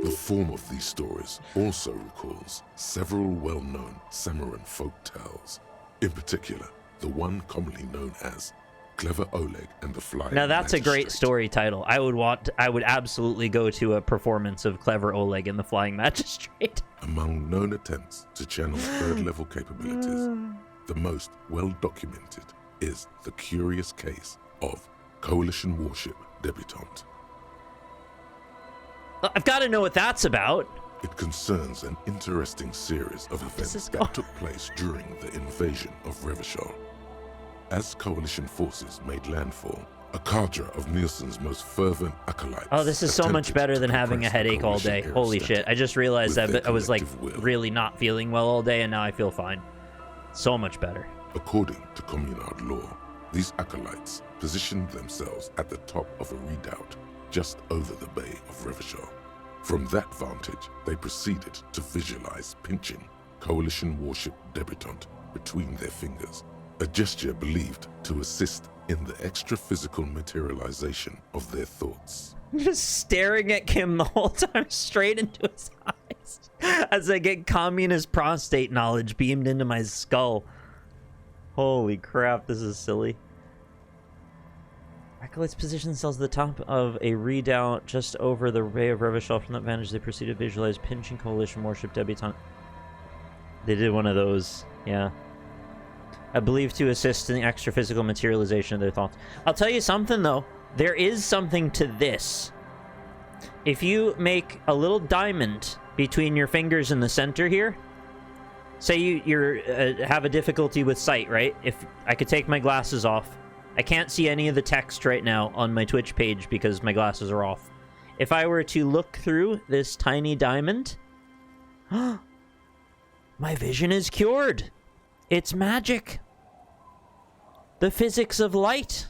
The form of these stories also recalls several well-known Samaran folk tales. In particular, the one commonly known as Clever Oleg and the Flying Now that's a great Magistrate. story title. I would absolutely go to a performance of Clever Oleg and the Flying Magistrate. Among known attempts to channel third-level capabilities, the most well-documented is the curious case of Coalition warship Debutante. I've got to know what that's about. It concerns an interesting series of events that took place during the invasion of Revachol. As Coalition forces made landfall, a cadre of Nielsen's most fervent acolytes... Oh, this is so much better than having a headache all day. Holy shit. I just realized that I was like really not feeling well all day and now I feel fine. So much better. According to communard law, these acolytes positioned themselves at the top of a redoubt just over the bay of Revachol. From that vantage, they proceeded to visualize pinching Coalition warship Debutante between their fingers, a gesture believed to assist in the extra-physical materialization of their thoughts. I'm just staring at Kim the whole time straight into his eyes as I get communist prostate knowledge beamed into my skull. Holy crap, this is silly. Acolytes position themselves at the top of a redoubt just over the Bay of Revachol. From that vantage, they proceed to visualize pinching Coalition warship Debutante. They did one of those, yeah. I believe to assist in the extra physical materialization of their thoughts. I'll tell you something, though. There is something to this. If you make a little diamond between your fingers in the center here, say you have a difficulty with sight, right? If I could take my glasses off, I can't see any of the text right now on my Twitch page because my glasses are off. If I were to look through this tiny diamond, my vision is cured. It's magic. The physics of light.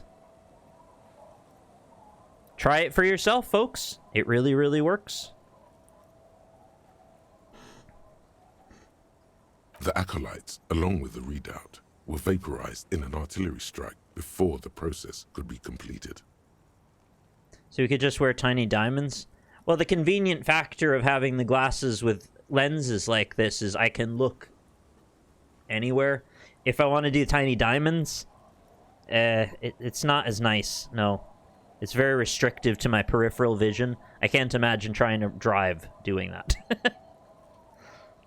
Try it for yourself, folks. It really, really works. The acolytes, along with the redoubt, were vaporized in an artillery strike before the process could be completed. So you could just wear tiny diamonds? Well, the convenient factor of having the glasses with lenses like this is I can look anywhere. If I want to do tiny diamonds, it's not as nice, no. It's very restrictive to my peripheral vision. I can't imagine trying to drive doing that.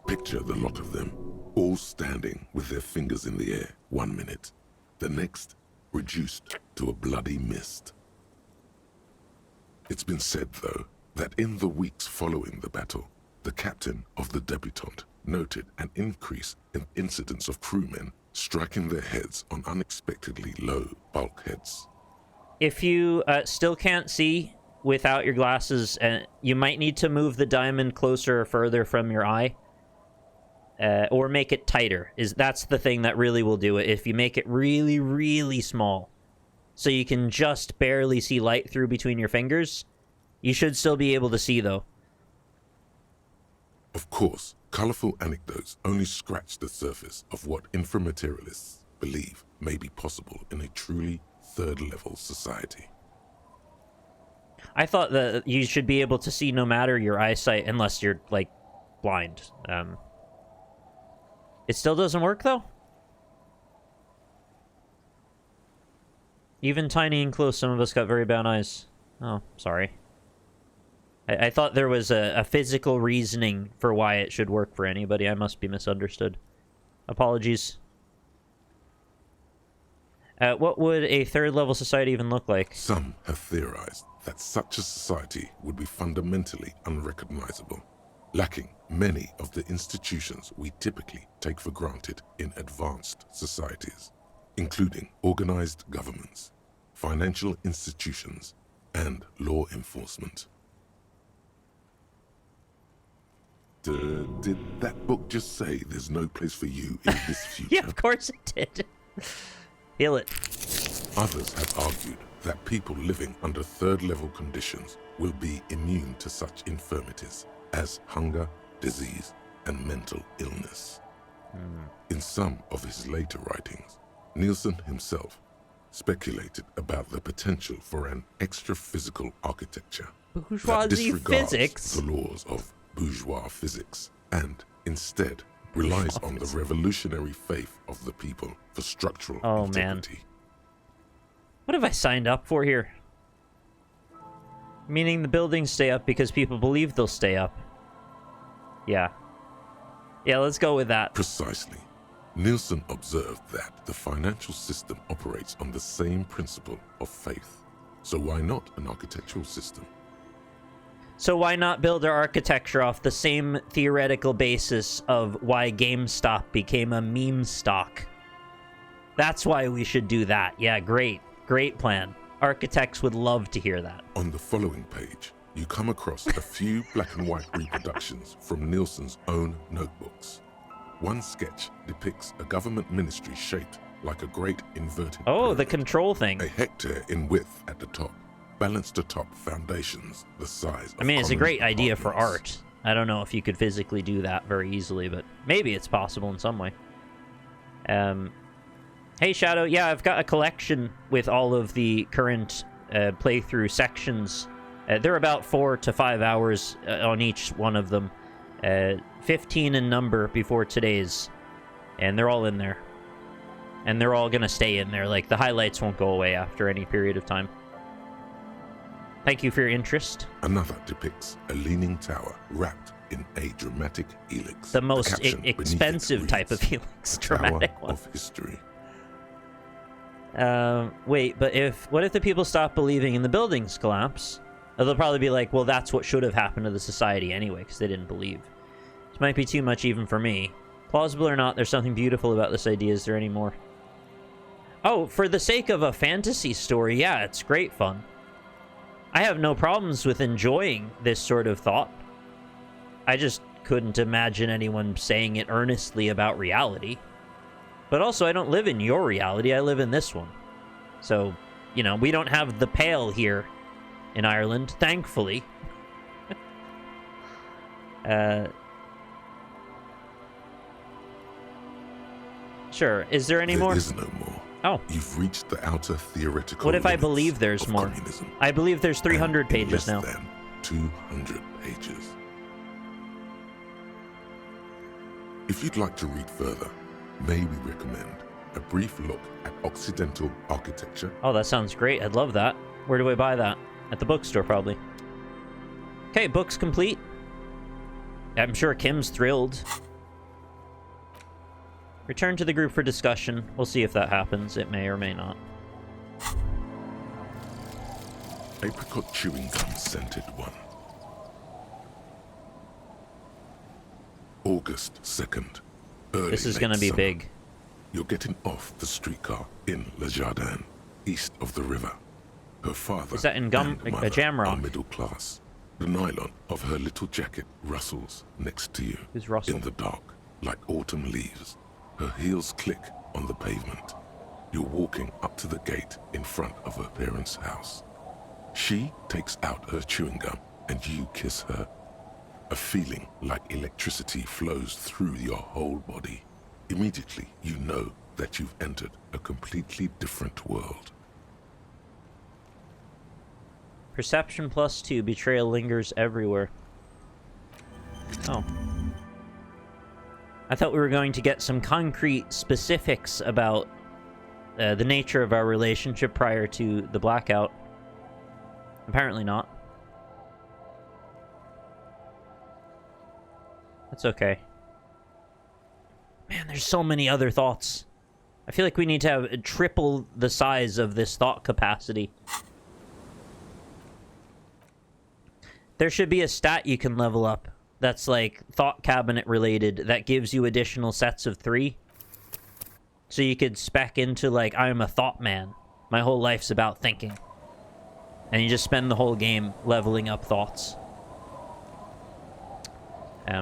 Picture the lot of them, all standing with their fingers in the air 1 minute, the next reduced to a bloody mist. It's been said, though, that in the weeks following the battle, the captain of the Debutante noted an increase in incidents of crewmen striking their heads on unexpectedly low bulkheads. If you still can't see without your glasses, you might need to move the diamond closer or further from your eye. Or make it tighter. That's the thing that really will do it. If you make it really, really small, so you can just barely see light through between your fingers, you should still be able to see, though. Of course, colorful anecdotes only scratch the surface of what inframaterialists believe may be possible in a truly third-level society. I thought that you should be able to see no matter your eyesight, unless you're, like, blind. It still doesn't work, though? Even tiny and close, some of us got very bad eyes. Oh, sorry. I thought there was a physical reasoning for why it should work for anybody. I must be misunderstood. Apologies. What would a third-level society even look like? Some have theorized that such a society would be fundamentally unrecognizable, lacking many of the institutions we typically take for granted in advanced societies, including organized governments, financial institutions, and law enforcement. Did that book just say there's no place for you in this future? Yeah, of course it did. Feel it. Others have argued that people living under third-level conditions will be immune to such infirmities as hunger, disease, and mental illness. In some of his later writings, Nielsen himself speculated about the potential for an extra-physical architecture that Bourgeoisie disregards physics? the laws of bourgeois physics and instead relies on the revolutionary faith of the people for structural integrity. What have I signed up for here? Meaning the buildings stay up because people believe they'll stay up. Yeah. Yeah, let's go with that. Precisely. Nielsen observed that the financial system operates on the same principle of faith. So why not an architectural system? So why not build our architecture off the same theoretical basis of why GameStop became a meme stock? That's why we should do that. Yeah, great. Great plan. Architects would love to hear that. On the following page, you come across a few black and white reproductions from Nielsen's own notebooks. One sketch depicts a government ministry shaped like a great inverted pyramid. The control thing. A hectare in width at the top, balanced atop foundations the size of it's a great idea for art. I don't know if you could physically do that very easily, but maybe it's possible in some way. Hey, Shadow. Yeah, I've got a collection with all of the current playthrough sections. They're about 4 to 5 hours on each one of them. 15 in number before today's. And they're all in there. And they're all going to stay in there. Like, the highlights won't go away after any period of time. Thank you for your interest. Another depicts a leaning tower wrapped in a dramatic helix. The most expensive type of helix. Dramatic one. Of history. Wait, but what if the people stop believing in the buildings collapse? They'll probably be like, well, that's what should have happened to the society anyway, because they didn't believe. This might be too much even for me. Plausible or not, there's something beautiful about this idea. Is there any more? Oh, for the sake of a fantasy story, yeah, it's great fun. I have no problems with enjoying this sort of thought. I just couldn't imagine anyone saying it earnestly about reality. But also, I don't live in your reality, I live in this one. So, you know, we don't have the Pale here in Ireland, thankfully. Sure. Is there any more? There is no more. Oh. You've reached the outer theoretical What if I believe there's more? Communism. I believe there's 300 pages now. Less than 200 pages. If you'd like to read further, may we recommend a brief look at Occidental architecture? Oh, that sounds great. I'd love that. Where do I buy that? At the bookstore, probably. Okay, book's complete. I'm sure Kim's thrilled. Return to the group for discussion. We'll see if that happens. It may or may not. Apricot chewing gum scented one. August 2nd. Early This is going to be summer. big. You're getting off the streetcar in Le Jardin, east of the river. Her father Is that in and mother a Jamrock? are middle class. The nylon of her little jacket rustles next to you. Who's rustled? In the dark, like autumn leaves. Her heels click on the pavement. You're walking up to the gate in front of her parents' house. She takes out her chewing gum and you kiss her. A feeling like electricity flows through your whole body. Immediately, you know that you've entered a completely different world. Perception +2. Betrayal lingers everywhere. Oh. I thought we were going to get some concrete specifics about the nature of our relationship prior to the blackout. Apparently not. That's okay. Man, there's so many other thoughts. I feel like we need to have triple the size of this thought capacity. There should be a stat you can level up that's like thought cabinet related that gives you additional sets of 3. So you could spec into like, I'm a thought man. My whole life's about thinking. And you just spend the whole game leveling up thoughts.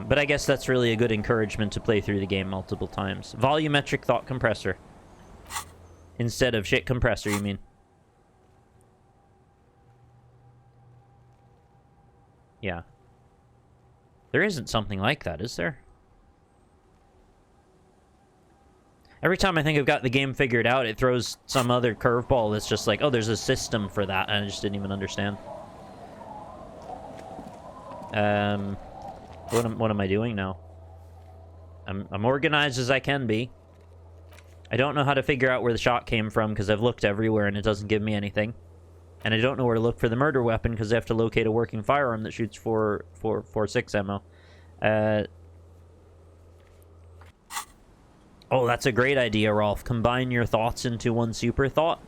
But I guess that's really a good encouragement to play through the game multiple times. Volumetric thought compressor. Instead of shit compressor, you mean? Yeah. There isn't something like that, is there? Every time I think I've got the game figured out, it throws some other curveball that's just like, oh, there's a system for that, and I just didn't even understand. What am I doing now? I'm organized as I can be. I don't know how to figure out where the shot came from because I've looked everywhere and it doesn't give me anything. And I don't know where to look for the murder weapon because I have to locate a working firearm that shoots 4.56 ammo. Oh, that's a great idea, Rolf. Combine your thoughts into one super thought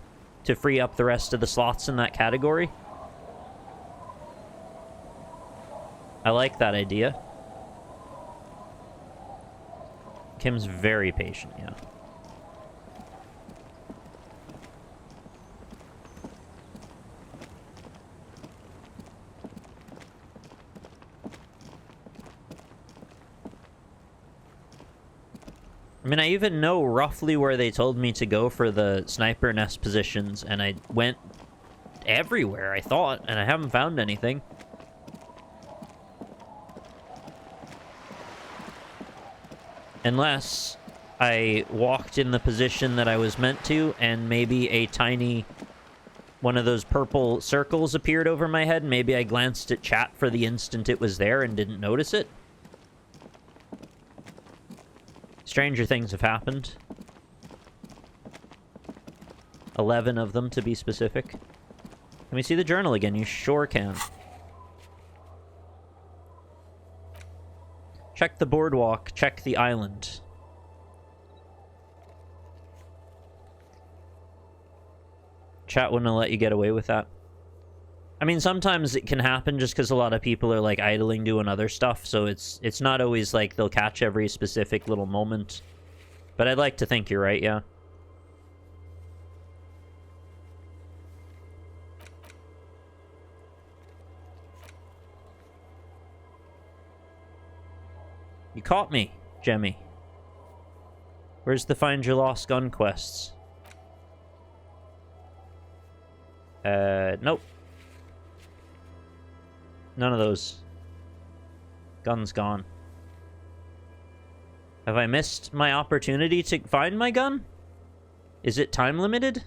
to free up the rest of the slots in that category. I like that idea. Kim's very patient, yeah. I mean, I even know roughly where they told me to go for the sniper nest positions, and I went everywhere, I thought, and I haven't found anything. Unless I walked in the position that I was meant to, and maybe a tiny one of those purple circles appeared over my head. Maybe I glanced at chat for the instant it was there and didn't notice it. Stranger things have happened. 11 of them, to be specific. Can we see the journal again? You sure can. Check the boardwalk. Check the island. Chat wouldn't let you get away with that. I mean, sometimes it can happen just because a lot of people are, like, idling doing other stuff, so it's not always, like, they'll catch every specific little moment. But I'd like to think you're right, yeah. You caught me, Jemmy. Where's the Find Your Lost Gun quests? Nope. None of those. Gun's gone. Have I missed my opportunity to find my gun? Is it time limited?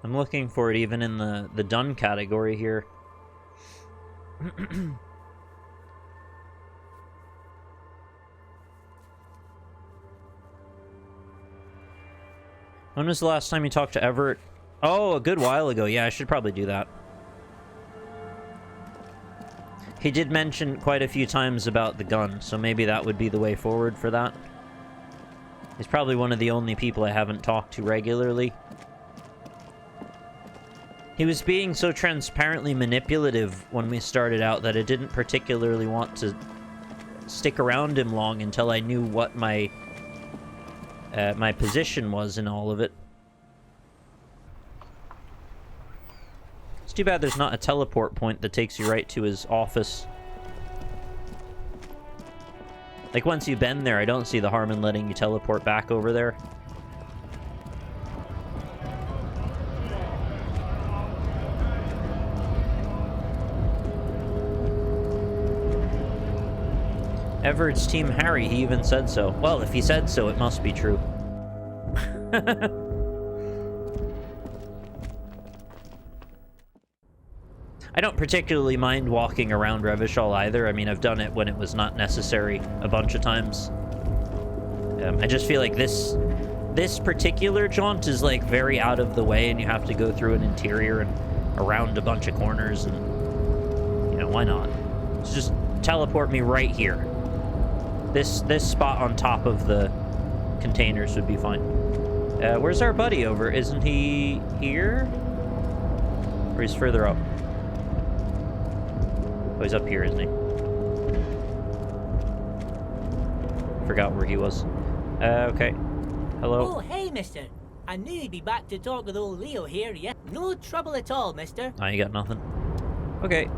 I'm looking for it even in the done category here. When was the last time you talked to Everett? Oh, a good while ago. Yeah, I should probably do that. He did mention quite a few times about the gun, so maybe that would be the way forward for that. He's probably one of the only people I haven't talked to regularly. He was being so transparently manipulative when we started out that I didn't particularly want to stick around him long until I knew what my my position was in all of it. It's too bad there's not a teleport point that takes you right to his office. Like, once you've been there, I don't see the harm in letting you teleport back over there. Everett's Team Harry, he even said so. Well, if he said so, it must be true. I don't particularly mind walking around Revachol either. I mean, I've done it when it was not necessary a bunch of times. I just feel like this particular jaunt is, like, very out of the way, and you have to go through an interior and around a bunch of corners, and, you know, why not? Just teleport me right here. This spot on top of the containers would be fine. Where's our buddy over? Isn't he here? Or he's further up? Oh, he's up here, isn't he? Forgot where he was. Okay. Hello. Oh, hey, mister. I knew you'd be back to talk with old Leo here, yeah? No trouble at all, mister. Oh, you got nothing. Okay.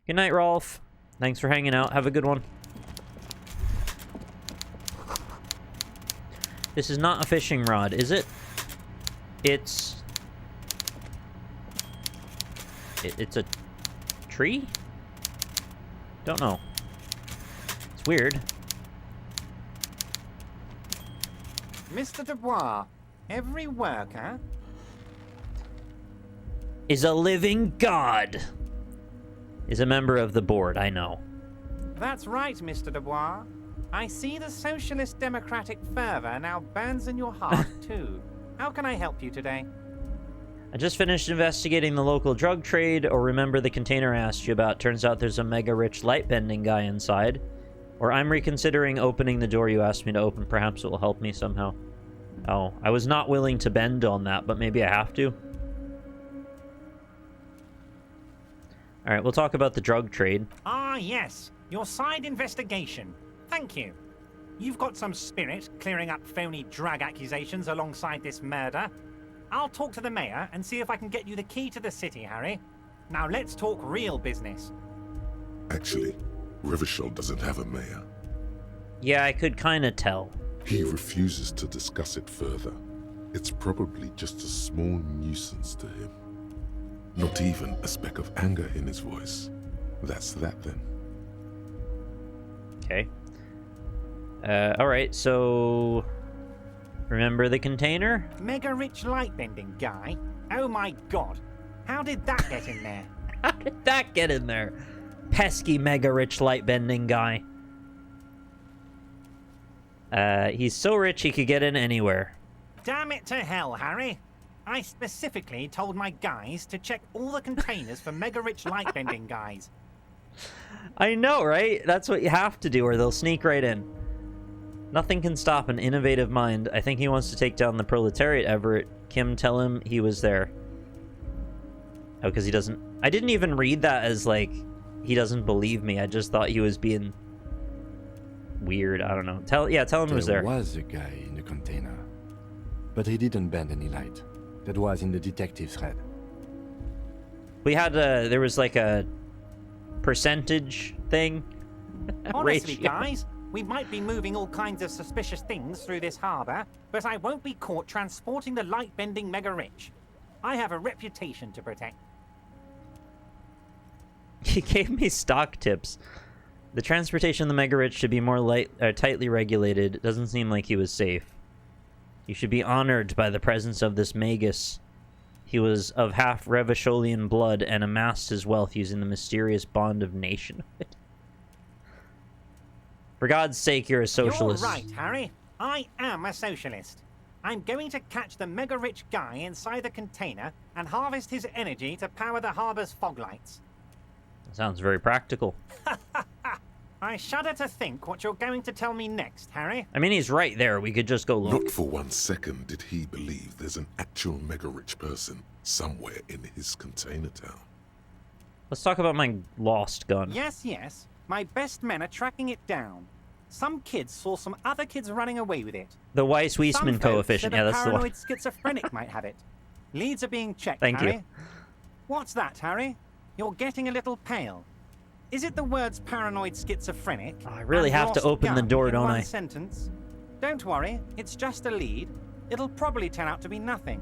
Good night, Rolf. Thanks for hanging out. Have a good one. This is not a fishing rod, is it? It's a tree? Don't know. It's weird. Mr. Dubois, every worker is a living god. Is a member of the board, I know. That's right, Mr. Dubois. I see the socialist democratic fervor now burns in your heart, too. How can I help you today? I just finished investigating the local drug trade, or remember the container I asked you about. Turns out there's a mega-rich light-bending guy inside. Or I'm reconsidering opening the door you asked me to open. Perhaps it will help me somehow. Oh, I was not willing to bend on that, but maybe I have to. Alright, we'll talk about the drug trade. Ah, yes. Your side investigation. Thank you. You've got some spirit clearing up phony drug accusations alongside this murder. I'll talk to the mayor and see if I can get you the key to the city, Harry. Now let's talk real business. Actually, Revachol doesn't have a mayor. Yeah, I could kind of tell. He refuses to discuss it further. It's probably just a small nuisance to him. Not even a speck of anger in his voice. That's that then. Okay. Alright, so... Remember the container? Mega rich light bending guy? Oh my god. How did that get in there? How did that get in there? Pesky mega rich light bending guy. He's so rich he could get in anywhere. Damn it to hell, Harry. I specifically told my guys to check all the containers for mega rich light bending guys. I know, right? That's what you have to do or they'll sneak right in. Nothing can stop an innovative mind. I think he wants to take down the proletariat, Everett. Kim, tell him he was there. Oh, because he doesn't... I didn't even read that as, like, he doesn't believe me. I just thought he was being weird. I don't know. Tell him he was there. There was a guy in the container. But he didn't bend any light. That was in the detective's head. We had a... There was, like, a percentage thing. Honestly, guys... We might be moving all kinds of suspicious things through this harbor, but I won't be caught transporting the light-bending mega-rich. I have a reputation to protect. He gave me stock tips. The transportation of the mega-rich should be more tightly regulated. It doesn't seem like he was safe. You should be honored by the presence of this magus. He was of half Revacholian blood and amassed his wealth using the mysterious bond of nationhood. For God's sake, you're a socialist. You're right, Harry. I am a socialist. I'm going to catch the mega-rich guy inside the container and harvest his energy to power the harbor's fog lights. Sounds very practical. I shudder to think what you're going to tell me next, Harry. I mean, he's right there. We could just go look. Not for 1 second did he believe there's an actual mega-rich person somewhere in his container town. Let's talk about my lost gun. Yes, yes. My best men are tracking it down. Some kids saw some other kids running away with it. The Weiss-Weisman coefficient. Yeah, that's the one. Paranoid schizophrenic might have it. Leads are being checked, Thank Harry. you. What's that, Harry? You're getting a little pale. Is it the words paranoid schizophrenic? Oh, I really have to open the door, don't I? One sentence? Don't worry, it's just a lead. It'll probably turn out to be nothing.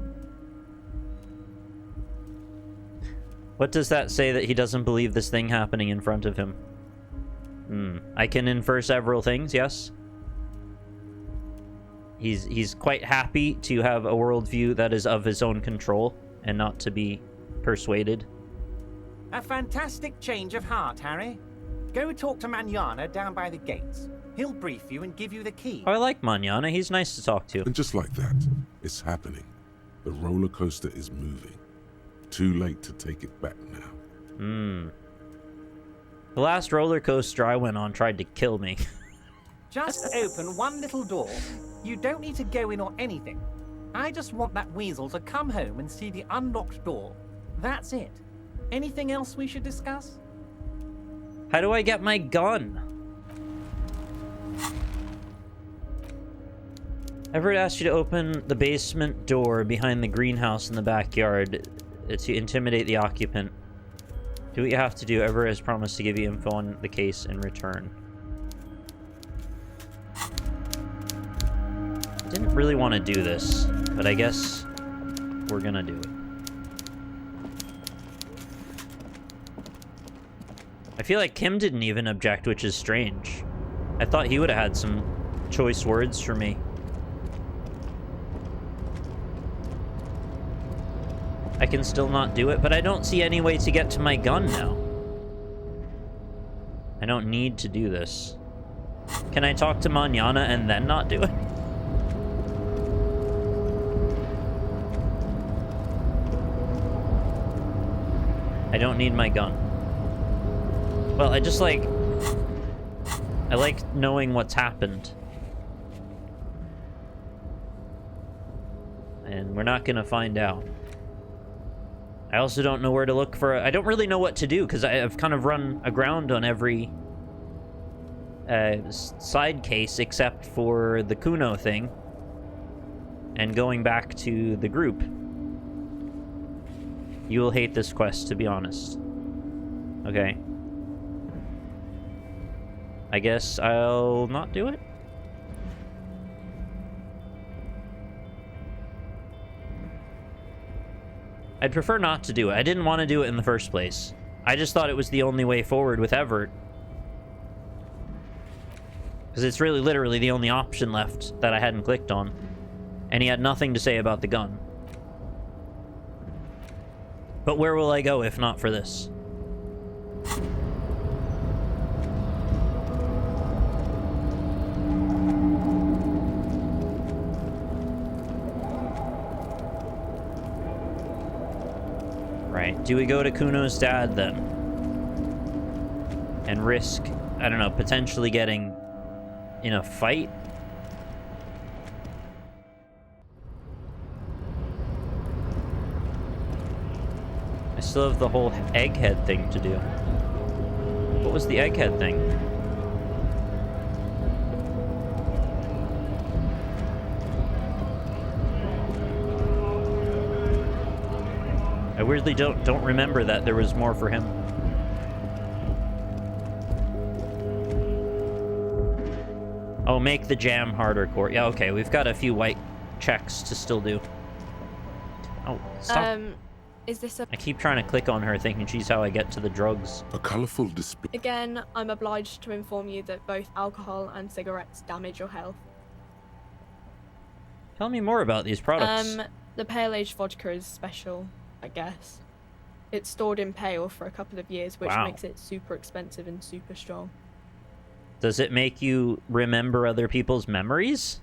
What does that say that he doesn't believe this thing happening in front of him? I can infer several things, yes. He's quite happy to have a worldview that is of his own control and not to be persuaded. A fantastic change of heart, Harry. Go talk to Manana down by the gates. He'll brief you and give you the key. Oh, I like Manana. He's nice to talk to. And just like that, it's happening. The roller coaster is moving. Too late to take it back now. The last roller coaster I went on tried to kill me. Just open one little door. You don't need to go in or anything. I just want that weasel to come home and see the unlocked door. That's it. Anything else we should discuss? How do I get my gun? Everett asked you to open the basement door behind the greenhouse in the backyard to intimidate the occupant. Do what you have to do. Everett has promised to give you info on the case in return. I didn't really want to do this, but I guess we're gonna do it. I feel like Kim didn't even object, which is strange. I thought he would have had some choice words for me. I can still not do it, but I don't see any way to get to my gun now. I don't need to do this. Can I talk to Manana and then not do it? I don't need my gun. Well, I just like... I like knowing what's happened. And we're not gonna find out. I also don't know where to look for... I don't really know what to do, because I've kind of run aground on every side case except for the Cuno thing. And going back to the group. You will hate this quest, to be honest. Okay. I guess I'll not do it? I'd prefer not to do it. I didn't want to do it in the first place. I just thought it was the only way forward with Everett. Because it's really literally the only option left that I hadn't clicked on. And he had nothing to say about the gun. But where will I go if not for this? Right, do we go to Cuno's dad then? And risk, I don't know, potentially getting in a fight? I still have the whole egghead thing to do. What was the egghead thing? I weirdly don't remember that there was more for him. Oh, make the jam harder core. Yeah, okay, we've got a few white checks to still do. Oh, stop. Is this a... I keep trying to click on her thinking she's how I get to the drugs. A colorful display. Again, I'm obliged to inform you that both alcohol and cigarettes damage your health. Tell me more about these products. The pale aged vodka is special, I guess. It's stored in pale for a couple of years, which makes it super expensive and super strong. Does it make you remember other people's memories?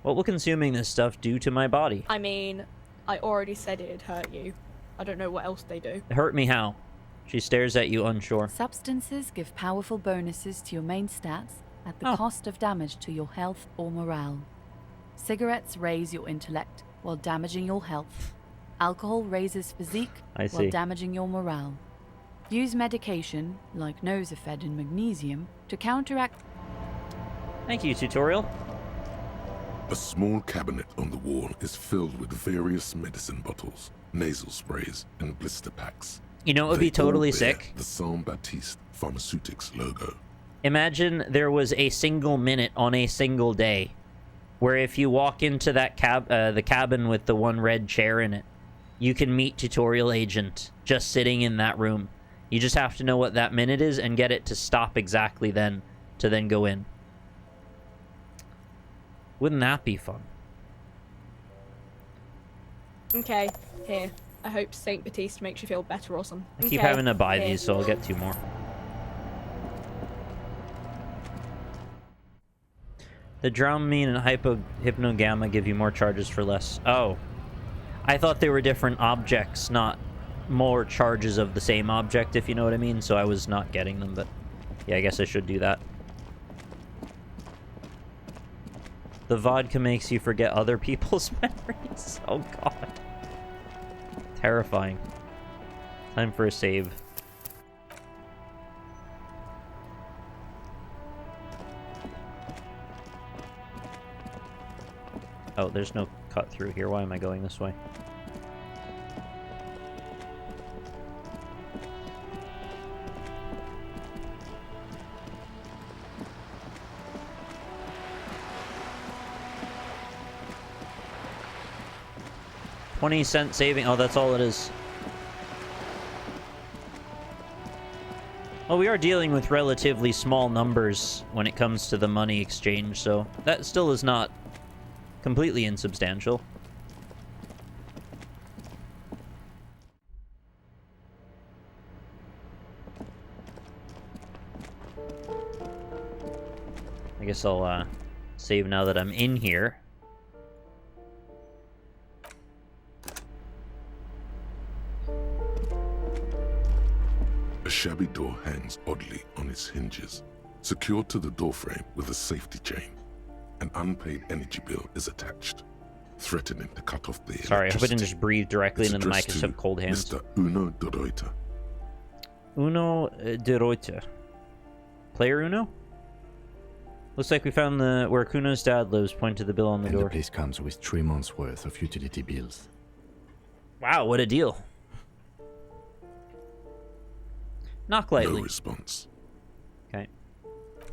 What will consuming this stuff do to my body? I mean, I already said it'd hurt you. I don't know what else they do. Hurt me how? She stares at you unsure. Substances give powerful bonuses to your main stats at the cost of damage to your health or morale. Cigarettes raise your intellect while damaging your health. Alcohol raises physique while damaging your morale. Use medication, like Nosafed and magnesium, to counteract... Thank you, tutorial. A small cabinet on the wall is filled with various medicine bottles, nasal sprays, and blister packs. You know what would be totally all bear sick? The Saint Baptiste Pharmaceutics logo. Imagine there was a single minute on a single day where if you walk into that the cabin with the one red chair in it, you can meet Tutorial Agent just sitting in that room. You just have to know what that minute is and get it to stop exactly then to then go in. Wouldn't that be fun? Okay, here. I hope Saint Baptiste makes you feel better or something. I keep having to buy these, so I'll get 2 more. The Dramamine and Hypnogamma give you more charges for less. Oh. I thought they were different objects, not more charges of the same object, if you know what I mean. So I was not getting them, but yeah, I guess I should do that. The vodka makes you forget other people's memories. Oh god. Terrifying. Time for a save. Oh, there's no cut through here. Why am I going this way? $0.20 saving. Oh, that's all it is. Well, we are dealing with relatively small numbers when it comes to the money exchange, so that still is not completely insubstantial. I guess I'll save now that I'm in here. A shabby door hangs oddly on its hinges, secured to the doorframe with a safety chain. An unpaid energy bill is attached, threatening to cut off the Sorry, I hope I didn't just breathe directly It's into the mic. I addressed just have cold hands. Mr. Uno de Reuter. Uno de Reuter. Player Uno? Looks like we found where Cuno's dad lives. Point to the bill on the door. The place comes with 3 months' worth of utility bills. Wow, what a deal. Knock lightly. No response. Okay.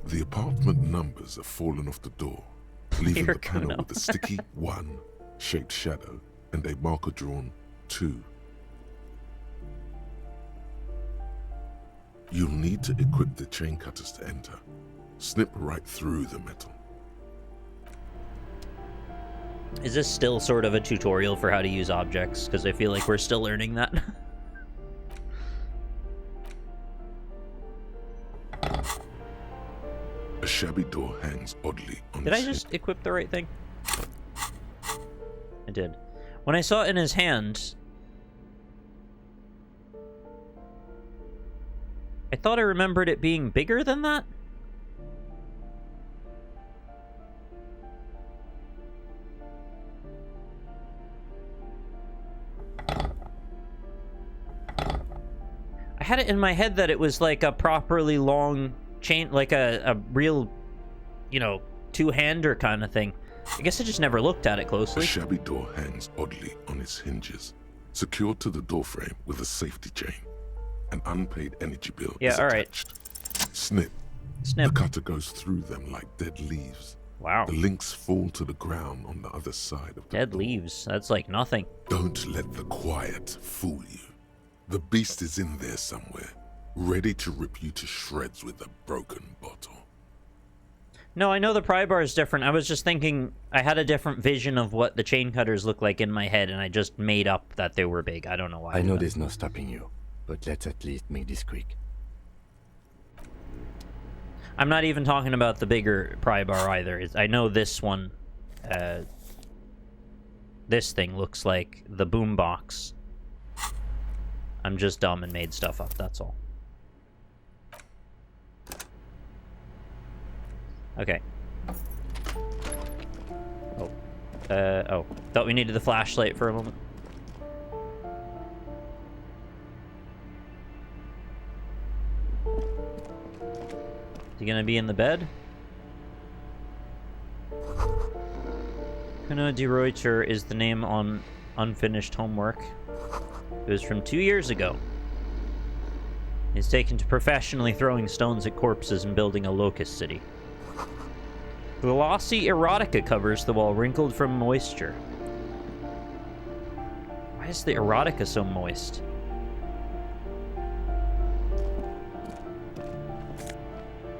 The apartment numbers have fallen off the door, leaving Dear the panel Cuno. with a sticky 1 shaped shadow and a marker drawn 2. You'll need to equip the chain cutters to enter. Snip right through the metal. Is this still sort of a tutorial for how to use objects? Because I feel like we're still learning that. A shabby door hangs oddly on Did its I just equip the right thing? I did. When I saw it in his hand, I thought I remembered it being bigger than that. I had it in my head that it was like a properly long chain, like a real, you know, two-hander kind of thing. I guess I just never looked at it closely. A shabby door hangs oddly on its hinges, secured to the doorframe with a safety chain. An unpaid energy bill is attached. Snip. Snip. The cutter goes through them like dead leaves. Wow. The links fall to the ground on the other side of the Dead leaves. That's like nothing. Don't let the quiet fool you. The beast is in there somewhere, ready to rip you to shreds with a broken bottle. No, I know the pry bar is different. I was just thinking I had a different vision of what the chain cutters look like in my head, and I just made up that they were big. I don't know why. I know there's no stopping you, but let's at least make this quick. I'm not even talking about the bigger pry bar either. I know this one, this thing looks like the boombox. I'm just dumb and made stuff up, that's all. Okay. Oh, thought we needed the flashlight for a moment. Is he gonna be in the bed? Cuno de Reuter is the name on unfinished homework. It was from 2 years ago. He's taken to professionally throwing stones at corpses and building a locust city. Glossy erotica covers the wall, wrinkled from moisture. Why is the erotica so moist?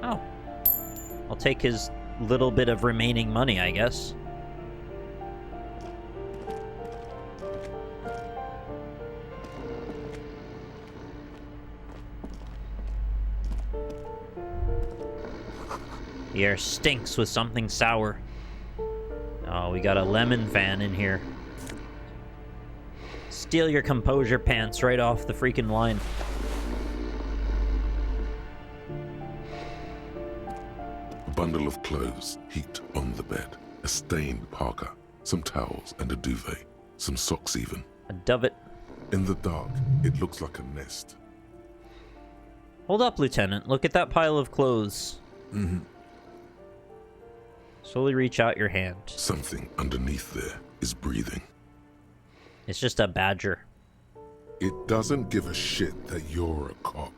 Oh. I'll take his little bit of remaining money, I guess. The air stinks with something sour. Oh, we got a lemon fan in here. Steal your composure pants right off the freaking line. A bundle of clothes heaped on the bed. A stained parka, some towels and a duvet. Some socks even. A dovet. In the dark, it looks like a nest. Hold up, Lieutenant. Look at that pile of clothes. Mm-hmm. Slowly reach out your hand. Something underneath there is breathing. It's just a badger. It doesn't give a shit that you're a cop.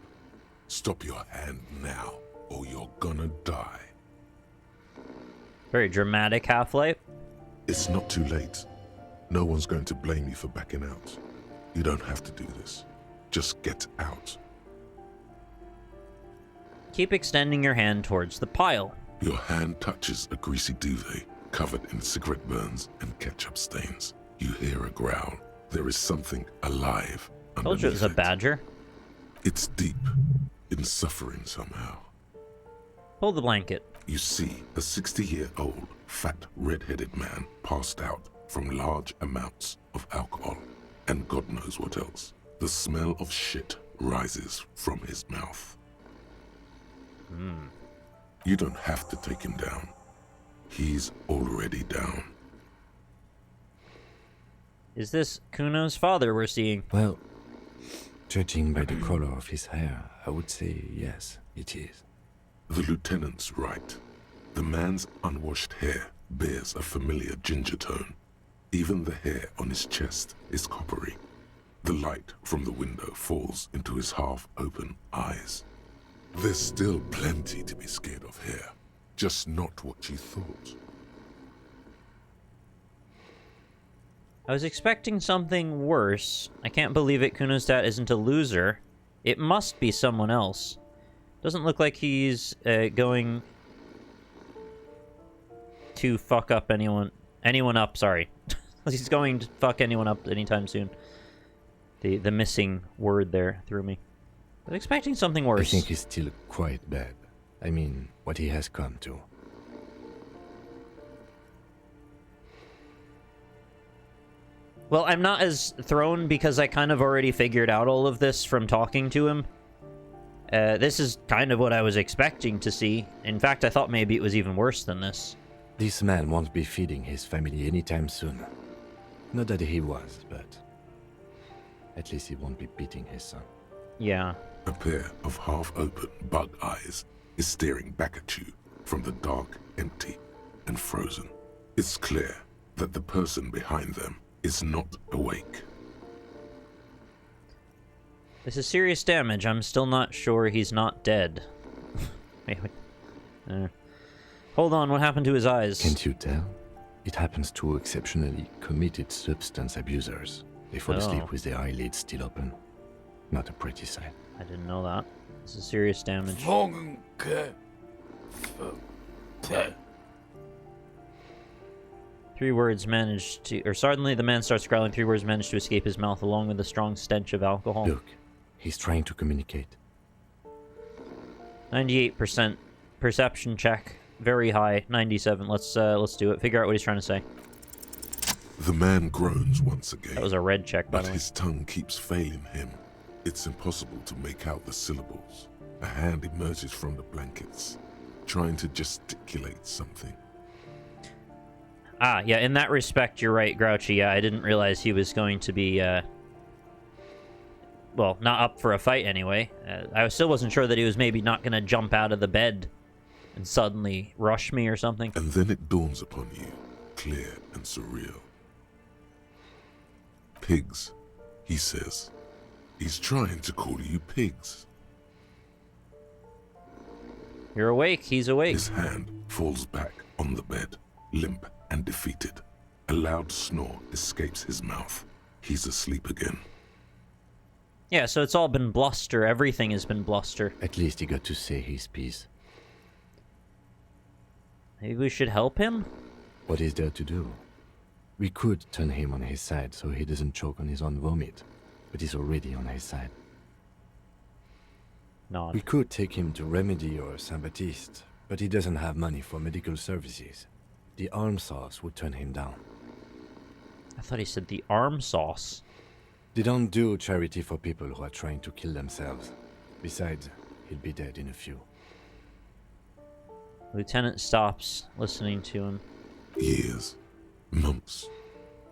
Stop your hand now, or you're gonna die. Very dramatic Half-Life. It's not too late. No one's going to blame you for backing out. You don't have to do this. Just get out. Keep extending your hand towards the pile. Your hand touches a greasy duvet covered in cigarette burns and ketchup stains. You hear a growl. There is something alive underneath. Told you it was a badger. It's deep, in suffering somehow. Pull the blanket. You see a 60-year-old, fat, red-headed man passed out from large amounts of alcohol, and God knows what else. The smell of shit rises from his mouth. You don't have to take him down. He's already down. Is this Cuno's father we're seeing? Well, judging by the color of his hair, I would say yes, it is. The lieutenant's right. The man's unwashed hair bears a familiar ginger tone. Even the hair on his chest is coppery. The light from the window falls into his half-open eyes. There's still plenty to be scared of here. Just not what you thought. I was expecting something worse. I can't believe it. Cuno's dad isn't a loser. It must be someone else. Doesn't look like he's going to fuck up anyone up, sorry. He's going to fuck anyone up anytime soon. The missing word there threw me. I was expecting something worse. I think he's still quite bad. I mean, what he has come to. Well, I'm not as thrown because I kind of already figured out all of this from talking to him. This is kind of what I was expecting to see. In fact, I thought maybe it was even worse than this. This man won't be feeding his family anytime soon. Not that he was, but at least he won't be beating his son. Yeah. A pair of half-open bug eyes is staring back at you from the dark, empty, and frozen. It's clear that the person behind them is not awake. This is serious damage. I'm still not sure he's not dead. Wait. Hold on, what happened to his eyes? Can't you tell? It happens to exceptionally committed substance abusers. They fall asleep with their eyelids still open. Not a pretty sight. I didn't know that. This is serious damage. 3 words managed to... Or suddenly the man starts growling. 3 words managed to escape his mouth along with the strong stench of alcohol. Look, he's trying to communicate. 98% perception check. Very high. 97. Let's do it. Figure out what he's trying to say. The man groans once again. That was a red check, by the way. But his tongue keeps failing him. It's impossible to make out the syllables. A hand emerges from the blankets, trying to gesticulate something. Ah, yeah, in that respect, you're right, Grouchy. Yeah, I didn't realize he was going to be, well, not up for a fight anyway. I still wasn't sure that he was maybe not going to jump out of the bed and suddenly rush me or something. And then it dawns upon you, clear and surreal. Pigs, he says. He's trying to call you pigs. You're awake. He's awake. His hand falls back on the bed, limp and defeated. A loud snore escapes his mouth. He's asleep again. Yeah, so it's all been bluster. Everything has been bluster. At least he got to say his piece. Maybe we should help him? What is there to do? We could turn him on his side so he doesn't choke on his own vomit. But he's already on his side. Nod. We could take him to Remedy or Saint-Baptiste, but he doesn't have money for medical services. The arm sauce would turn him down. I thought he said the arm sauce. They don't do charity for people who are trying to kill themselves. Besides, he'll be dead in a few. Lieutenant stops, listening to him. Years, months,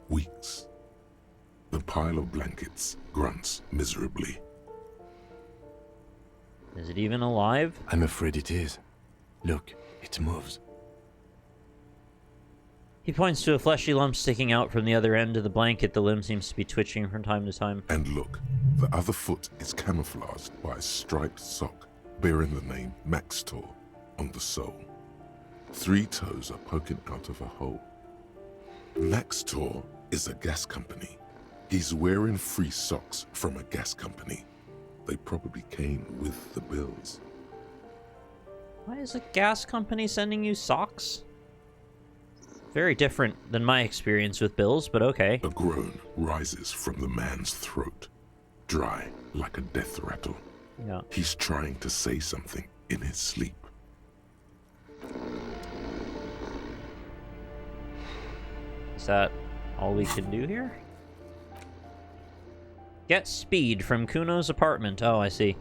weeks. The pile of blankets grunts miserably. Is it even alive? I'm afraid it is. Look, it moves. He points to a fleshy lump sticking out from the other end of the blanket. The limb seems to be twitching from time to time. And look, the other foot is camouflaged by a striped sock bearing the name Maxtor on the sole. 3 toes are poking out of a hole. Maxtor is a gas company. He's wearing free socks from a gas company. They probably came with the bills. Why is a gas company sending you socks? Very different than my experience with bills, but okay. A groan rises from the man's throat, dry like a death rattle. Yeah. He's trying to say something in his sleep. Is that all we can do here? Get speed from Cuno's apartment. Oh, I see.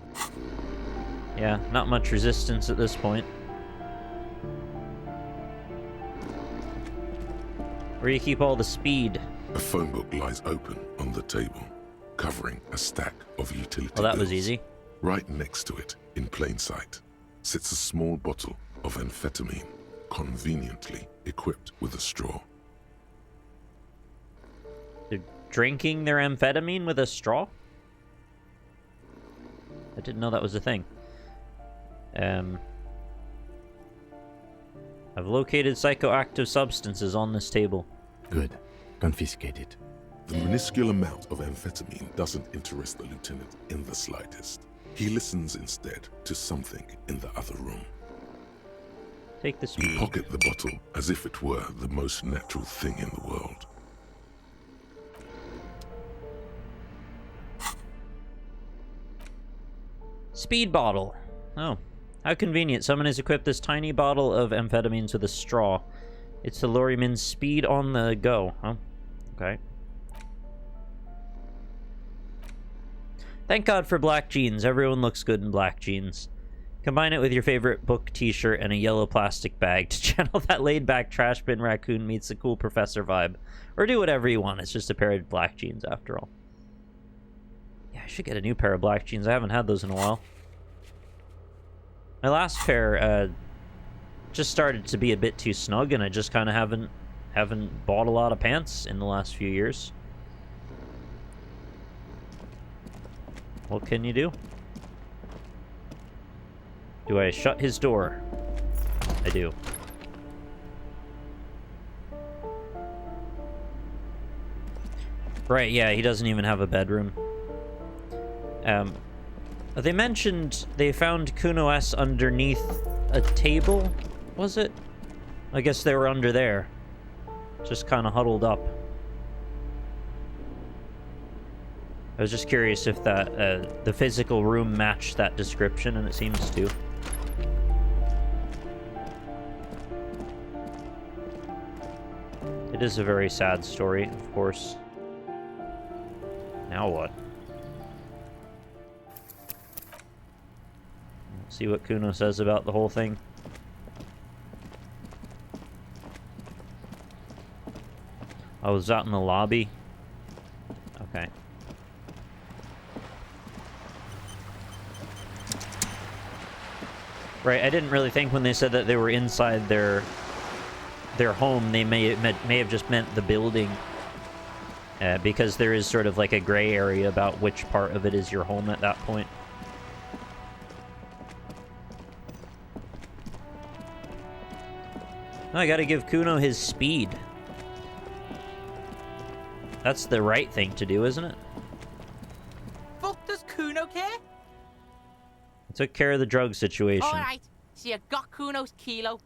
Yeah, not much resistance at this point. Where do you keep all the speed? A phone book lies open on the table, covering a stack of utility Oh, that bills. was easy. Right next to it, in plain sight, sits a small bottle of amphetamine, conveniently equipped with a straw. They're drinking their amphetamine with a straw? I didn't know that was a thing. I've located psychoactive substances on this table. Good. Confiscate it. The minuscule amount of amphetamine doesn't interest the lieutenant in the slightest. He listens instead to something in the other room. Take the speed. You pocket the bottle as if it were the most natural thing in the world. Speed bottle. Oh, how convenient. Someone has equipped this tiny bottle of amphetamines with a straw. It's the Lorryman's speed on the go. Huh? Okay. Thank God for black jeans. Everyone looks good in black jeans. Combine it with your favorite book t-shirt and a yellow plastic bag to channel that laid-back trash bin raccoon meets the cool professor vibe. Or do whatever you want. It's just a pair of black jeans after all. Yeah, I should get a new pair of black jeans. I haven't had those in a while. My last pair just started to be a bit too snug, and I just kind of haven't bought a lot of pants in the last few years. What can you do? Do I shut his door? I do. Right, yeah, he doesn't even have a bedroom. They mentioned they found Cuno S underneath a table, was it? I guess they were under there. Just kind of huddled up. I was just curious if that the physical room matched that description, and it seems to. It is a very sad story, of course. Now what? Let's see what Cuno says about the whole thing. Oh, was that in the lobby? Okay. Right, I didn't really think when they said that they were inside their home, they may have just meant the building. Because there is sort of like a gray area about which part of it is your home at that point. I gotta give Cuno his speed. That's the right thing to do, isn't it? Fuck does Cuno care? I took care of the drug situation. Alright, so you got Cuno's kilo.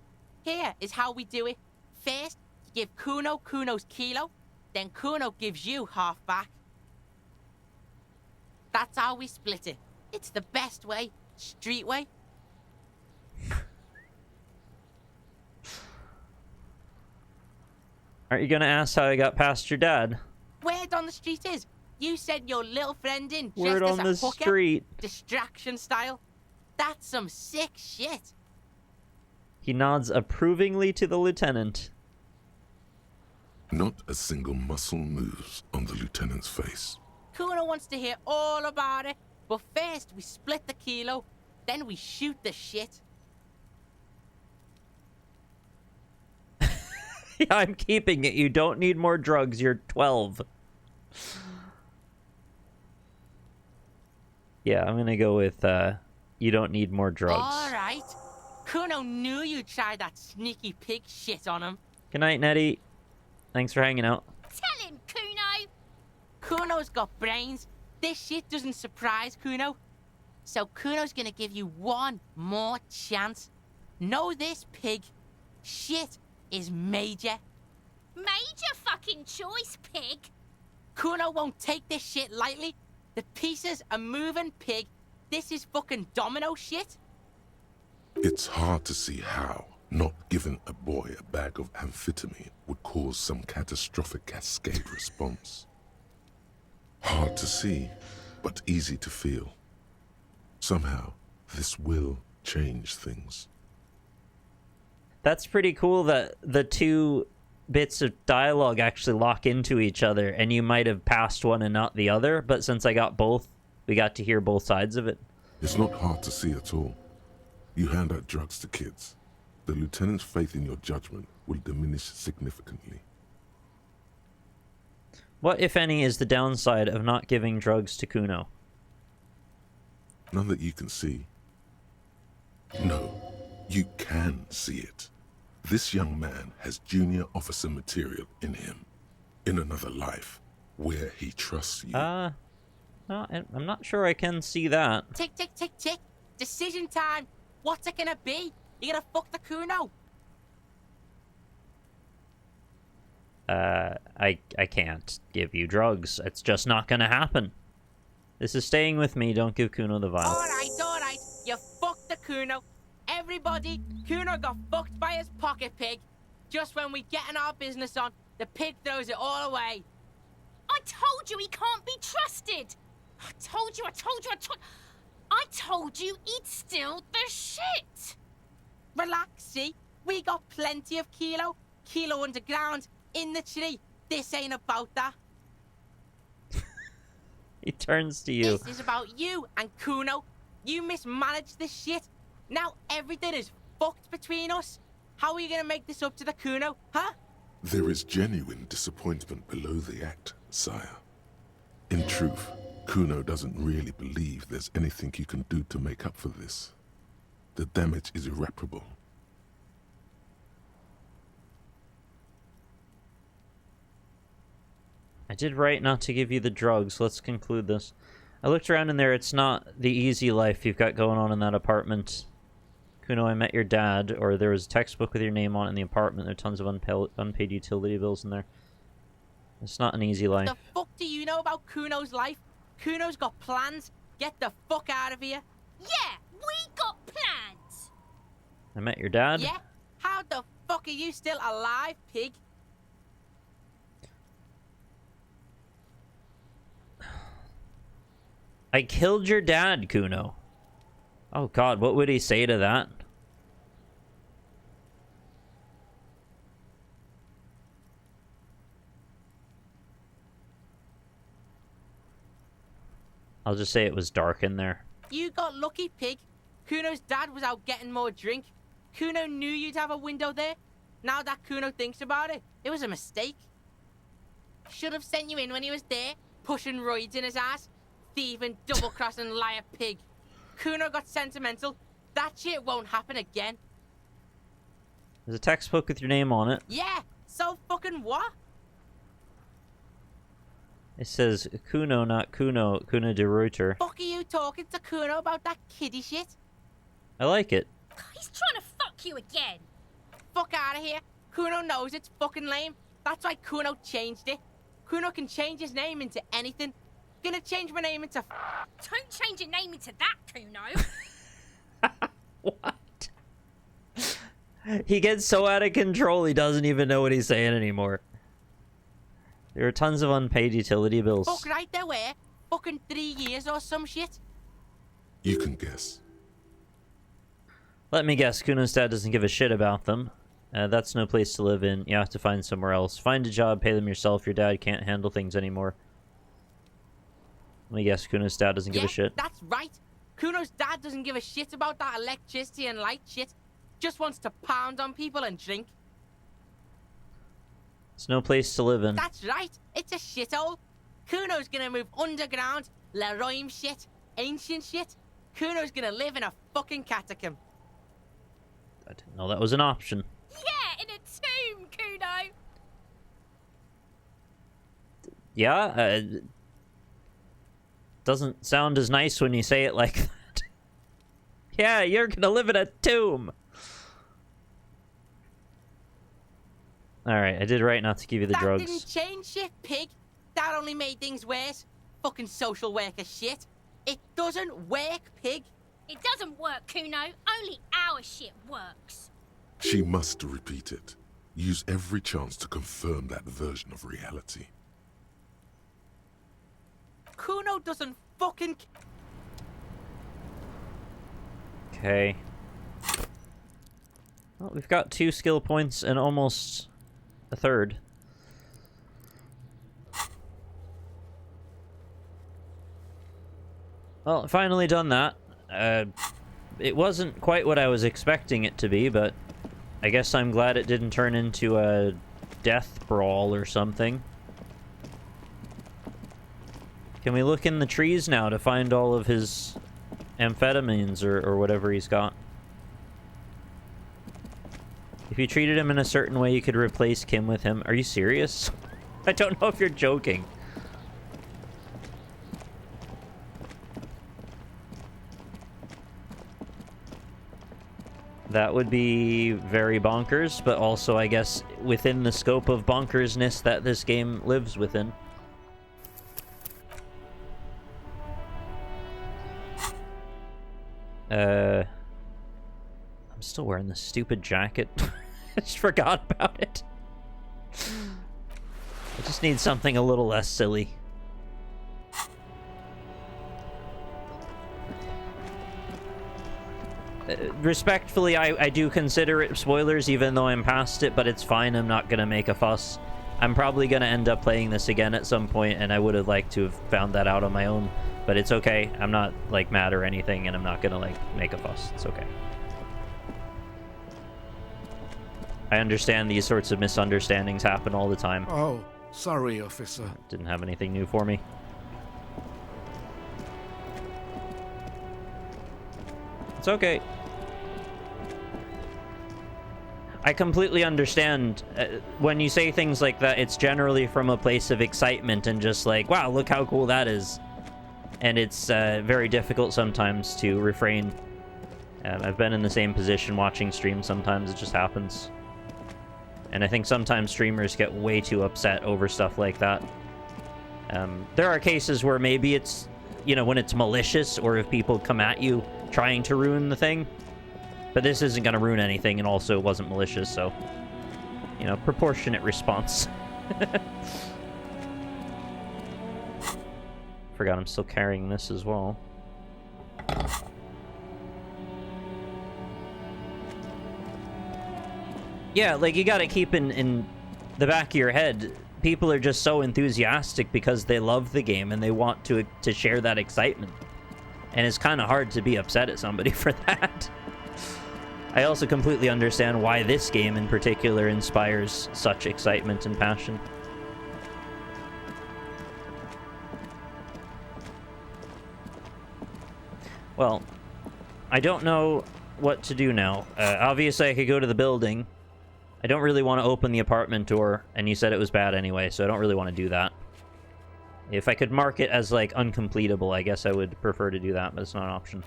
Here is how we do it. First, you give Cuno Cuno's kilo, then Cuno gives you half back. That's how we split it. It's the best way. Street way. Aren't you gonna ask how I got past your dad? Word on the street is, you sent your little friend in Word just on as the a hooker, street. distraction style. That's some sick shit. He nods approvingly to the lieutenant. Not a single muscle moves on the lieutenant's face. Cuno wants to hear all about it, but first we split the kilo, then we shoot the shit. I'm keeping it. You don't need more drugs. You're 12. Yeah, I'm gonna go with, you don't need more drugs. Alright. Cuno knew you'd try that sneaky pig shit on him. Good night, Nettie. Thanks for hanging out. Tell him, Cuno! Cuno's got brains. This shit doesn't surprise Cuno. So Cuno's gonna give you one more chance. Know this, pig. Shit is major. Major fucking choice, pig! Cuno won't take this shit lightly. The pieces are moving, pig. This is fucking domino shit. It's hard to see how, Not giving a boy a bag of amphetamine would cause some catastrophic cascade response. Hard to see, but easy to feel. Somehow, this will change things. That's pretty cool that the two bits of dialogue actually lock into each other, and you might have passed one and not the other, but since I got both, we got to hear both sides of it. It's not hard to see at all. You hand out drugs to kids. The lieutenant's faith in your judgment will diminish significantly. What, if any, is the downside of not giving drugs to Cuno? None that you can see. No, you can see it. This young man has junior officer material in him. In another life, where he trusts you. No, I'm not sure I can see that. Tick, tick, tick, tick. Decision time. What's it gonna be? You gonna fuck the Cuno? I can't give you drugs. It's just not gonna happen. This is staying with me. Don't give Cuno the vial. Alright. You fucked the Cuno. Everybody, Cuno got fucked by his pocket pig. Just when we getting our business on, the pig throws it all away. I told you he can't be trusted. I told you he'd steal the shit. Relax, see? We got plenty of Kilo underground, in the tree. This ain't about that. He turns to you. This is about you and Cuno. You mismanaged this shit. Now everything is fucked between us. How are you gonna make this up to the Cuno, huh? There is genuine disappointment below the act, sire. In truth, Cuno doesn't really believe there's anything you can do to make up for this. The damage is irreparable. I did right not to give you the drugs. Let's conclude this. I looked around in there. It's not the easy life you've got going on in that apartment. Cuno, I met your dad, or there was a textbook with your name on it in the apartment. There are tons of unpaid utility bills in there. It's not an easy life. The fuck do you know about Cuno's life? Cuno's got plans. Get the fuck out of here. Yeah, we got plans. I met your dad? Yeah? How the fuck are you still alive, pig? I killed your dad, Cuno. Oh god, what would he say to that? I'll just say it was dark in there. You got lucky, pig. Cuno's dad was out getting more drink. Cuno knew you'd have a window there. Now that Cuno thinks about it, it was a mistake. Should have sent you in when he was there, pushing roids in his ass. Thieving, double-crossing liar pig. Cuno got sentimental. That shit won't happen again. There's a textbook with your name on it. Yeah, so fucking what? It says Cuno, not Cuno. Cuno de Reuter. Fuck are you talking to Cuno about that kiddie shit? I like it. He's trying to fuck you again. Fuck out of here. Cuno knows it's fucking lame. That's why Cuno changed it. Cuno can change his name into anything. Gonna change my name into Don't change your name into that, Cuno. What? He gets so out of control he doesn't even know what he's saying anymore. There are tons of unpaid utility bills. Fuck right there where? Fucking 3 years or some shit? You can guess. Let me guess, Cuno's dad doesn't give a shit about them. That's no place to live in. You have to find somewhere else. Find a job, pay them yourself. Your dad can't handle things anymore. Let me guess, Cuno's dad doesn't give a shit. That's right. Cuno's dad doesn't give a shit about that electricity and light shit. Just wants to pound on people and drink. It's no place to live in. That's right. It's a shithole. Cuno's gonna move underground, Leroy shit, ancient shit. Cuno's gonna live in a fucking catacomb. I didn't know that was an option. Yeah, in a tomb, Cuno. Yeah, doesn't sound as nice when you say it like that. Yeah, you're gonna live in a tomb. Alright, I did right not to give you the drugs. That didn't change shit, pig. That only made things worse. Fucking social worker shit. It doesn't work, pig. It doesn't work, Cuno. Only our shit works. She must repeat it. Use every chance to confirm that version of reality. Cuno doesn't fucking... Okay. Well, we've got 2 skill points and almost a third. Well, finally done that. It wasn't quite what I was expecting it to be, but I guess I'm glad it didn't turn into a death brawl or something. Can we look in the trees now to find all of his amphetamines or whatever he's got? If you treated him in a certain way, you could replace Kim with him. Are you serious? I don't know if you're joking. That would be very bonkers, but also, I guess, within the scope of bonkersness that this game lives within. I'm still wearing this stupid jacket. I just forgot about it. I just need something a little less silly. Respectfully, I do consider it spoilers, even though I'm past it, but it's fine. I'm not gonna make a fuss. I'm probably gonna end up playing this again at some point, and I would have liked to have found that out on my own, but it's okay. I'm not, like, mad or anything, and I'm not gonna, like, make a fuss. It's okay. I understand these sorts of misunderstandings happen all the time. Oh, sorry, officer. Didn't have anything new for me. It's okay. I completely understand when you say things like that, it's generally from a place of excitement and just like, wow, look how cool that is. And it's very difficult sometimes to refrain. I've been in the same position watching streams. Sometimes it just happens. And I think sometimes streamers get way too upset over stuff like that. There are cases where maybe it's, you know, when it's malicious or if people come at you trying to ruin the thing. But this isn't going to ruin anything, and also it wasn't malicious, so, you know, proportionate response. Forgot I'm still carrying this as well. Yeah, like, you gotta keep in the back of your head, people are just so enthusiastic because they love the game and they want to share that excitement. And it's kind of hard to be upset at somebody for that. I also completely understand why this game in particular inspires such excitement and passion. Well, I don't know what to do now. Obviously, I could go to the building. I don't really want to open the apartment door, and you said it was bad anyway, so I don't really want to do that. If I could mark it as, like, uncompletable, I guess I would prefer to do that, but it's not an option.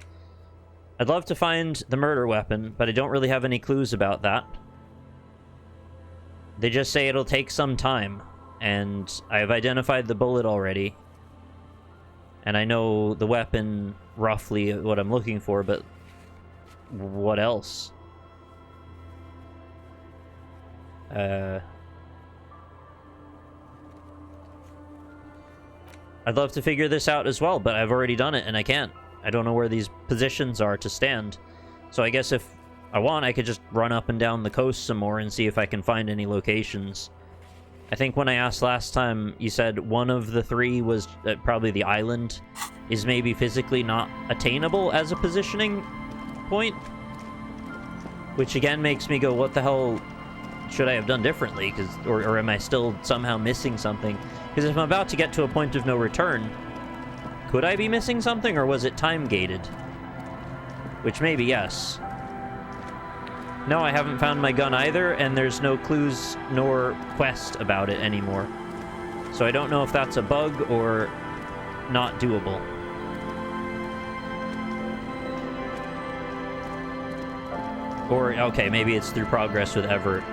I'd love to find the murder weapon, but I don't really have any clues about that. They just say it'll take some time, and I've identified the bullet already. And I know the weapon, roughly what I'm looking for, but what else? I'd love to figure this out as well, but I've already done it, and I can't. I don't know where these positions are to stand. So I guess if I want, I could just run up and down the coast some more and see if I can find any locations. I think when I asked last time, you said one of the 3 was probably the island is maybe physically not attainable as a positioning point. Which again makes me go, what the hell should I have done differently? Or am I still somehow missing something? Because if I'm about to get to a point of no return, could I be missing something, or was it time-gated? Which maybe yes. No, I haven't found my gun either, and there's no clues nor quest about it anymore. So I don't know if that's a bug or not doable. Or, okay, maybe it's through progress with Everett.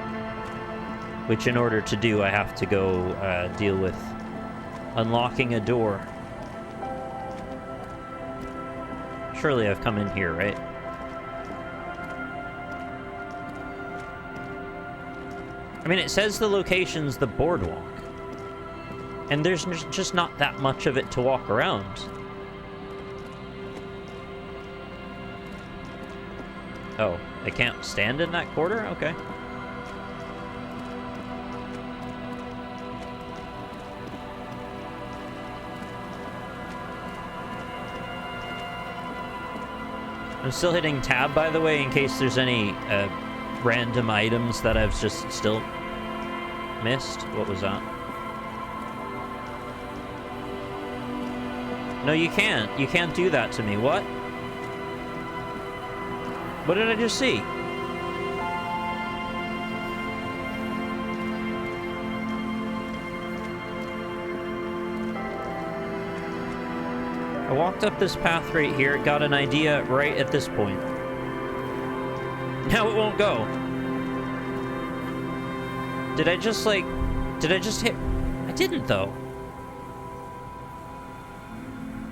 Which, in order to do, I have to go deal with unlocking a door. Surely I've come in here, right? I mean, it says the location's the boardwalk. And there's just not that much of it to walk around. Oh, I can't stand in that quarter? Okay. I'm still hitting tab, by the way, in case there's any random items that I've just still missed. What was that? No, you can't. You can't do that to me. What? What did I just see? I walked up this path right here, got an idea right at this point. Now it won't go. Did I just hit? I didn't, though.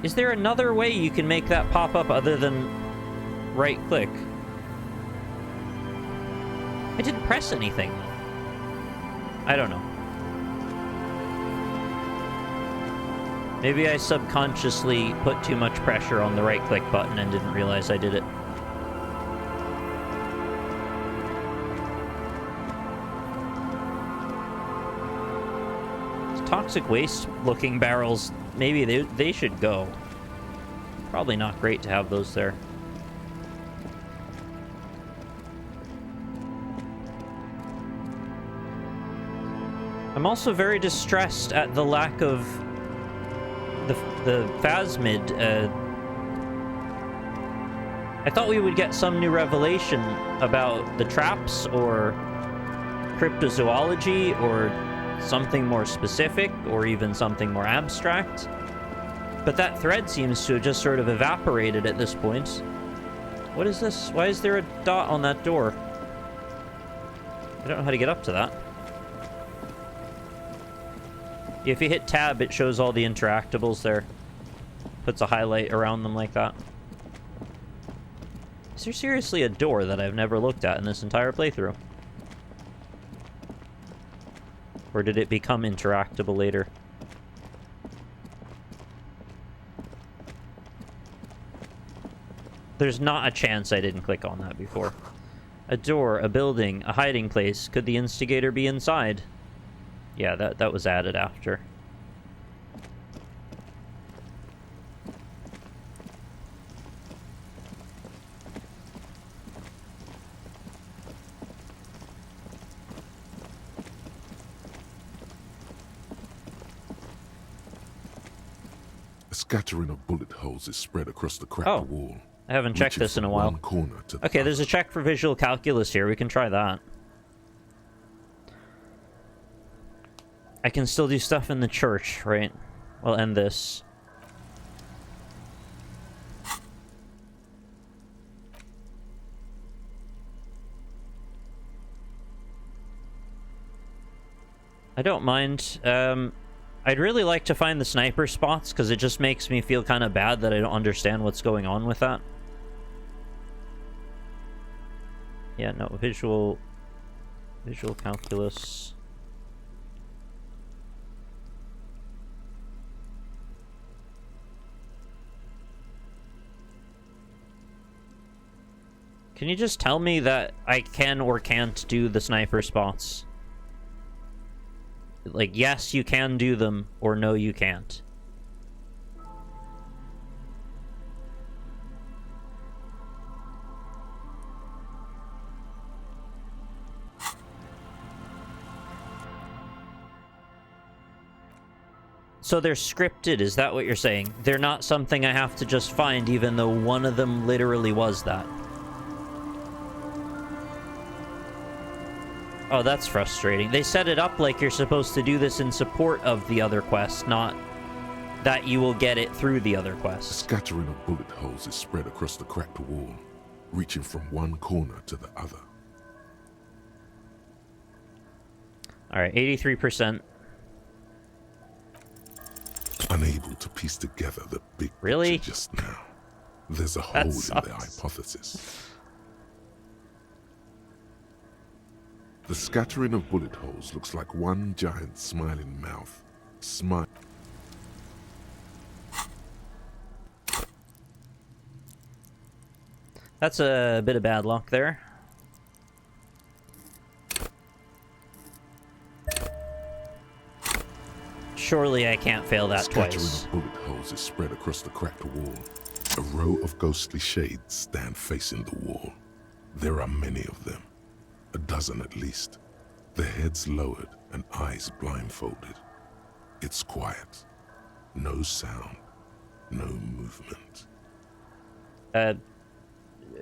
Is there another way you can make that pop up other than right click? I didn't press anything. I don't know. Maybe I subconsciously put too much pressure on the right click button and didn't realize I did it. These toxic waste looking barrels, maybe they should go. Probably not great to have those there. I'm also very distressed at the lack of the phasmid. I thought we would get some new revelation about the traps or cryptozoology or something more specific or even something more abstract. But that thread seems to have just sort of evaporated at this point. What is this? Why is there a dot on that door? I don't know how to get up to that. If you hit tab, it shows all the interactables there. Puts a highlight around them like that. Is there seriously a door that I've never looked at in this entire playthrough? Or did it become interactable later? There's not a chance I didn't click on that before. A door, a building, a hiding place. Could the instigator be inside? Yeah, that was added after. A scattering of bullet holes is spread across the cracked wall. I haven't checked this in a while. Okay, there's a check for visual calculus here. We can try that. I can still do stuff in the church, right? We'll end this. I don't mind. I'd really like to find the sniper spots, because it just makes me feel kind of bad that I don't understand what's going on with that. Yeah, no, visual calculus. Can you just tell me that I can or can't do the sniper spots? Like, yes, you can do them, or no, you can't. So they're scripted, is that what you're saying? They're not something I have to just find, even though one of them literally was that. Oh, that's frustrating. They set it up like you're supposed to do this in support of the other quest, not that you will get it through the other quest. A scattering of bullet holes is spread across the cracked wall, reaching from one corner to the other. Alright, 83%. Unable to piece together the big picture just now. There's a hole in the hypothesis. The scattering of bullet holes looks like one giant smiling mouth. Smile. That's a bit of bad luck there. Surely I can't fail that twice. Scattering of bullet holes is spread across the cracked wall. A row of ghostly shades stand facing the wall. There are many of them. A dozen at least. Their heads lowered and eyes blindfolded. It's quiet. No sound. No movement.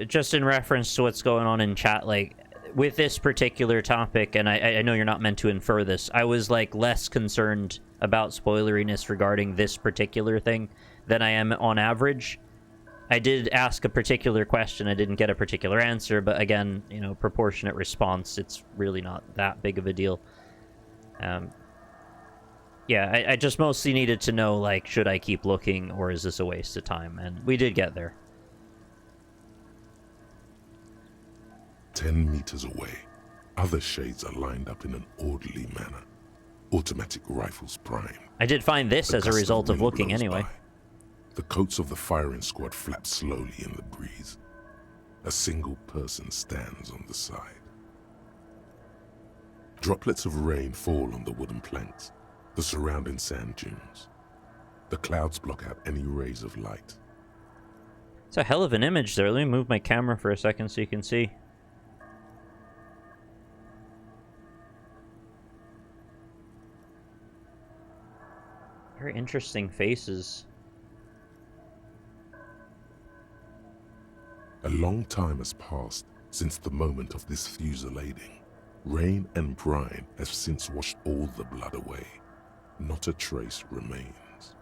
Just in reference to what's going on in chat, like, with this particular topic, and I know you're not meant to infer this, I was, like, less concerned about spoileriness regarding this particular thing than I am on average. I did ask a particular question, I didn't get a particular answer, but again, you know, proportionate response, it's really not that big of a deal. Yeah, I just mostly needed to know, like, should I keep looking, or is this a waste of time? And we did get there. 10 meters away, other shades are lined up in an orderly manner. Automatic rifles prime. I did find this as a result of looking anyway. The coats of the firing squad flap slowly in the breeze. A single person stands on the side. Droplets of rain fall on the wooden planks, the surrounding sand dunes. The clouds block out any rays of light. It's a hell of an image there. Let me move my camera for a second so you can see. Very interesting faces. A long time has passed since the moment of this fusillading. Rain and brine have since washed all the blood away. Not a trace remains.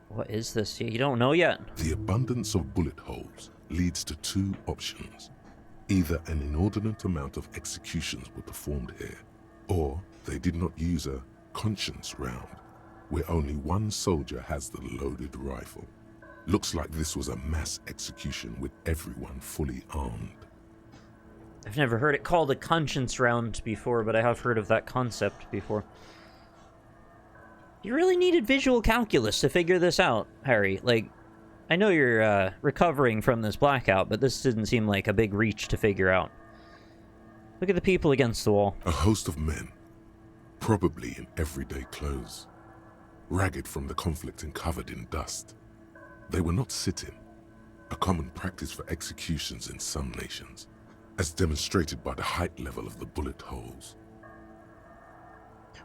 What is this? You don't know yet? The abundance of bullet holes leads to two options. Either an inordinate amount of executions were performed here, or they did not use a conscience round, where only one soldier has the loaded rifle. Looks like this was a mass execution with everyone fully armed. I've never heard it called a conscience round before, but I have heard of that concept before. You really needed visual calculus to figure this out, Harry. Like, I know you're recovering from this blackout, but this didn't seem like a big reach to figure out. Look at the people against the wall. A host of men, probably in everyday clothes, ragged from the conflict and covered in dust. They were not sitting, a common practice for executions in some nations, as demonstrated by the height level of the bullet holes.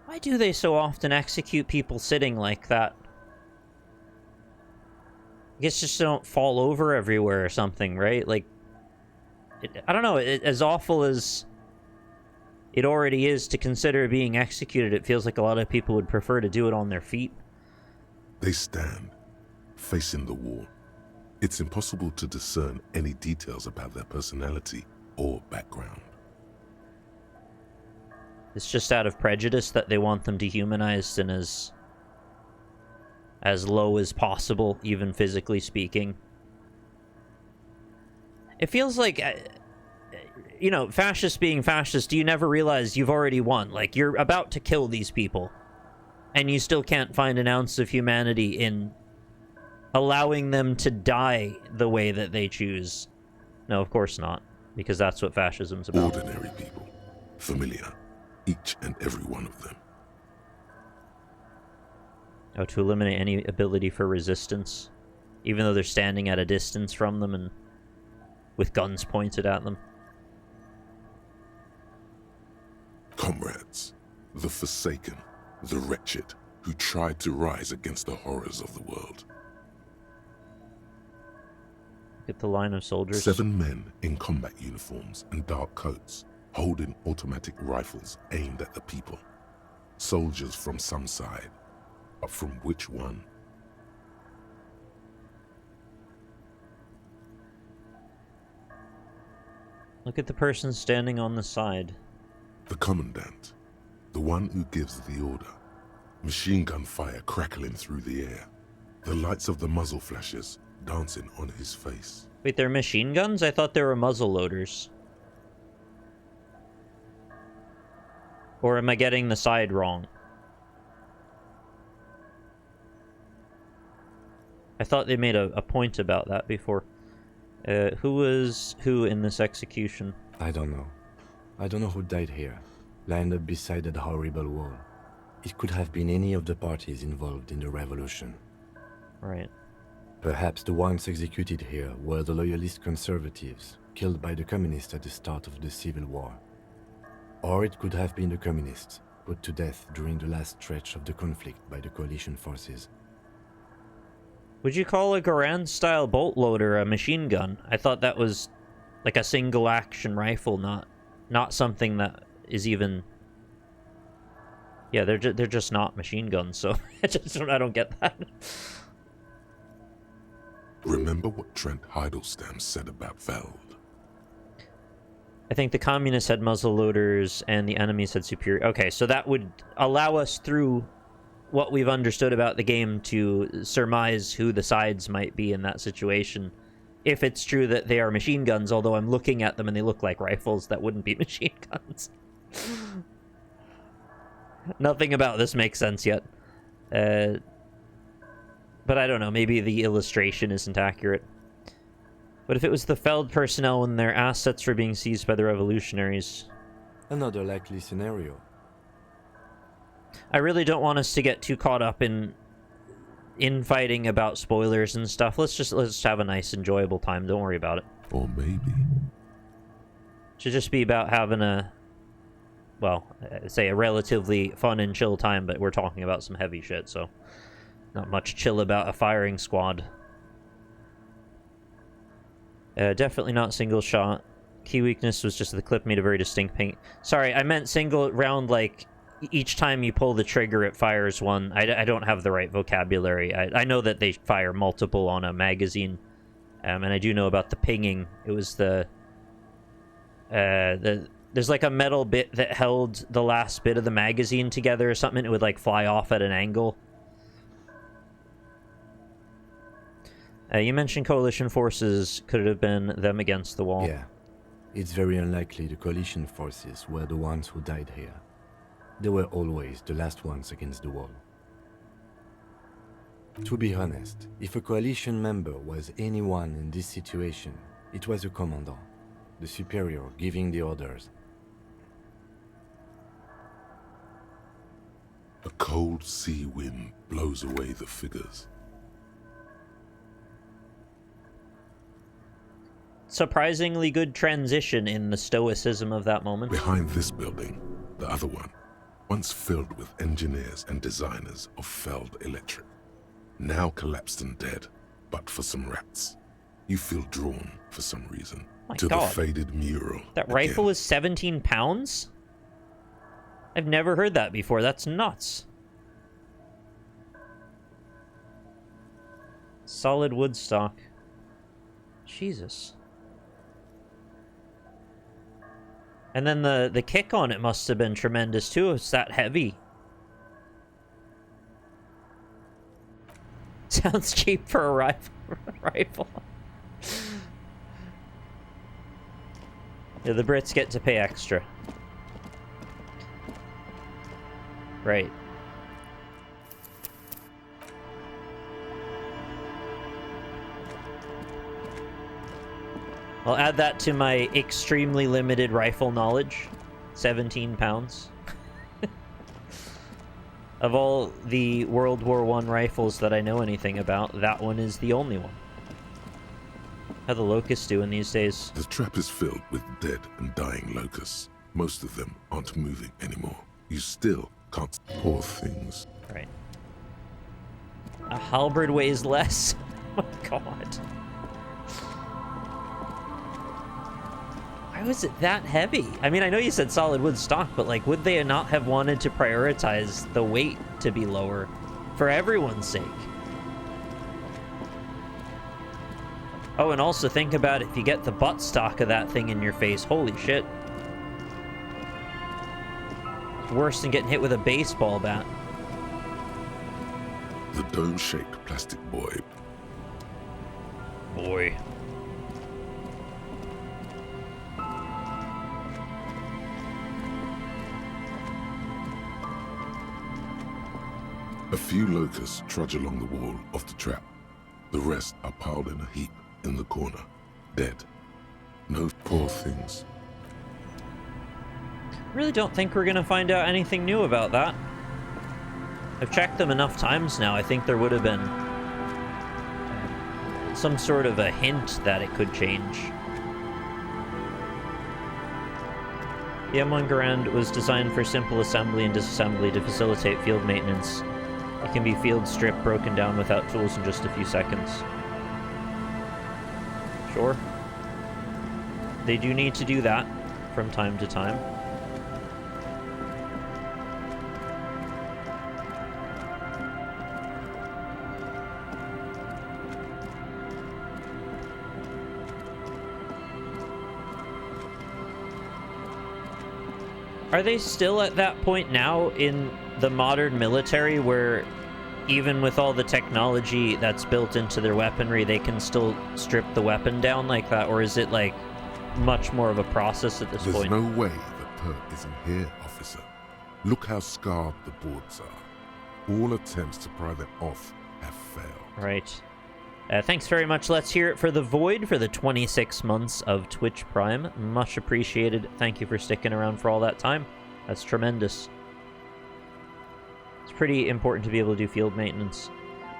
Why do they so often execute people sitting like that? I guess just don't fall over everywhere or something, right? Like, I don't know, as awful as it already is to consider being executed, it feels like a lot of people would prefer to do it on their feet. They stand, facing the wall. It's impossible to discern any details about their personality or background. It's just out of prejudice that they want them dehumanized and as low as possible, even physically speaking. It feels like, you know, fascists being fascist, you never realize you've already won. Like, you're about to kill these people, and you still can't find an ounce of humanity in allowing them to die the way that they choose. No, of course not, because that's what fascism's about. Ordinary people, familiar, each and every one of them. Oh, to eliminate any ability for resistance, even though they're standing at a distance from them and with guns pointed at them. Comrades, the forsaken, the wretched, who tried to rise against the horrors of the world. Get the line of soldiers. 7 men in combat uniforms and dark coats, holding automatic rifles aimed at the people. Soldiers from some side, but from which one? Look at the person standing on the side. The commandant, the one who gives the order. Machine gun fire crackling through the air. The lights of the muzzle flashes dancing on his face. Wait, they're machine guns? I thought they were muzzle loaders. Or am I getting the side wrong? I thought they made a point about that before. Who was who in this execution? I don't know. I don't know who died here, lined up beside that horrible wall. It could have been any of the parties involved in the revolution. Right. Perhaps the ones executed here were the loyalist conservatives, killed by the communists at the start of the Civil War. Or it could have been the communists, put to death during the last stretch of the conflict by the coalition forces. Would you call a Garand-style bolt loader a machine gun? I thought that was like a single-action rifle, not something that is even... Yeah, they're just not machine guns, so I don't get that. Remember what Trent Heidelstein said about Veld? I think the communists had muzzle loaders and the enemies had superior... Okay, so that would allow us through what we've understood about the game to surmise who the sides might be in that situation. If it's true that they are machine guns, although I'm looking at them and they look like rifles, that wouldn't be machine guns. Nothing about this makes sense yet. But I don't know, maybe the illustration isn't accurate. But if it was the Feld personnel when their assets were being seized by the revolutionaries... Another likely scenario. I really don't want us to get too caught up in infighting about spoilers and stuff. Let's just have a nice, enjoyable time. Don't worry about it. Or maybe. Should just be about having a, well, say a relatively fun and chill time, but we're talking about some heavy shit, so not much chill about a firing squad. Definitely not single shot. Key weakness was just the clip made a very distinct ping. Sorry, I meant single round, like, each time you pull the trigger, it fires one. I don't have the right vocabulary. I know that they fire multiple on a magazine. And I do know about the pinging. It was there's like a metal bit that held the last bit of the magazine together or something. It would, like, fly off at an angle. You mentioned coalition forces. Could it have been them against the wall? Yeah. It's very unlikely the coalition forces were the ones who died here. They were always the last ones against the wall. To be honest, if a coalition member was anyone in this situation, it was a commandant, the superior giving the orders. A cold sea wind blows away the figures. Surprisingly good transition in the stoicism of that moment. Behind this building, the other one, once filled with engineers and designers of Feld Electric, now collapsed and dead, but for some rats. You feel drawn, for some reason, to the faded mural. That rifle is 17 pounds? I've never heard that before. That's nuts. Solid wood stock. Jesus. And then the kick on it must have been tremendous too. It's that heavy. Sounds cheap for a rifle. Yeah, the Brits get to pay extra. Right. I'll add that to my extremely limited rifle knowledge. 17 pounds. Of all the World War I rifles that I know anything about, that one is the only one. How the locusts doing these days? The trap is filled with dead and dying locusts. Most of them aren't moving anymore. You still can't... Poor things. Right. A halberd weighs less. Oh my god. Why was it that heavy? I mean, I know you said solid wood stock, but, like, would they not have wanted to prioritize the weight to be lower for everyone's sake? Oh, and also think about if you get the butt stock of that thing in your face. Holy shit. It's worse than getting hit with a baseball bat. The dome-shaped plastic boy. Boy. A few locusts trudge along the wall of the trap. The rest are piled in a heap in the corner, dead. No poor things. Really don't think we're gonna find out anything new about that. I've checked them enough times now. I think there would have been some sort of a hint that it could change. The M1 Garand was designed for simple assembly and disassembly to facilitate field maintenance. It can be field stripped, broken down without tools in just a few seconds. Sure. They do need to do that from time to time. Are they still at that point now in the modern military where even with all the technology that's built into their weaponry, they can still strip the weapon down like that? Or is it like much more of a process at this point? There's no way that Pert isn't here, officer. Look how scarred the boards are. All attempts to pry them off have failed. Right. Thanks very much. Let's hear it for the Void for the 26 months of Twitch Prime. Much appreciated. Thank you for sticking around for all that time. That's tremendous. It's pretty important to be able to do field maintenance.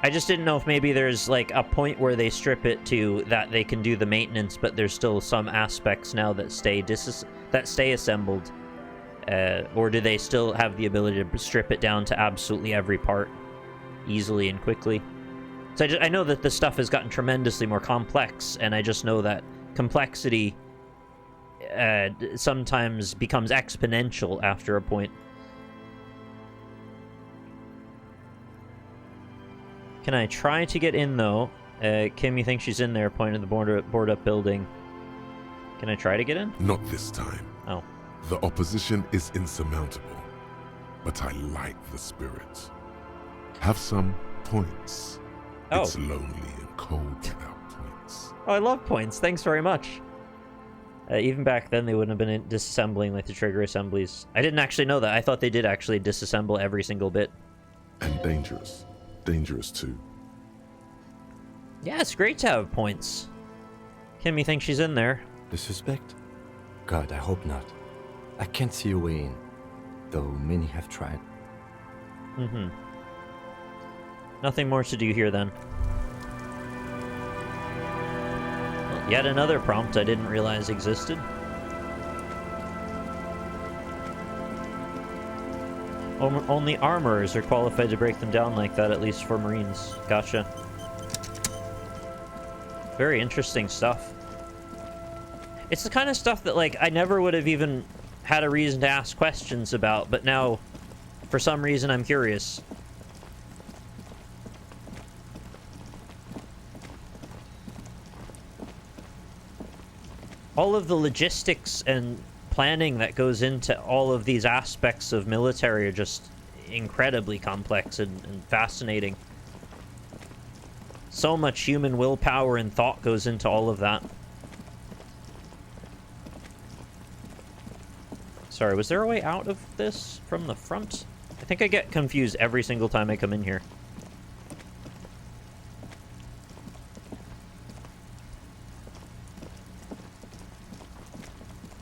I just didn't know if maybe there's like a point where they strip it to that they can do the maintenance, but there's still some aspects now that stay assembled. Or do they still have the ability to strip it down to absolutely every part easily and quickly? So I know that the stuff has gotten tremendously more complex, and I just know that complexity sometimes becomes exponential after a point. Can I try to get in, though? Kim, you think she's in there, pointing at the board-up building. Can I try to get in? Not this time. Oh. The opposition is insurmountable, but I like the spirit. Have some points. Oh. It's lonely and cold without points. Oh, I love points. Thanks very much. Even back then, they wouldn't have been disassembling like the trigger assemblies. I didn't actually know that. I thought they did actually disassemble every single bit. And dangerous. Dangerous, too. Yeah, it's great to have points. Kim, you think she's in there? The suspect? God, I hope not. I can't see a way in, though many have tried. Mm-hmm. Nothing more to do here, then. Well, yet another prompt I didn't realize existed. Only armorers are qualified to break them down like that, at least for Marines. Gotcha. Very interesting stuff. It's the kind of stuff that, like, I never would have even had a reason to ask questions about, but now, for some reason, I'm curious. All of the logistics and planning that goes into all of these aspects of military are just incredibly complex and fascinating. So much human willpower and thought goes into all of that. Sorry, was there a way out of this from the front? I think I get confused every single time I come in here.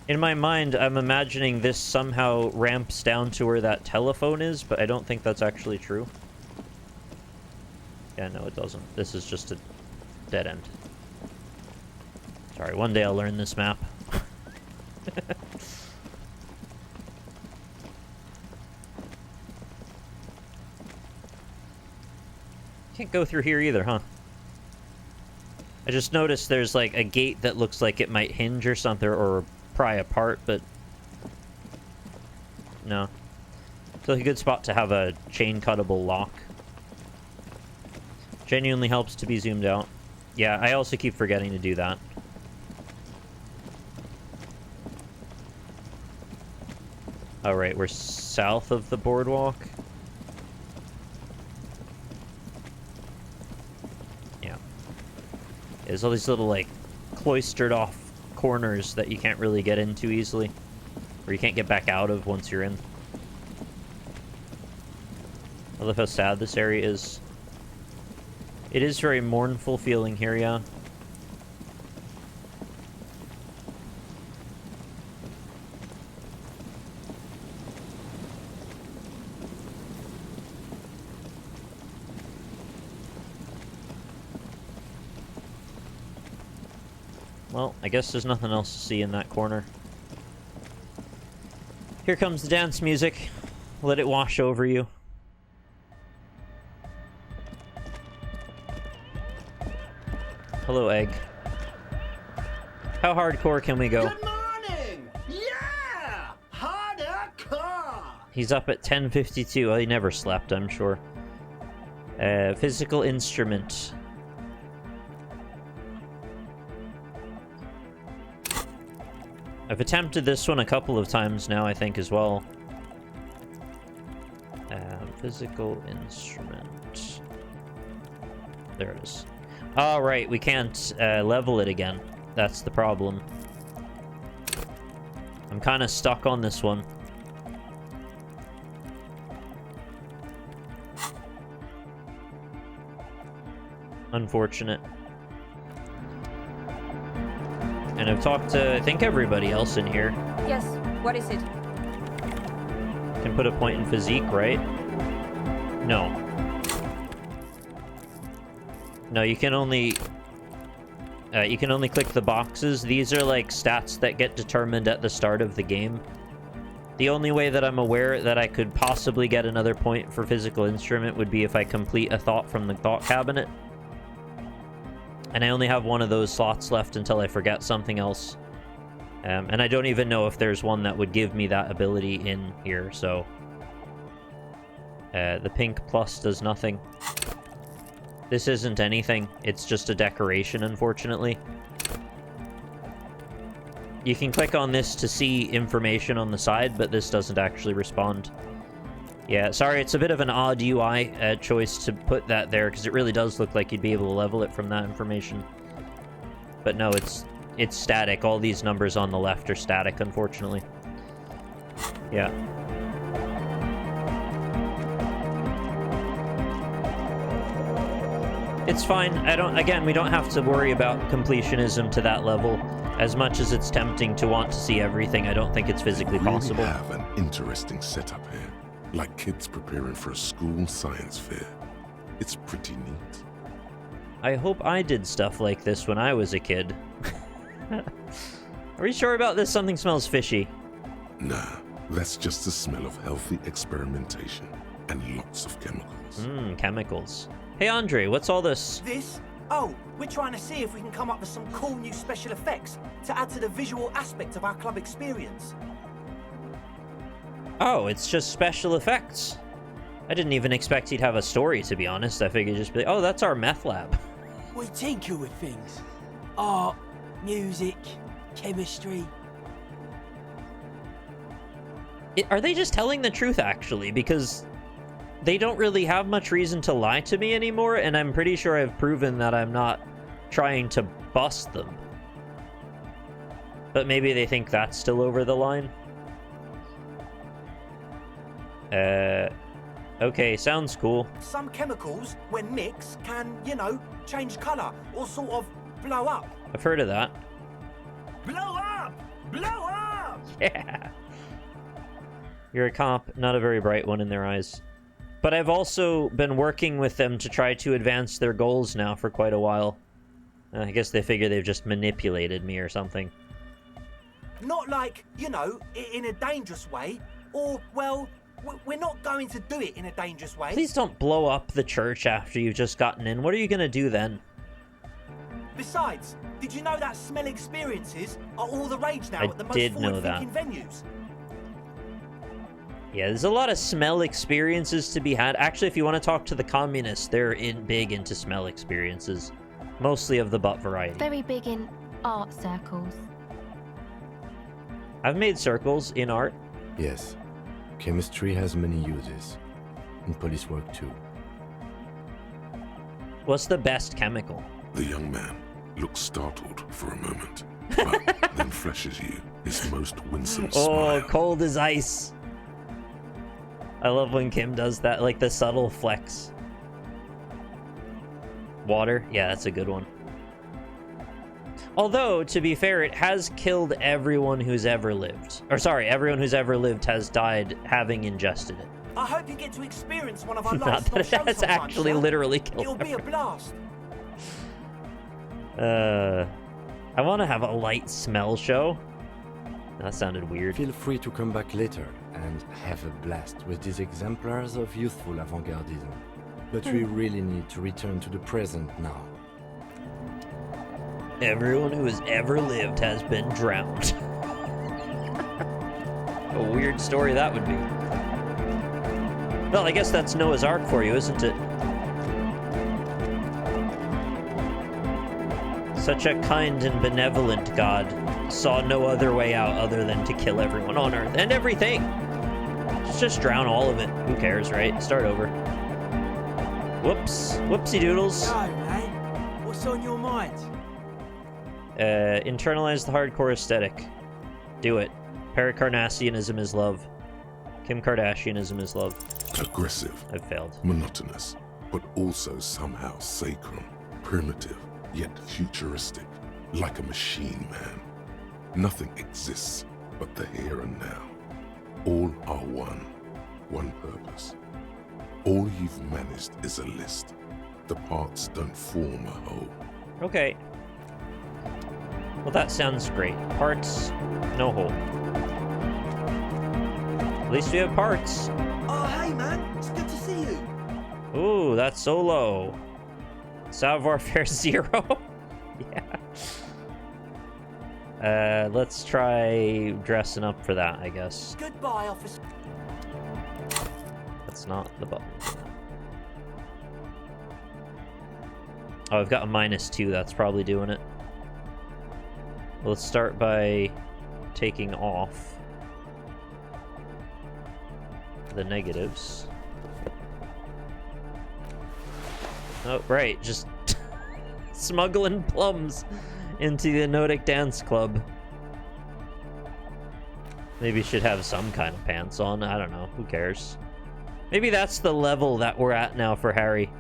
In my mind, I'm imagining this somehow ramps down to where that telephone is, but I don't think that's actually true. Yeah, no, it doesn't. This is just a dead end. Sorry, one day I'll learn this map. Can't go through here either, huh? I just noticed there's like a gate that looks like it might hinge or something, or pry apart, but no. It's like a good spot to have a chain cuttable lock. Genuinely helps to be zoomed out. Yeah, I also keep forgetting to do that. Oh, right, we're south of the boardwalk. Yeah. There's all these little, like, cloistered off corners that you can't really get into easily, or you can't get back out of once you're in. I love how sad this area is. It is very mournful feeling here, yeah. Well, I guess there's nothing else to see in that corner. Here comes the dance music. Let it wash over you. Hello, egg. How hardcore can we go? Good morning! Yeah! Hardcore! He's up at 10:52. Well, he never slept, I'm sure. Physical instrument. I've attempted this one a couple of times now, I think, as well. Physical instrument. There it is. Oh, right, we can't level it again. That's the problem. I'm kind of stuck on this one. Unfortunate. And I've talked to, I think, everybody else in here. Yes, what is it? Can put a point in physique, right? No. No, you can only click the boxes. These are like stats that get determined at the start of the game. The only way that I'm aware that I could possibly get another point for physical instrument would be if I complete a thought from the thought cabinet. And I only have one of those slots left until I forget something else. And I don't even know if there's one that would give me that ability in here, so... the pink plus does nothing. This isn't anything. It's just a decoration, unfortunately. You can click on this to see information on the side, but this doesn't actually respond. Yeah, sorry, it's a bit of an odd UI choice to put that there, because it really does look like you'd be able to level it from that information. But no, it's static. All these numbers on the left are static, unfortunately. Yeah. It's fine. Again, we don't have to worry about completionism to that level. As much as it's tempting to want to see everything, I don't think it's physically possible. We have an interesting setup here. Like kids preparing for a school science fair. It's pretty neat. I hope I did stuff like this when I was a kid. Are you sure about this? Something smells fishy. Nah, that's just the smell of healthy experimentation and lots of chemicals. Chemicals. Hey Andre, what's all this? This? Oh, we're trying to see if we can come up with some cool new special effects to add to the visual aspect of our club experience. Oh, it's just special effects. I didn't even expect he'd have a story, to be honest. I figured just be like, oh, that's our meth lab. We tinker with things. Art, music, chemistry. Are they just telling the truth, actually? Because they don't really have much reason to lie to me anymore, and I'm pretty sure I've proven that I'm not trying to bust them. But maybe they think that's still over the line. Okay, sounds cool. Some chemicals, when mixed, can, you know, change colour or sort of blow up. I've heard of that. Blow up! Blow up! Yeah. You're a cop, not a very bright one in their eyes. But I've also been working with them to try to advance their goals now for quite a while. I guess they figure they've just manipulated me or something. Not like, you know, in a dangerous way, or, well, we're not going to do it in a dangerous way. Please don't blow up the church after you've just gotten in. What are you going to do then? Besides, did you know that smell experiences are all the rage now at the most forward-thinking venues? Yeah, there's a lot of smell experiences to be had. Actually, if you want to talk to the communists, they're big into smell experiences. Mostly of the butt variety. Very big in art circles. I've made circles in art. Yes. Chemistry has many uses. In police work too. What's the best chemical? The young man looks startled for a moment, but then flashes you his most winsome smile. Oh, cold as ice. I love when Kim does that, like the subtle flex. Water? Yeah, that's a good one. Although, to be fair, it has killed everyone who's ever lived. Or sorry, everyone who's ever lived has died having ingested it. I hope you get to experience one of our Not last that it has actually literally killed It'll be a blast. I want to have a light smell show. That sounded weird. Feel free to come back later and have a blast with these exemplars of youthful avant-gardism. But we really need to return to the present now. Everyone who has ever lived has been drowned. A weird story that would be. Well, I guess that's Noah's Ark for you, isn't it? Such a kind and benevolent God saw no other way out other than to kill everyone on Earth and everything. Just drown all of it. Who cares, right? Start over. Whoops. Whoopsie doodles. So, man, what's on your mind? Internalize the hardcore aesthetic. Do it. Pericarnassianism is love. Kim Kardashianism is love. Aggressive. I've failed. Monotonous, but also somehow sacred, primitive, yet futuristic, like a machine, man. Nothing exists but the here and now. All are one purpose. All you've managed is a list. The parts don't form a whole. Okay. Well, that sounds great. Parts, no whole. At least we have parts. Oh, hey, man. It's good to see you. Ooh, that's Solo. Savoir Faire 0. Yeah. Let's try dressing up for that, I guess. Goodbye, officer. That's not the button. Oh, I've got a -2. That's probably doing it. Let's start by taking off the negatives. Oh, right, just smuggling plums into the Nordic Dance Club. Maybe should have some kind of pants on. I don't know. Who cares? Maybe that's the level that we're at now for Harry.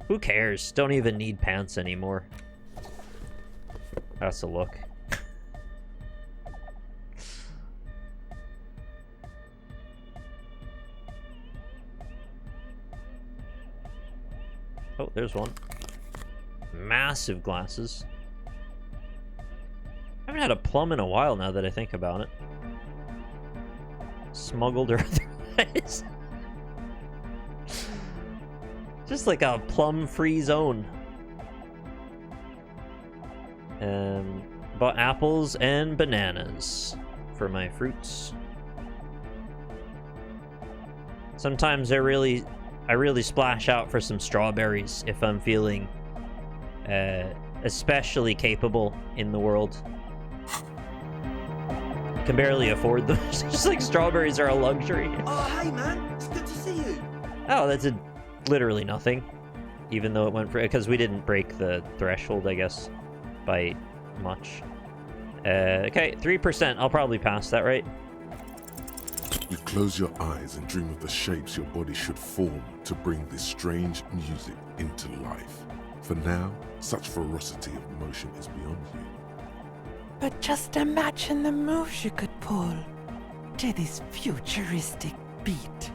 Who cares? Don't even need pants anymore. That's a look. Oh, there's one. Massive glasses. I haven't had a plum in a while now that I think about it. Smuggled or otherwise. Just like a plum-free zone. Bought apples and bananas for my fruits. Sometimes I really splash out for some strawberries if I'm feeling especially capable in the world. I can barely afford them. Just like strawberries are a luxury. Oh, hey, man. It's good to see you. Oh, that's literally nothing. Even though it went for... Because we didn't break the threshold, I guess, by much. Okay, 3%. I'll probably pass that, right? You close your eyes and dream of the shapes your body should form to bring this strange music into life. For now, such ferocity of motion is beyond you. But just imagine the moves you could pull to this futuristic beat.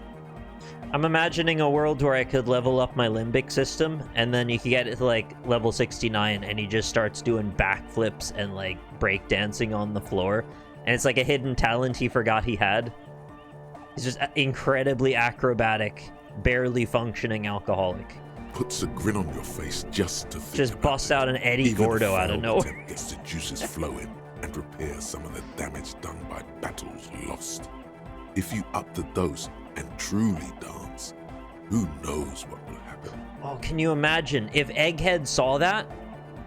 I'm imagining a world where I could level up my limbic system, and then you could get it to like level 69, and he just starts doing backflips and like breakdancing on the floor. And it's like a hidden talent he forgot he had. He's just incredibly acrobatic, barely functioning alcoholic. Puts a grin on your face just to think. Just bust out an Eddie Gordo out of nowhere. Gets the juices flowing and repair some of the damage done by battles lost. If you up the dose and truly dance, who knows what will happen? Oh, can you imagine if Egghead saw that?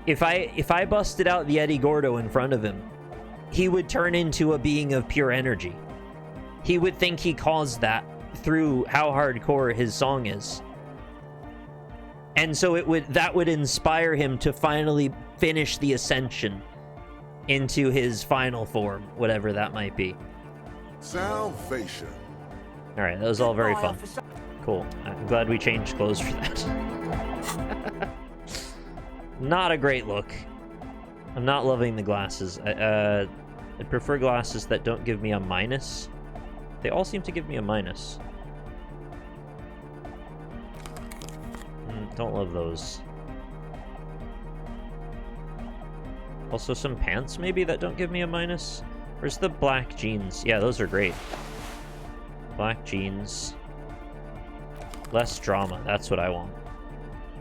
If I busted out the Eddie Gordo in front of him, he would turn into a being of pure energy. He would think he caused that through how hardcore his song is. And so that would inspire him to finally finish the ascension into his final form, whatever that might be. Salvation. Alright, that was all very fun. Cool. I'm glad we changed clothes for that. Not a great look. I'm not loving the glasses. I prefer glasses that don't give me a minus. They all seem to give me a minus. Don't love those. Also some pants maybe that don't give me a minus. Where's the black jeans? Yeah, those are great. Black jeans. Less drama, that's what I want.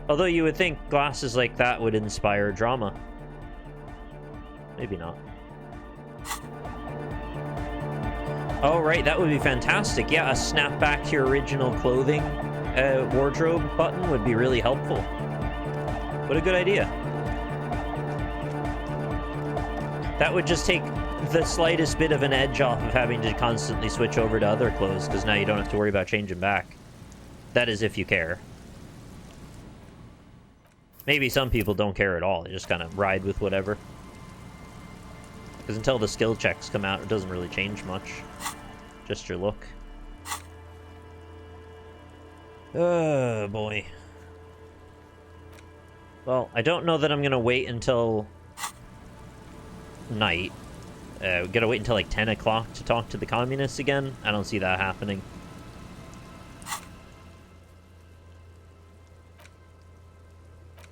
Although you would think glasses like that would inspire drama. Maybe not. Oh, right, that would be fantastic. Yeah, a snap back to your original clothing wardrobe button would be really helpful. What a good idea. That would just take the slightest bit of an edge off of having to constantly switch over to other clothes, because now you don't have to worry about changing back. That is if you care. Maybe some people don't care at all. They just kind of ride with whatever. Because until the skill checks come out, it doesn't really change much. Just your look. Oh, boy. Well, I don't know that I'm going to wait until night. We gotta wait until like 10 o'clock to talk to the communists again. I don't see that happening.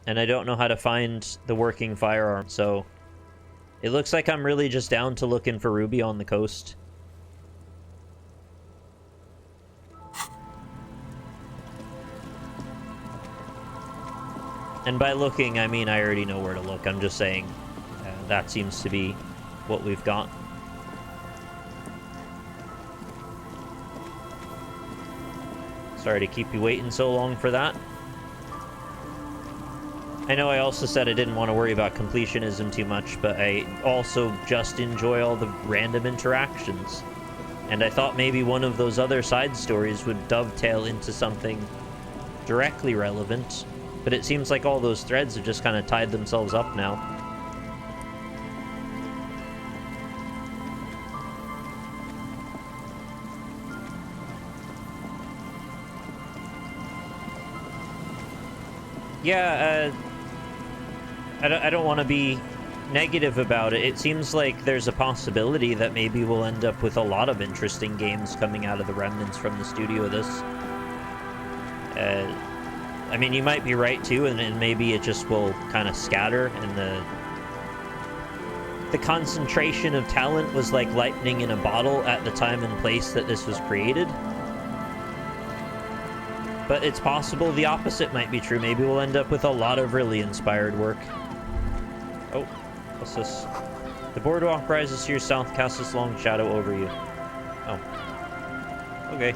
And I don't know how to find the working firearm, so it looks like I'm really just down to looking for Ruby on the coast. And by looking, I mean I already know where to look. I'm just saying that seems to be what we've got. Sorry to keep you waiting so long for that. I know I also said I didn't want to worry about completionism too much, but I also just enjoy all the random interactions. And I thought maybe one of those other side stories would dovetail into something directly relevant, but it seems like all those threads have just kind of tied themselves up now. Yeah, I don't want to be negative about it. It seems like there's a possibility that maybe we'll end up with a lot of interesting games coming out of the remnants from the studio of this. I mean, you might be right too, and maybe it just will kind of scatter, and the concentration of talent was like lightning in a bottle at the time and place that this was created. But it's possible the opposite might be true. Maybe we'll end up with a lot of really inspired work. Oh, what's this? The boardwalk rises to your south, casts its long shadow over you. Oh. Okay.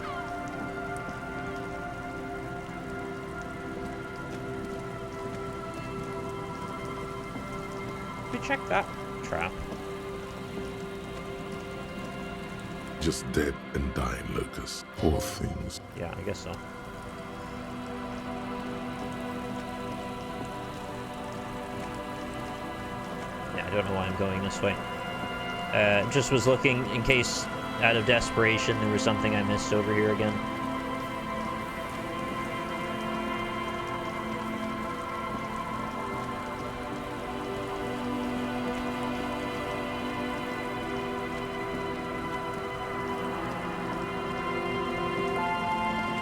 Did we check that trap? Just dead and dying locusts. Poor things. Yeah, I guess so. I don't know why I'm going this way. Just was looking in case, out of desperation, there was something I missed over here again.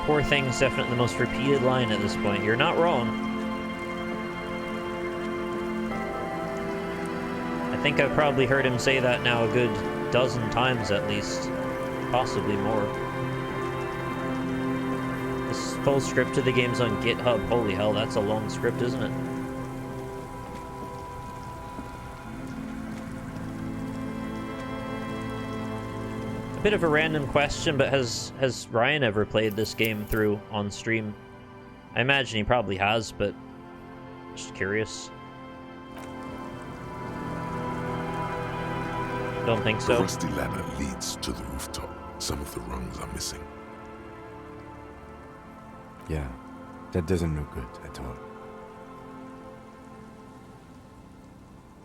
Poor thing's definitely the most repeated line at this point. You're not wrong. I think I've probably heard him say that now a good dozen times at least. Possibly more. This full script of the game's on GitHub. Holy hell, that's a long script, isn't it? A bit of a random question, but has Ryan ever played this game through on stream? I imagine he probably has, but just curious. Don't think so. The rusty ladder leads to the rooftop. Some of the rungs are missing. Yeah, that doesn't look good at all.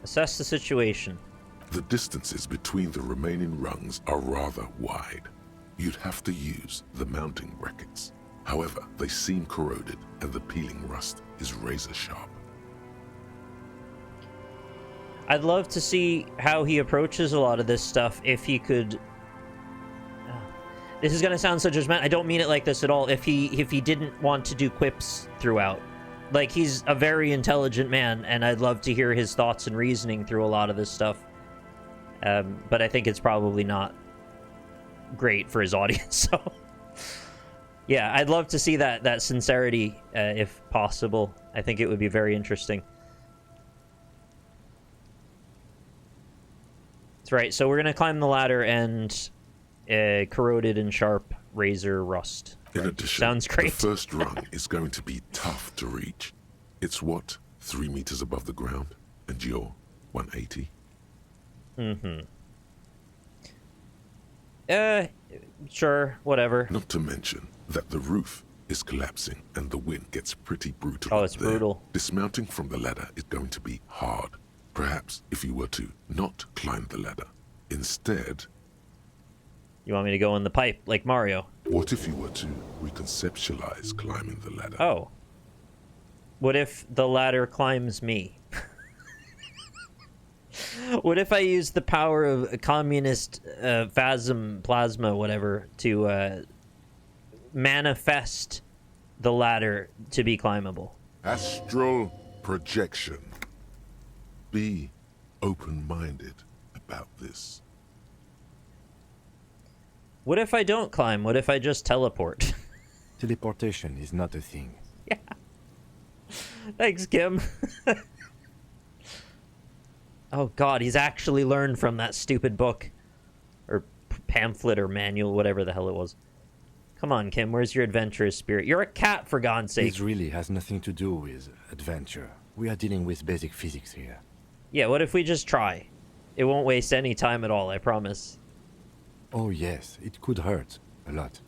Assess the situation. The distances between the remaining rungs are rather wide. You'd have to use the mounting brackets. However, they seem corroded and the peeling rust is razor sharp. I'd love to see how he approaches a lot of this stuff if he could... This is going to sound so judgmental. I don't mean it like this at all. If he didn't want to do quips throughout. Like, he's a very intelligent man, and I'd love to hear his thoughts and reasoning through a lot of this stuff. But I think it's probably not great for his audience, so... Yeah, I'd love to see that sincerity, if possible. I think it would be very interesting. That's right, so we're going to climb the ladder and corroded and sharp razor rust. In addition, sounds great. The first rung is going to be tough to reach. It's what, 3 meters above the ground, and you're 180? Sure, whatever. Not to mention that the roof is collapsing and the wind gets pretty brutal. Oh, it's brutal. Dismounting from the ladder is going to be hard. Perhaps if you were to not climb the ladder, instead... You want me to go in the pipe, like Mario? What if you were to reconceptualize climbing the ladder? Oh. What if the ladder climbs me? What if I use the power of communist phasm, plasma, whatever, to manifest the ladder to be climbable? Astral projection. Be open-minded about this. What if I don't climb? What if I just teleport? Teleportation is not a thing. Yeah. Thanks, Kim. Oh god, he's actually learned from that stupid book. Or pamphlet or manual, whatever the hell it was. Come on, Kim, where's your adventurous spirit? You're a cat, for God's sake. This really has nothing to do with adventure. We are dealing with basic physics here. Yeah, what if we just try? It won't waste any time at all, I promise. Oh yes, it could hurt. A lot.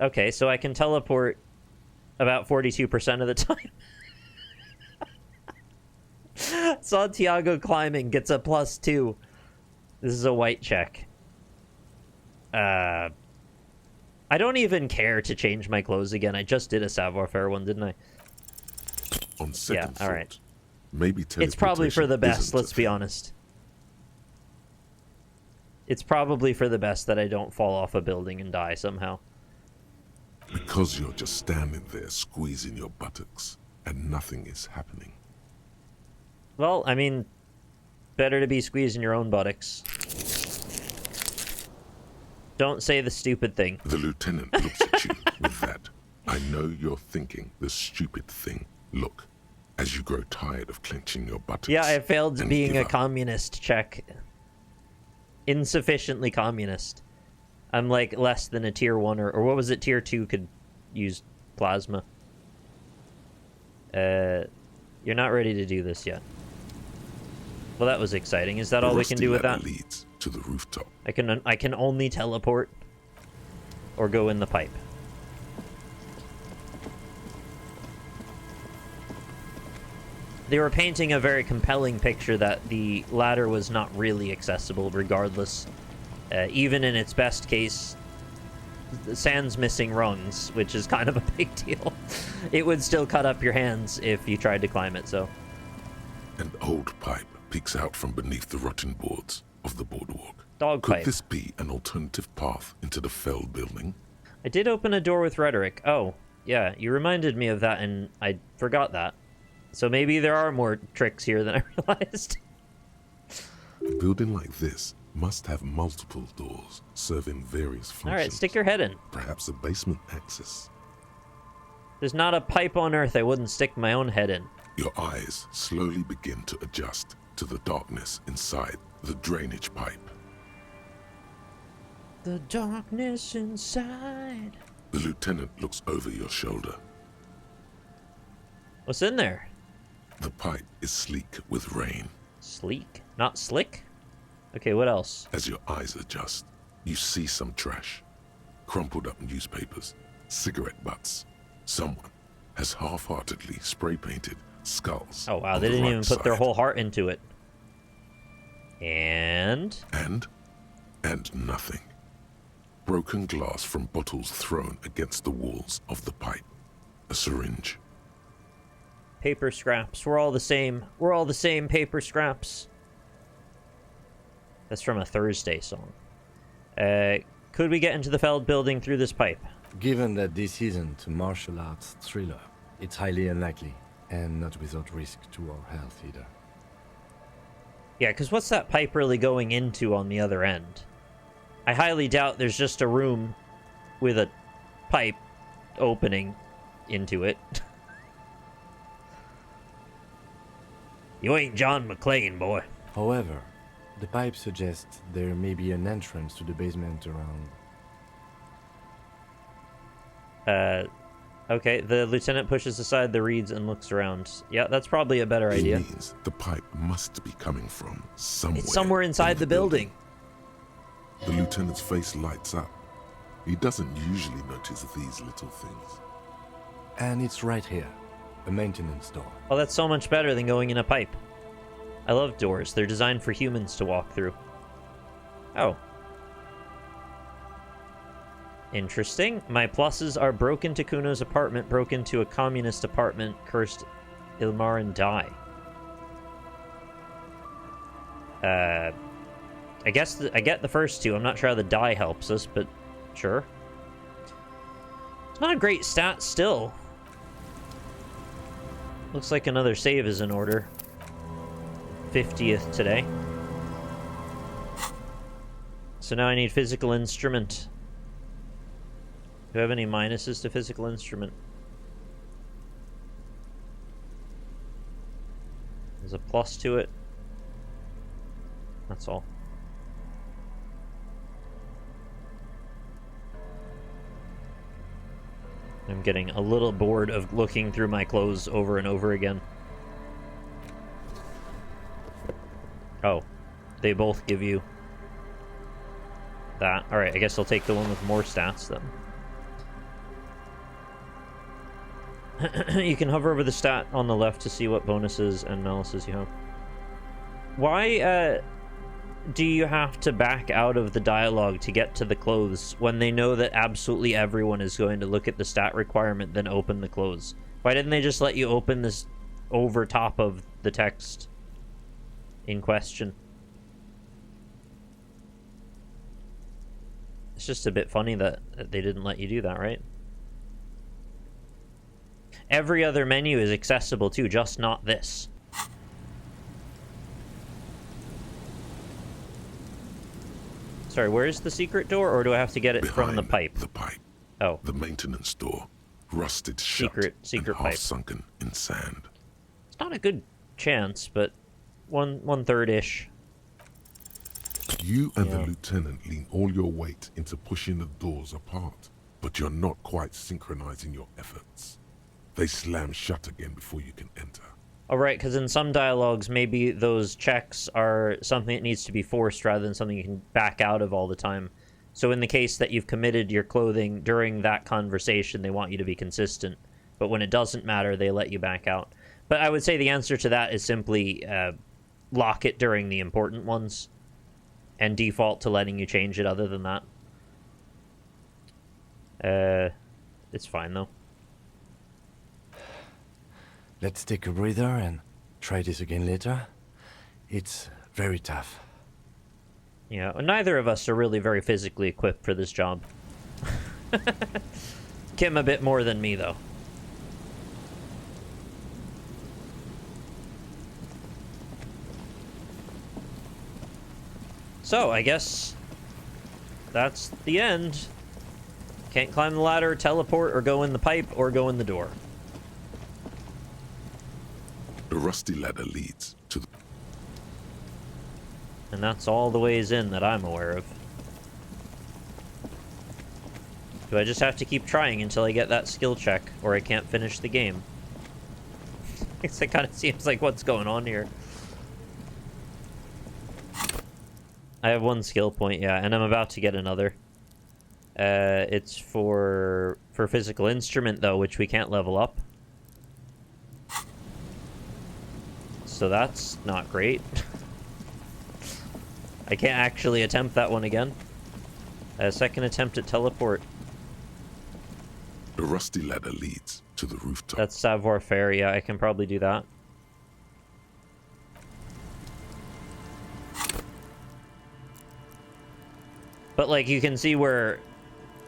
Okay, so I can teleport about 42% of the time. Santiago climbing gets a +2. This is a white check. I don't even care to change my clothes again. I just did a savoir-faire one, didn't I? On second thought, all right. Maybe it's probably for the best, let's be honest. It's probably for the best that I don't fall off a building and die somehow. Because you're just standing there squeezing your buttocks and nothing is happening. Well, I mean, better to be squeezing your own buttocks. Don't say the stupid thing. The lieutenant looks at you with that. I know you're thinking the stupid thing. Look, as you grow tired of clenching your buttocks. Yeah, I failed being a communist check. Insufficiently communist. I'm like less than a tier 1 or what was it? Tier 2 could use plasma. You're not ready to do this yet. Well, that was exciting. Is that all we can do with that? Leads to the rooftop. I can only teleport or go in the pipe. They were painting a very compelling picture that the ladder was not really accessible regardless. Even in its best case, sans missing rungs, which is kind of a big deal. It would still cut up your hands if you tried to climb it, so. An old pipe peeks out from beneath the rotten boards of the boardwalk. Dog Could pipe. this be an alternative path into the fell building? I did open a door with rhetoric. Oh, yeah, you reminded me of that and I forgot that. So maybe there are more tricks here than I realized. A building like this must have multiple doors serving various functions. Alright, stick your head in. Perhaps a basement access. There's not a pipe on earth I wouldn't stick my own head in. Your eyes slowly begin to adjust to the darkness inside the drainage pipe. The darkness inside. The lieutenant looks over your shoulder. What's in there? The pipe is sleek with rain. Sleek? Not slick? Okay, what else? As your eyes adjust, you see some trash. Crumpled up newspapers, cigarette butts. Someone has half-heartedly spray-painted skulls. Oh wow, they didn't even put their whole heart into it. And And nothing. Broken glass from bottles thrown against the walls of the pipe. A syringe. Paper scraps. We're all the same. We're all the same paper scraps. That's from a Thursday song. Could we get into the Feld building through this pipe? Given that this isn't a martial arts thriller, it's highly unlikely, and not without risk to our health either. Yeah, because what's that pipe really going into on the other end? I highly doubt there's just a room with a pipe opening into it. You ain't John McClane, boy. However, the pipe suggests there may be an entrance to the basement around. Okay, the lieutenant pushes aside the reeds and looks around. Yeah, that's probably a better idea. It means the pipe must be coming from somewhere. It's somewhere inside the building. The lieutenant's face lights up. He doesn't usually notice these little things. And it's right here. A maintenance door. Oh, that's so much better than going in a pipe. I love doors. They're designed for humans to walk through. Oh. Interesting. My pluses are broken to Cuno's apartment, broken to a communist apartment, cursed Ilmarin die. I guess I get the first two. I'm not sure how the die helps us, but sure. It's not a great stat still. Looks like another save is in order. 50th today. So now I need physical instrument. Do I have any minuses to physical instrument? There's a plus to it. That's all. I'm getting a little bored of looking through my clothes over and over again. Oh, they both give you that. Alright, I guess I'll take the one with more stats then. You can hover over the stat on the left to see what bonuses and malices you have. Why do you have to back out of the dialogue to get to the clothes when they know that absolutely everyone is going to look at the stat requirement then open the clothes? Why didn't they just let you open this over top of the text in question? It's just a bit funny that they didn't let you do that, right? Every other menu is accessible too, just not this. Sorry, where's the secret door, or do I have to get it from the pipe? The pipe. Oh. The maintenance door. Rusted shut secret and pipe. half sunken in sand. It's not a good chance, but one third-ish. You and the lieutenant lean all your weight into pushing the doors apart, but you're not quite synchronizing your efforts. They slam shut again before you can enter. All right, because in some dialogues, maybe those checks are something that needs to be forced rather than something you can back out of all the time. So in the case that you've committed your clothing during that conversation, they want you to be consistent. But when it doesn't matter, they let you back out. But I would say the answer to that is simply lock it during the important ones and default to letting you change it other than that. It's fine, though. Let's take a breather and try this again later. It's very tough. Yeah, neither of us are really very physically equipped for this job. Kim a bit more than me, though. So, I guess that's the end. Can't climb the ladder, teleport, or go in the pipe, or go in the door. The rusty ladder leads to the... And that's all the ways in that I'm aware of. Do I just have to keep trying until I get that skill check, or I can't finish the game? It kind of seems like what's going on here. I have one skill point, yeah, and I'm about to get another. It's for physical instrument, though, which we can't level up. So that's not great. I can't actually attempt that one again. Second attempt at teleport. The rusty ladder leads to the rooftop. That's Savoir Faire. Yeah, I can probably do that. But, like, you can see where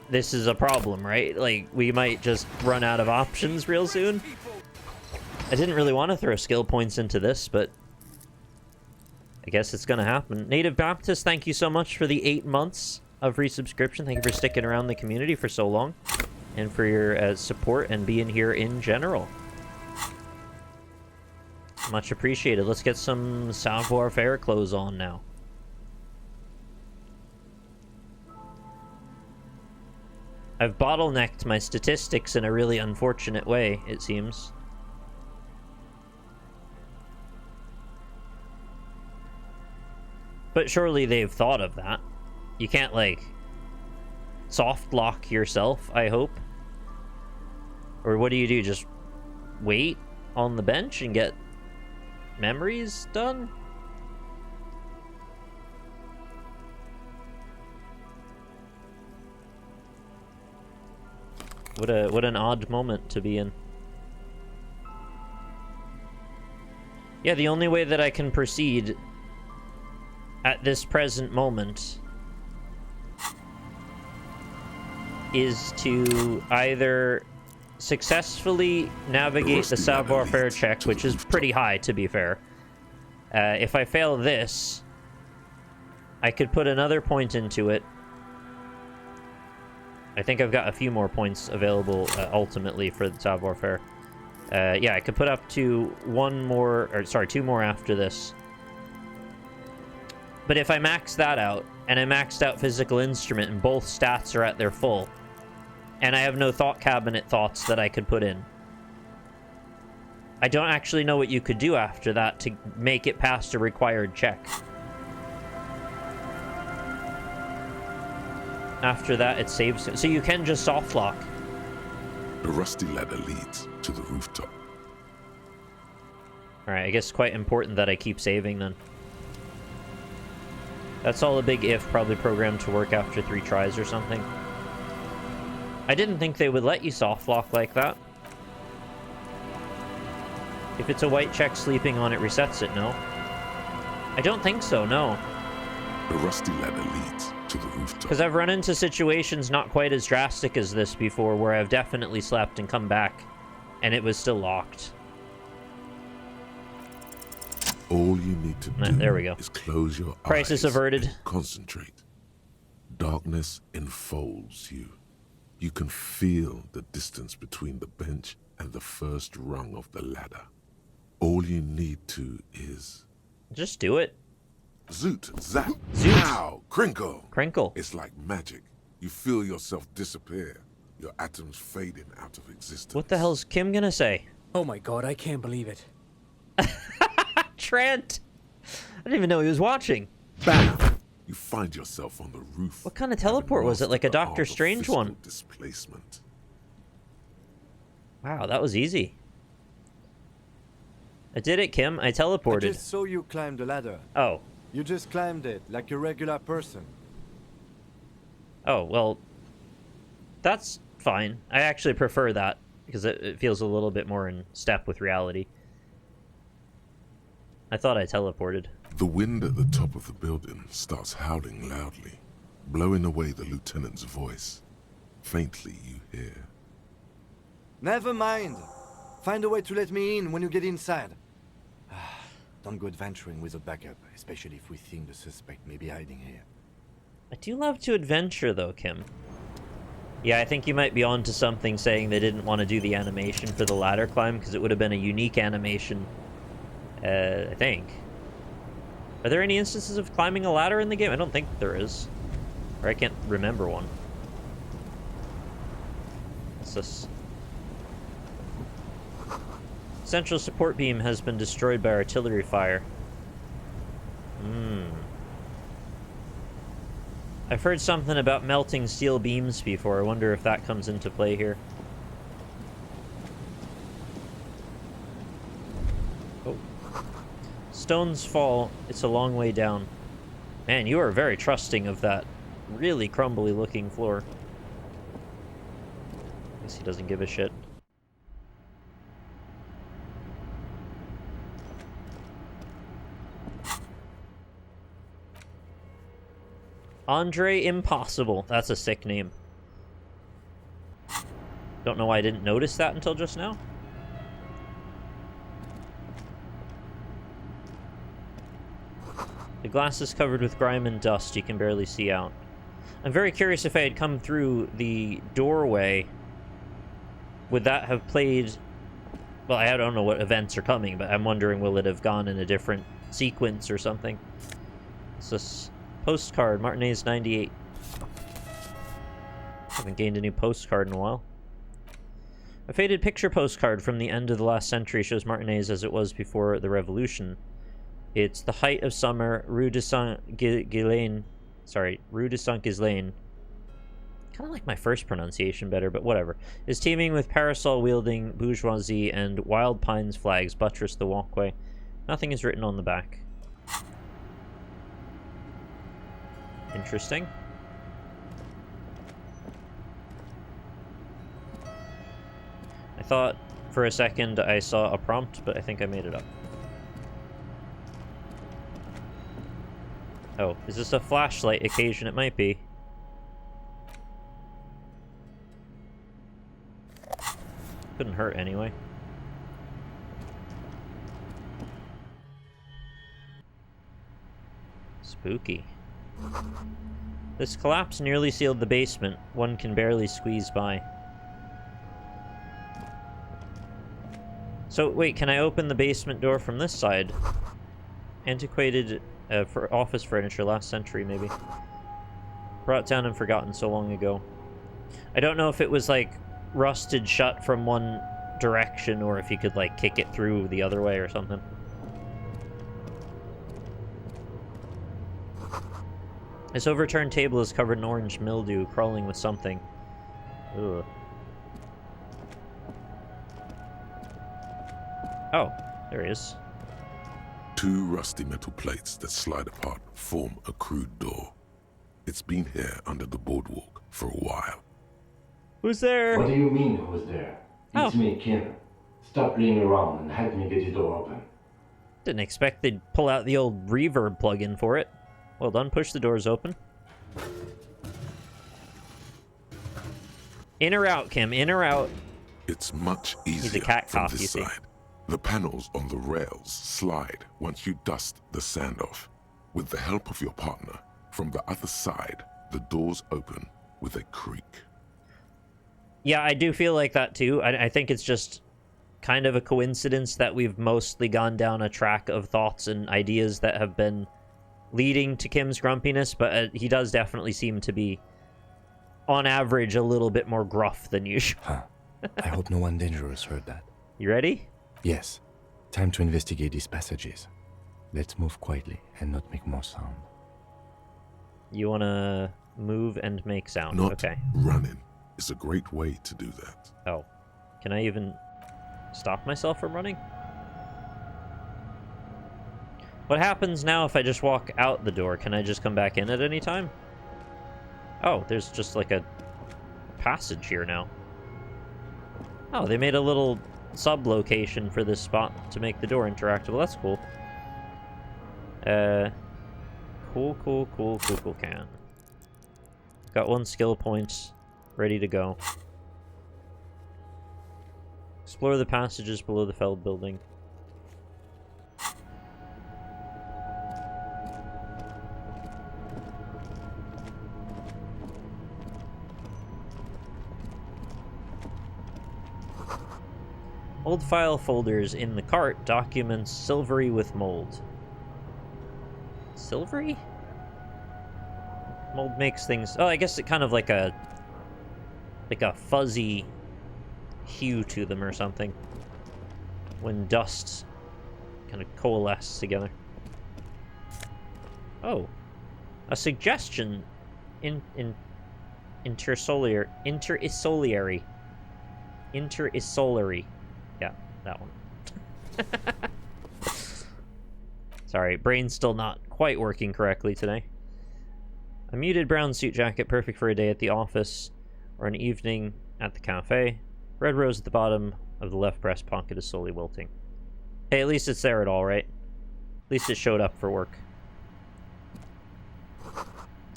this is a problem, right? Like, we might just run out of options real soon. I didn't really want to throw skill points into this, but I guess it's going to happen. Native Baptist, thank you so much for the 8 months of resubscription. Thank you for sticking around the community for so long and for your support and being here in general. Much appreciated. Let's get some Savoir Faire clothes on now. I've bottlenecked my statistics in a really unfortunate way, it seems. But surely they've thought of that. You can't, like, soft lock yourself, I hope. Or what do? Just wait on the bench and get memories done? What an odd moment to be in. Yeah, the only way that I can proceed at this present moment is to either successfully navigate the Savoir Faire check, which is pretty high, to be fair. If I fail this, I could put another point into it. I think I've got a few more points available ultimately for the Savoir Faire. Yeah, I could put up to two more after this. But if I max that out, and I maxed out physical instrument, and both stats are at their full, and I have no thought cabinet thoughts that I could put in, I don't actually know what you could do after that to make it past a required check. After that, it saves. So you can just soft lock. The rusty ladder leads to the rooftop. Alright, I guess it's quite important that I keep saving then. That's all a big if, probably programmed to work after 3 tries or something. I didn't think they would let you soft lock like that. If it's a white check, sleeping on it resets it, no? I don't think so, no. The rusty ladder leads to the rooftop. Because I've run into situations not quite as drastic as this before, where I've definitely slept and come back, and it was still locked. All you need to do there we go. is close your Crisis eyes averted. and concentrate. Darkness enfolds you. You can feel the distance between the bench and the first rung of the ladder. All you need to is... just do it. Zoot, zap, Zoot. pow, crinkle. Crinkle. It's like magic. You feel yourself disappear. Your atoms fading out of existence. What the hell's Kim gonna say? Oh my god, I can't believe it. Trent! I didn't even know he was watching. Bam! You find yourself on the roof. What kind of teleport was it? Like a Doctor Strange one? Displacement. Wow, that was easy. I did it, Kim. I teleported. I just saw you climb the ladder. Oh. You just climbed it, like a regular person. Oh, well, that's fine. I actually prefer that, because it feels a little bit more in step with reality. I thought I teleported. The wind at the top of the building starts howling loudly, blowing away the lieutenant's voice. Faintly you hear. Never mind. Find a way to let me in when you get inside. Don't go adventuring without backup, especially if we think the suspect may be hiding here. I do love to adventure, though, Kim. Yeah, I think you might be onto something saying they didn't want to do the animation for the ladder climb, because it would have been a unique animation, I think. Are there any instances of climbing a ladder in the game? I don't think there is. Or I can't remember one. What's this? Central support beam has been destroyed by artillery fire. I've heard something about melting steel beams before. I wonder if that comes into play here. Oh. Stones fall. It's a long way down. Man, you are very trusting of that really crumbly looking floor. Guess he doesn't give a shit. Andre Impossible. That's a sick name. Don't know why I didn't notice that until just now. The glass is covered with grime and dust. You can barely see out. I'm very curious if I had come through the doorway, would that have played... Well, I don't know what events are coming, but I'm wondering, will it have gone in a different sequence or something? It's this postcard, Martinez 98. Haven't gained a new postcard in a while. A faded picture postcard from the end of the last century shows Martinez as it was before the revolution. It's the height of summer, Rue de Saint-Ghislain. Sorry, Rue de Saint-Ghislain. Kind of like my first pronunciation better, but whatever. Is teeming with parasol-wielding bourgeoisie, and wild pines flags buttress the walkway. Nothing is written on the back. Interesting. I thought for a second I saw a prompt, but I think I made it up. Oh, is this a flashlight occasion? It might be. Couldn't hurt anyway. Spooky. This collapse nearly sealed the basement. One can barely squeeze by. So, wait, can I open the basement door from this side? Antiquated for office furniture, last century, maybe. Brought down and forgotten so long ago. I don't know if it was, like, rusted shut from one direction, or if you could, like, kick it through the other way or something. This overturned table is covered in orange mildew, crawling with something. Ugh. Oh, there he is. Two rusty metal plates that slide apart form a crude door. It's been here under the boardwalk for a while. Who's there? What do you mean, who's there? It's me, Kim. Stop playing around and help me get the door open. Didn't expect they'd pull out the old reverb plug-in for it. Well done, push the doors open. In or out, Kim, in or out? It's much easier He's a cat from cop, this you see. side. The panels on the rails slide once you dust the sand off. With the help of your partner, from the other side, the doors open with a creak. Yeah, I do feel like that too. I think it's just kind of a coincidence that we've mostly gone down a track of thoughts and ideas that have been leading to Kim's grumpiness, but he does definitely seem to be, on average, a little bit more gruff than usual. Huh. I hope no one dangerous heard that. You ready? Yes. Time to investigate these passages. Let's move quietly and not make more sound. You want to move and make sound. Not okay. running is a great way to do that. Oh. Can I even stop myself from running? What happens now if I just walk out the door? Can I just come back in at any time? Oh, there's just like a passage here now. Oh, they made a little sub-location for this spot to make the door interactable. That's cool. Cool can. Got one skill point ready to go. Explore the passages below the Feld building. Old file folders in the cart, documents silvery with mold. Silvery? Mold makes things... Oh, I guess it kind of like a fuzzy hue to them or something. When dust kind of coalesces together. Oh. A suggestion Interisoliary. Yeah, that one. Sorry, brain's still not quite working correctly today. A muted brown suit jacket, perfect for a day at the office or an evening at the cafe. Red rose at the bottom of the left breast pocket is slowly wilting. Hey, at least it's there at all, right? At least it showed up for work.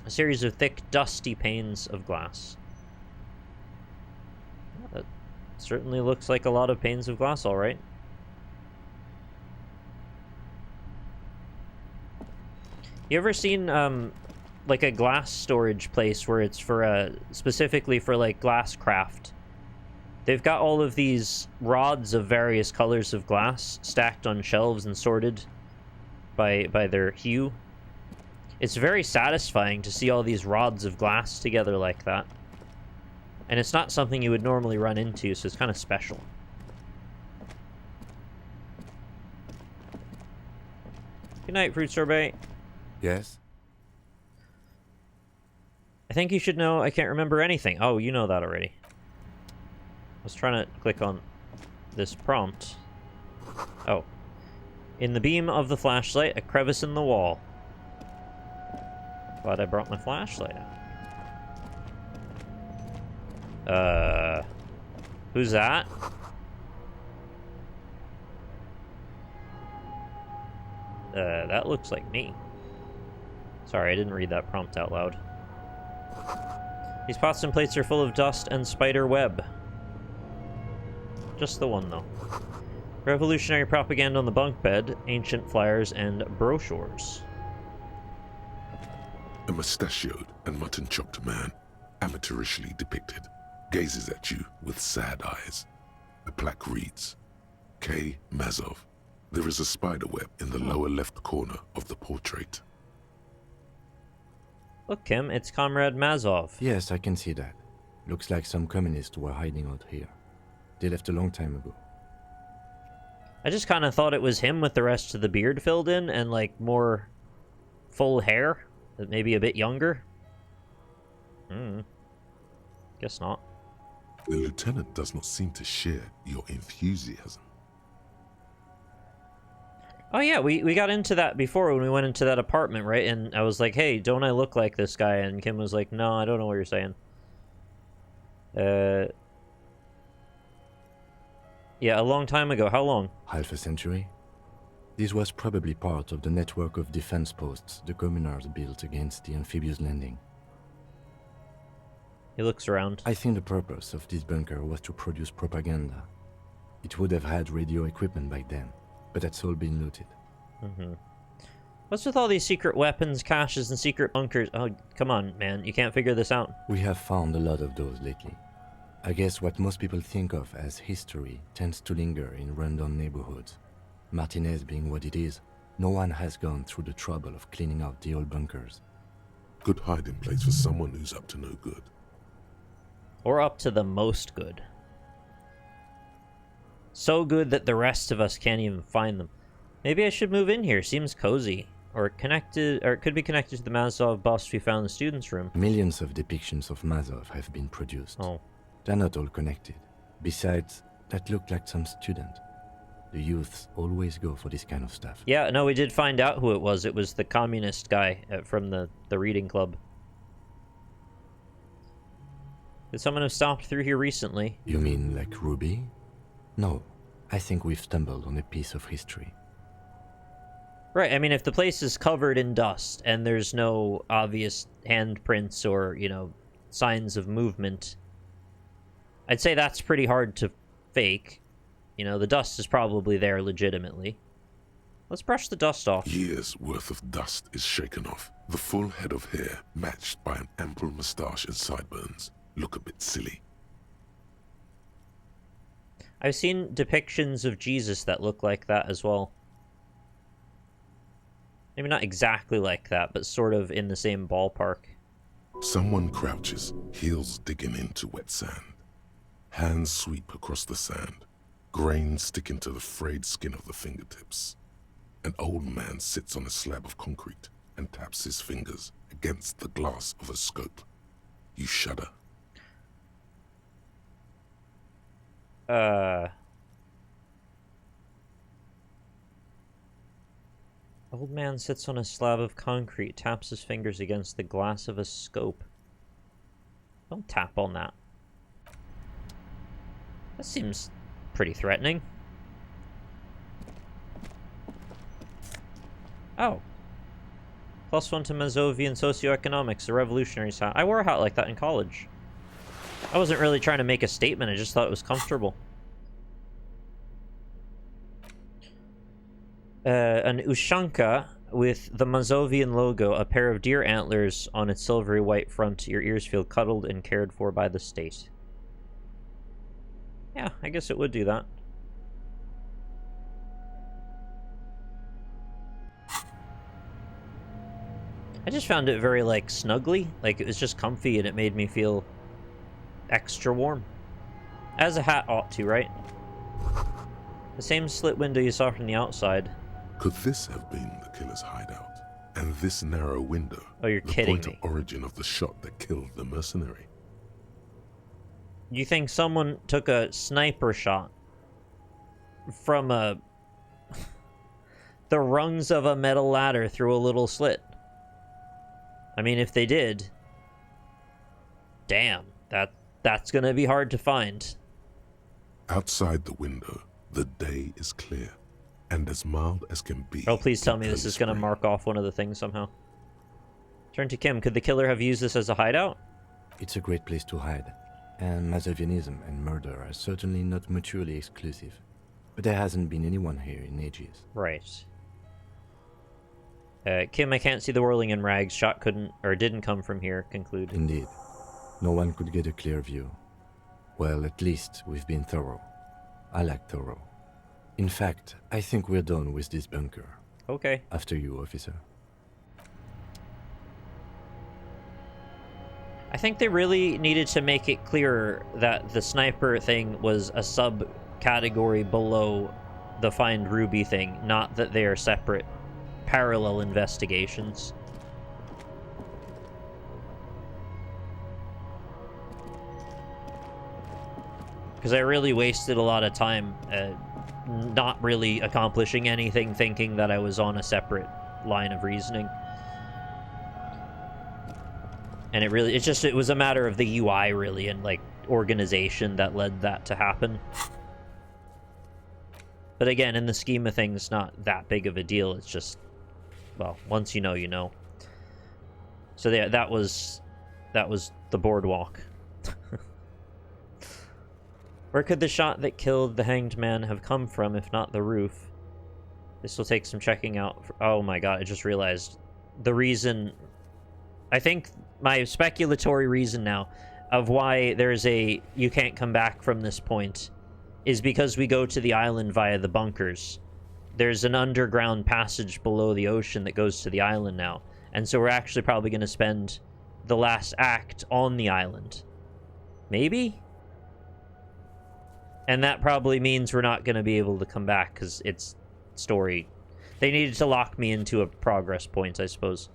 A series of thick, dusty panes of glass. That certainly looks like a lot of panes of glass, all right. You ever seen, like a glass storage place where it's for, specifically for, like, glass craft? They've got all of these rods of various colors of glass stacked on shelves and sorted by their hue. It's very satisfying to see all these rods of glass together like that. And it's not something you would normally run into, so it's kind of special. Good night, Fruit Sorbet. Yes? I think you should know I can't remember anything. Oh, you know that already. I was trying to click on this prompt. Oh. In the beam of the flashlight, a crevice in the wall. Glad I brought my flashlight out. Who's that? That looks like me. Sorry, I didn't read that prompt out loud. These pots and plates are full of dust and spider web. Just the one, though. Revolutionary propaganda on the bunk bed, ancient flyers, and brochures. A mustachioed and mutton-chopped man, amateurishly depicted, gazes at you with sad eyes. The plaque reads, K. Mazov. There is a spider web in the lower left corner of the portrait. Look, Kim, it's Comrade Mazov. Yes, I can see that. Looks like some communists were hiding out here. They left a long time ago. I just kind of thought it was him with the rest of the beard filled in and, like, more full hair. Maybe a bit younger. Guess not. The lieutenant does not seem to share your enthusiasm. Oh yeah, we got into that before when we went into that apartment, right? And I was like, hey, don't I look like this guy? And Kim was like, no, I don't know what you're saying. Yeah, a long time ago. How long? Half a century. This was probably part of the network of defense posts the communards built against the amphibious landing. He looks around. I think the purpose of this bunker was to produce propaganda. It would have had radio equipment back then, but that's all been looted. What's with all these secret weapons, caches, and secret bunkers? Oh, come on, man. You can't figure this out. We have found a lot of those lately. I guess what most people think of as history tends to linger in rundown neighborhoods. Martinez being what it is, no one has gone through the trouble of cleaning out the old bunkers. Good hiding place for someone who's up to no good. Or up to the most good. So good that the rest of us can't even find them. Maybe I should move in here. Seems cozy. Or connected, or it could be connected to the Mazov bust we found in the students' room. Millions of depictions of Mazov have been produced. Oh. They're not all connected. Besides, that looked like some student. The youths always go for this kind of stuff. Yeah, no, we did find out who it was. It was the communist guy from the reading club. Did someone have stopped through here recently? You mean like Ruby? No, I think we've stumbled on a piece of history. Right, I mean, if the place is covered in dust and there's no obvious handprints or, you know, signs of movement, I'd say that's pretty hard to fake. You know, the dust is probably there legitimately. Let's brush the dust off. Years' worth of dust is shaken off. The full head of hair, matched by an ample moustache and sideburns, look a bit silly. I've seen depictions of Jesus that look like that as well. Maybe not exactly like that, but sort of in the same ballpark. Someone crouches, heels digging into wet sand. Hands sweep across the sand. Grains stick into the frayed skin of the fingertips. An old man sits on a slab of concrete and taps his fingers against the glass of a scope. You shudder. Old man sits on a slab of concrete, taps his fingers against the glass of a scope. Don't tap on that. That seems pretty threatening. Oh. +1 to Mazovian socioeconomics, a revolutionary's hat. I wore a hat like that in college. I wasn't really trying to make a statement, I just thought it was comfortable. An Ushanka with the Mazovian logo, a pair of deer antlers on its silvery white front. Your ears feel cuddled and cared for by the state. Yeah, I guess it would do that. I just found it very, like, snuggly. Like, it was just comfy and it made me feel extra warm. As a hat ought to, right? The same slit window you saw from the outside. Could this have been the killer's hideout? And this narrow window, oh, you're kidding the point of origin of the shot that killed the mercenary? You think someone took a sniper shot from the rungs of a metal ladder through a little slit? I mean, if they did, damn, that's gonna be hard to find. Outside the window, the day is clear, and as mild as can be. Oh, please tell me this is gonna mark off one of the things somehow. Turn to Kim. Could the killer have used this as a hideout? It's a great place to hide, and Mazovianism and murder are certainly not mutually exclusive. But there hasn't been anyone here in ages. Right. Kim, I can't see the whirling in rags. Shot couldn't, or didn't come from here. Conclude. Indeed. No one could get a clear view. Well, at least we've been thorough. I like thorough. In fact, I think we're done with this bunker. Okay. After you, officer. I think they really needed to make it clearer that the sniper thing was a subcategory below the Find Ruby thing, not that they are separate parallel investigations. Because I really wasted a lot of time not really accomplishing anything, thinking that I was on a separate line of reasoning. And it was a matter of the UI, really, and, like, organization that led that to happen. But again, in the scheme of things, not that big of a deal. It's just, well, once you know, you know. So yeah, that was the boardwalk. Where could the shot that killed the hanged man have come from, if not the roof? This will take some checking out. Oh my god, I just realized the reason... I think my speculatory reason now of why there's you can't come back from this point is because we go to the island via the bunkers. There's an underground passage below the ocean that goes to the island now. And so we're actually probably going to spend the last act on the island. Maybe? And that probably means we're not going to be able to come back because it's story. They needed to lock me into a progress point, I suppose.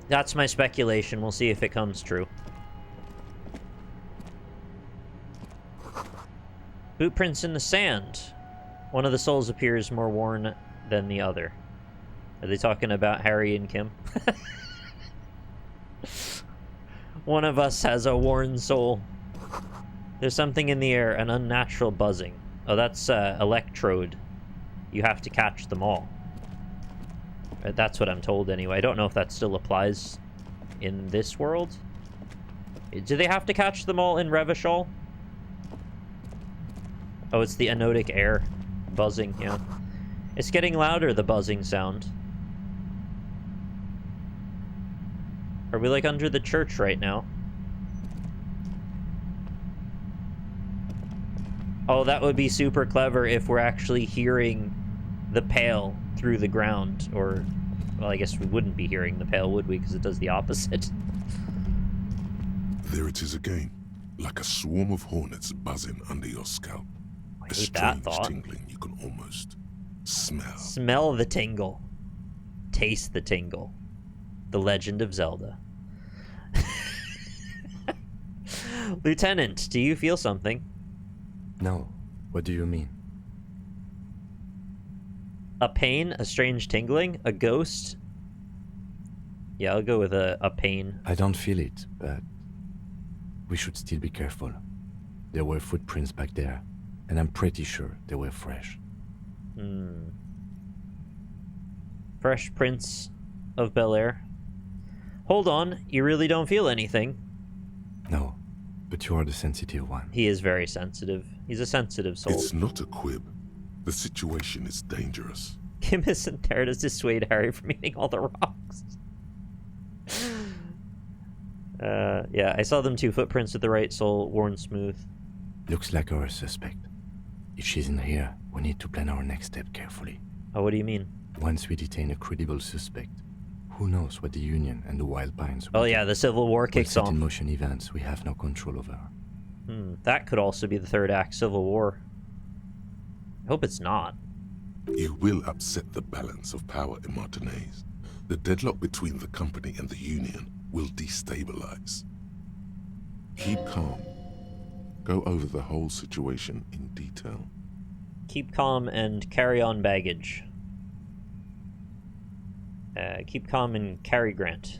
That's my speculation. We'll see if it comes true. Bootprints in the sand. One of the souls appears more worn than the other. Are they talking about Harry and Kim? One of us has a worn soul. There's something in the air, an unnatural buzzing. Oh, that's electrode. You have to catch them all. That's what I'm told anyway. I don't know if that still applies in this world. Do they have to catch them all in Revachol? Oh, it's the anodic air buzzing, yeah. It's getting louder, the buzzing sound. Are we, like, under the church right now? Oh, that would be super clever if we're actually hearing the pail through the ground. Or, well, I guess we wouldn't be hearing the pail, would we? Because it does the opposite. There it is again. Like a swarm of hornets buzzing under your scalp. I hate that thought. Tingling you can almost smell. Smell the tingle. Taste the tingle. The Legend of Zelda. Lieutenant, do you feel something? No. What do you mean? A pain, a strange tingling, a ghost. Yeah, I'll go with a pain. I don't feel it, but we should still be careful. There were footprints back there, and I'm pretty sure they were fresh. Fresh Prince of Bel-Air. Hold on, you really don't feel anything. No, but you are the sensitive one. He is very sensitive. He's a sensitive soul. It's not a quib. The situation is dangerous. Kim isn't there to dissuade Harry from eating all the rocks. Yeah, I saw them too. Footprints with the right sole, worn smooth. Looks like our suspect. If she's in here, we need to plan our next step carefully. Oh, what do you mean? Once we detain a credible suspect, who knows what the Union and the Wild Pines will Oh yeah, the Civil War kicks set off. in motion events we have no control over. That could also be the third act, Civil War. I hope it's not. You will upset the balance of power in Martinez. The deadlock between the company and the Union will destabilize. Keep calm. Go over the whole situation in detail. Keep calm and carry on baggage. Keep calm and carry Grant.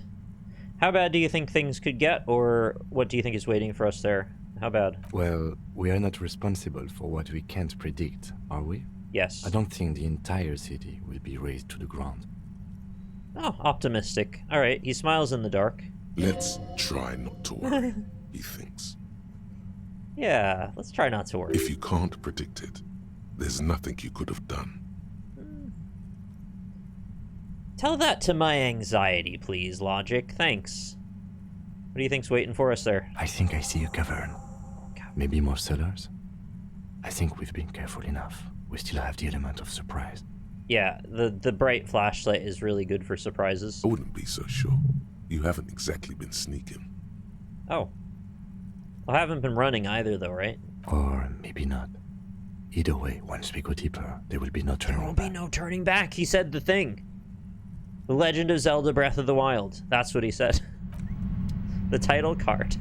How bad do you think things could get, or what do you think is waiting for us there? How bad? Well, we are not responsible for what we can't predict, are we? Yes. I don't think the entire city will be razed to the ground. Oh, optimistic. Alright, he smiles in the dark. Let's try not to worry, he thinks. Yeah, let's try not to worry. If you can't predict it, there's nothing you could have done. Tell that to my anxiety, please, Logic. Thanks. What do you think's waiting for us there? I think I see a cavern. Maybe more cellars? I think we've been careful enough. We still have the element of surprise. Yeah, the bright flashlight is really good for surprises. I wouldn't be so sure. You haven't exactly been sneaking. Oh. I haven't been running either, though, right? Or maybe not. Either way, once we go deeper, there will be no turning back. There won't be no turning back. He said the thing. The Legend of Zelda Breath of the Wild. That's what he said. The title card.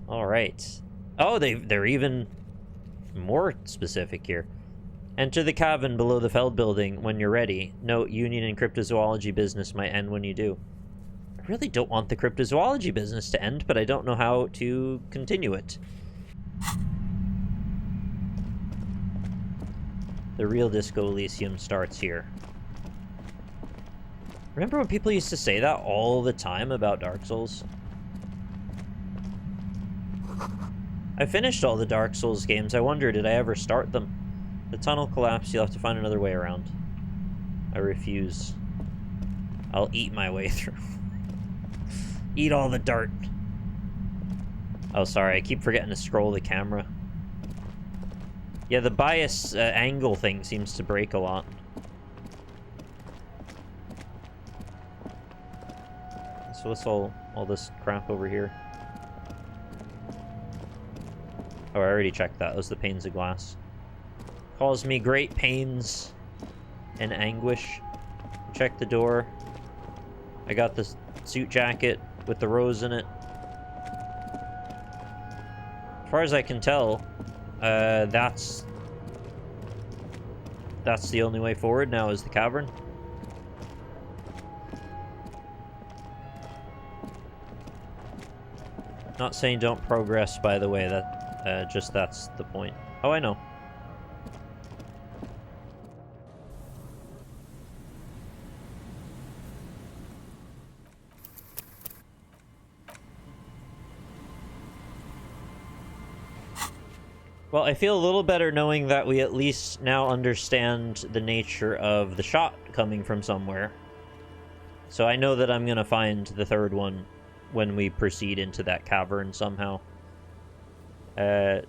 Alright. Oh, they're even more specific here. Enter the cavern below the Feld building when you're ready. Note, Union and cryptozoology business might end when you do. I really don't want the cryptozoology business to end, but I don't know how to continue it. The real Disco Elysium starts here. Remember when people used to say that all the time about Dark Souls? I finished all the Dark Souls games. I wonder, did I ever start them? The tunnel collapsed. You'll have to find another way around. I refuse. I'll eat my way through. Eat all the dirt. Oh, sorry. I keep forgetting to scroll the camera. Yeah, the bias angle thing seems to break a lot. So what's all this crap over here? Oh, I already checked that. Those are the panes of glass. Cause me great pains and anguish. Check the door. I got this suit jacket with the rose in it. As far as I can tell, that's the only way forward now is the cavern. Not saying don't progress, by the way. That just that's the point. Oh, I know. Well, I feel a little better knowing that we at least now understand the nature of the shot coming from somewhere. So I know that I'm going to find the third one when we proceed into that cavern somehow. The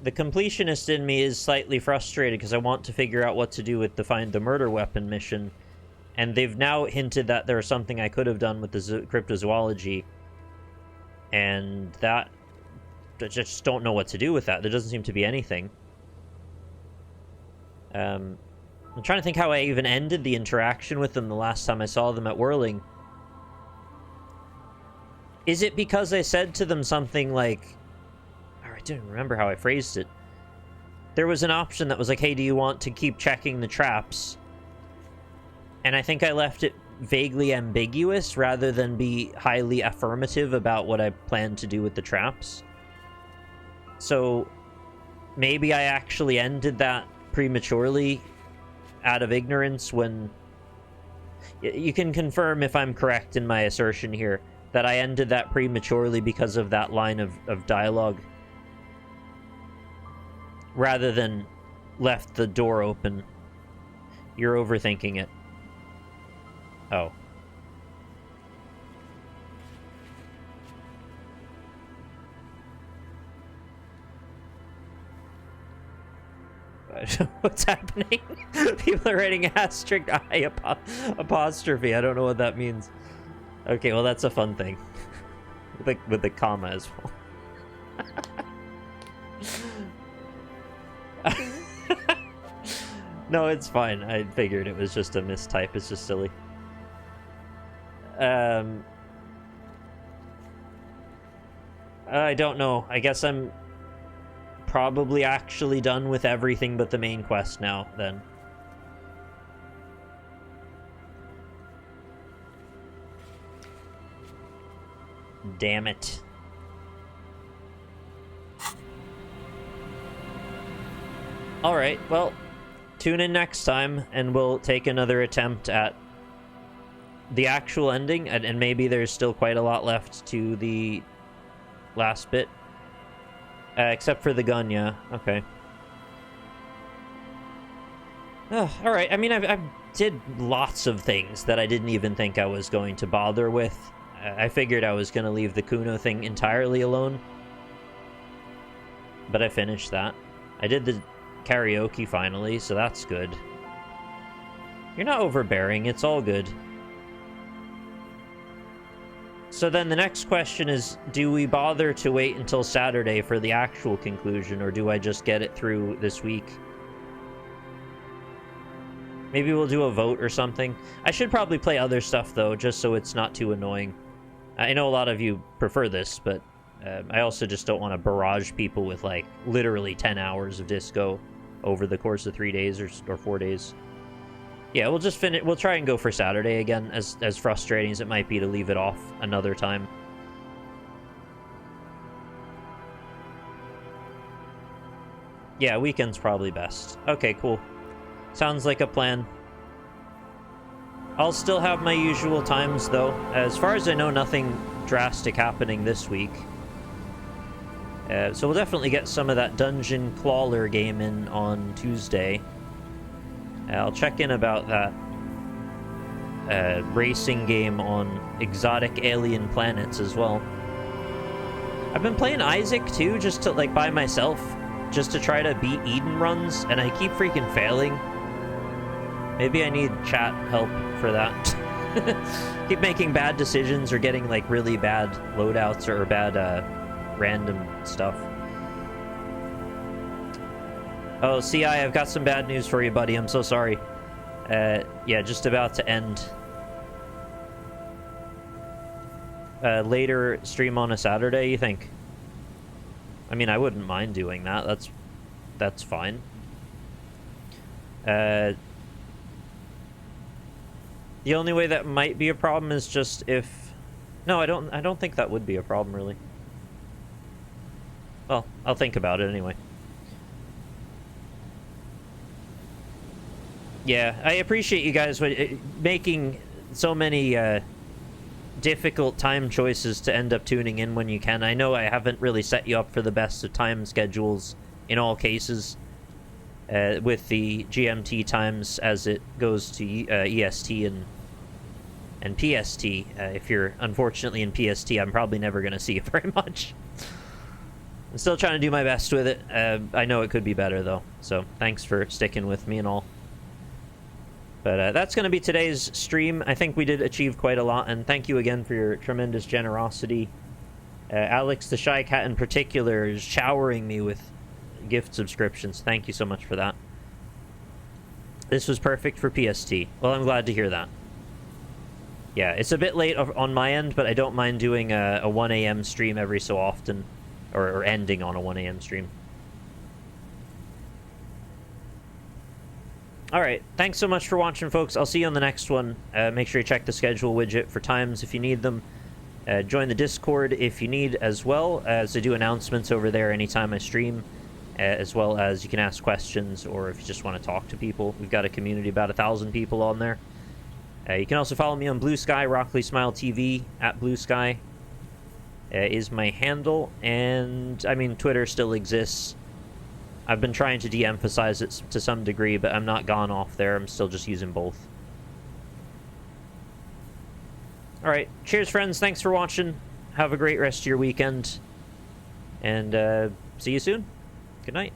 completionist in me is slightly frustrated because I want to figure out what to do with the Find the Murder Weapon mission. And they've now hinted that there's something I could have done with the cryptozoology. And that... I just don't know what to do with that. There doesn't seem to be anything. I'm trying to think how I even ended the interaction with them the last time I saw them at Whirling. Is it because I said to them something like... I don't remember how I phrased it. there was an option that was like, hey, do you want to keep checking the traps? And I think I left it vaguely ambiguous rather than be highly affirmative about what I plan to do with the traps. So maybe I actually ended that prematurely out of ignorance when... You can confirm if I'm correct in my assertion here, that I ended that prematurely because of that line of dialogue, rather than left the door open. You're overthinking it. Oh. What's happening? People are writing asterisk I apostrophe. I don't know what that means. Okay, well that's a fun thing. with the comma as well. No, it's fine. I figured it was just a mistype. It's just silly. I don't know. I guess I'm probably actually done with everything but the main quest now, then. Damn it. Alright, well, tune in next time, and we'll take another attempt at the actual ending, and maybe there's still quite a lot left to the last bit. Except for the gun, yeah. Okay. Alright, I mean, I did lots of things that I didn't even think I was going to bother with. I figured I was going to leave the Cuno thing entirely alone. But I finished that. I did the karaoke finally, so that's good. You're not overbearing, it's all good. So then the next question is, do we bother to wait until Saturday for the actual conclusion, or do I just get it through this week? Maybe we'll do a vote or something. I should probably play other stuff, though, just so it's not too annoying. I know a lot of you prefer this, but I also just don't want to barrage people with, like, literally 10 hours of disco over the course of 3 days or 4 days. Yeah, we'll just finish. We'll try and go for Saturday again, as frustrating as it might be to leave it off another time. Yeah, weekend's probably best. Okay, cool. Sounds like a plan. I'll still have my usual times, though. As far as I know, nothing drastic happening this week. So we'll definitely get some of that Dungeon Crawler game in on Tuesday. I'll check in about that racing game on exotic alien planets as well. I've been playing Isaac too, just to, like, by myself, just to try to beat Eden runs, and I keep freaking failing. Maybe I need chat help for that. Keep making bad decisions or getting, like, really bad loadouts or bad random stuff. Oh, CI, I've got some bad news for you, buddy. I'm so sorry. Yeah, just about to end. Later stream on a Saturday, you think? I mean, I wouldn't mind doing that. That's fine. The only way that might be a problem is just if... No, I don't think that would be a problem, really. Well, I'll think about it anyway. Yeah, I appreciate you guys making so many difficult time choices to end up tuning in when you can. I know I haven't really set you up for the best of time schedules in all cases, with the GMT times as it goes to EST and PST. If you're unfortunately in PST, I'm probably never going to see you very much. I'm still trying to do my best with it. I know it could be better, though, so thanks for sticking with me and all. But that's going to be today's stream. I think we did achieve quite a lot, and thank you again for your tremendous generosity. Alex the Shy Cat in particular is showering me with gift subscriptions. Thank you so much for that. This was perfect for PST. Well, I'm glad to hear that. Yeah, it's a bit late on my end, but I don't mind doing a 1 a.m. stream every so often, or ending on a 1 a.m. stream. Alright, thanks so much for watching, folks. I'll see you on the next one. Make sure you check the schedule widget for times if you need them. Join the Discord if you need as well, as I do announcements over there anytime I stream, as well as you can ask questions, or if you just want to talk to people. We've got a community about 1,000 people on there. You can also follow me on Blue Sky, RockLeeSmile TV, at Blue Sky is my handle, and, I mean, Twitter still exists. I've been trying to de-emphasize it to some degree, but I'm not gone off there. I'm still just using both. Alright, cheers, friends. Thanks for watching. Have a great rest of your weekend. And, see you soon. Good night.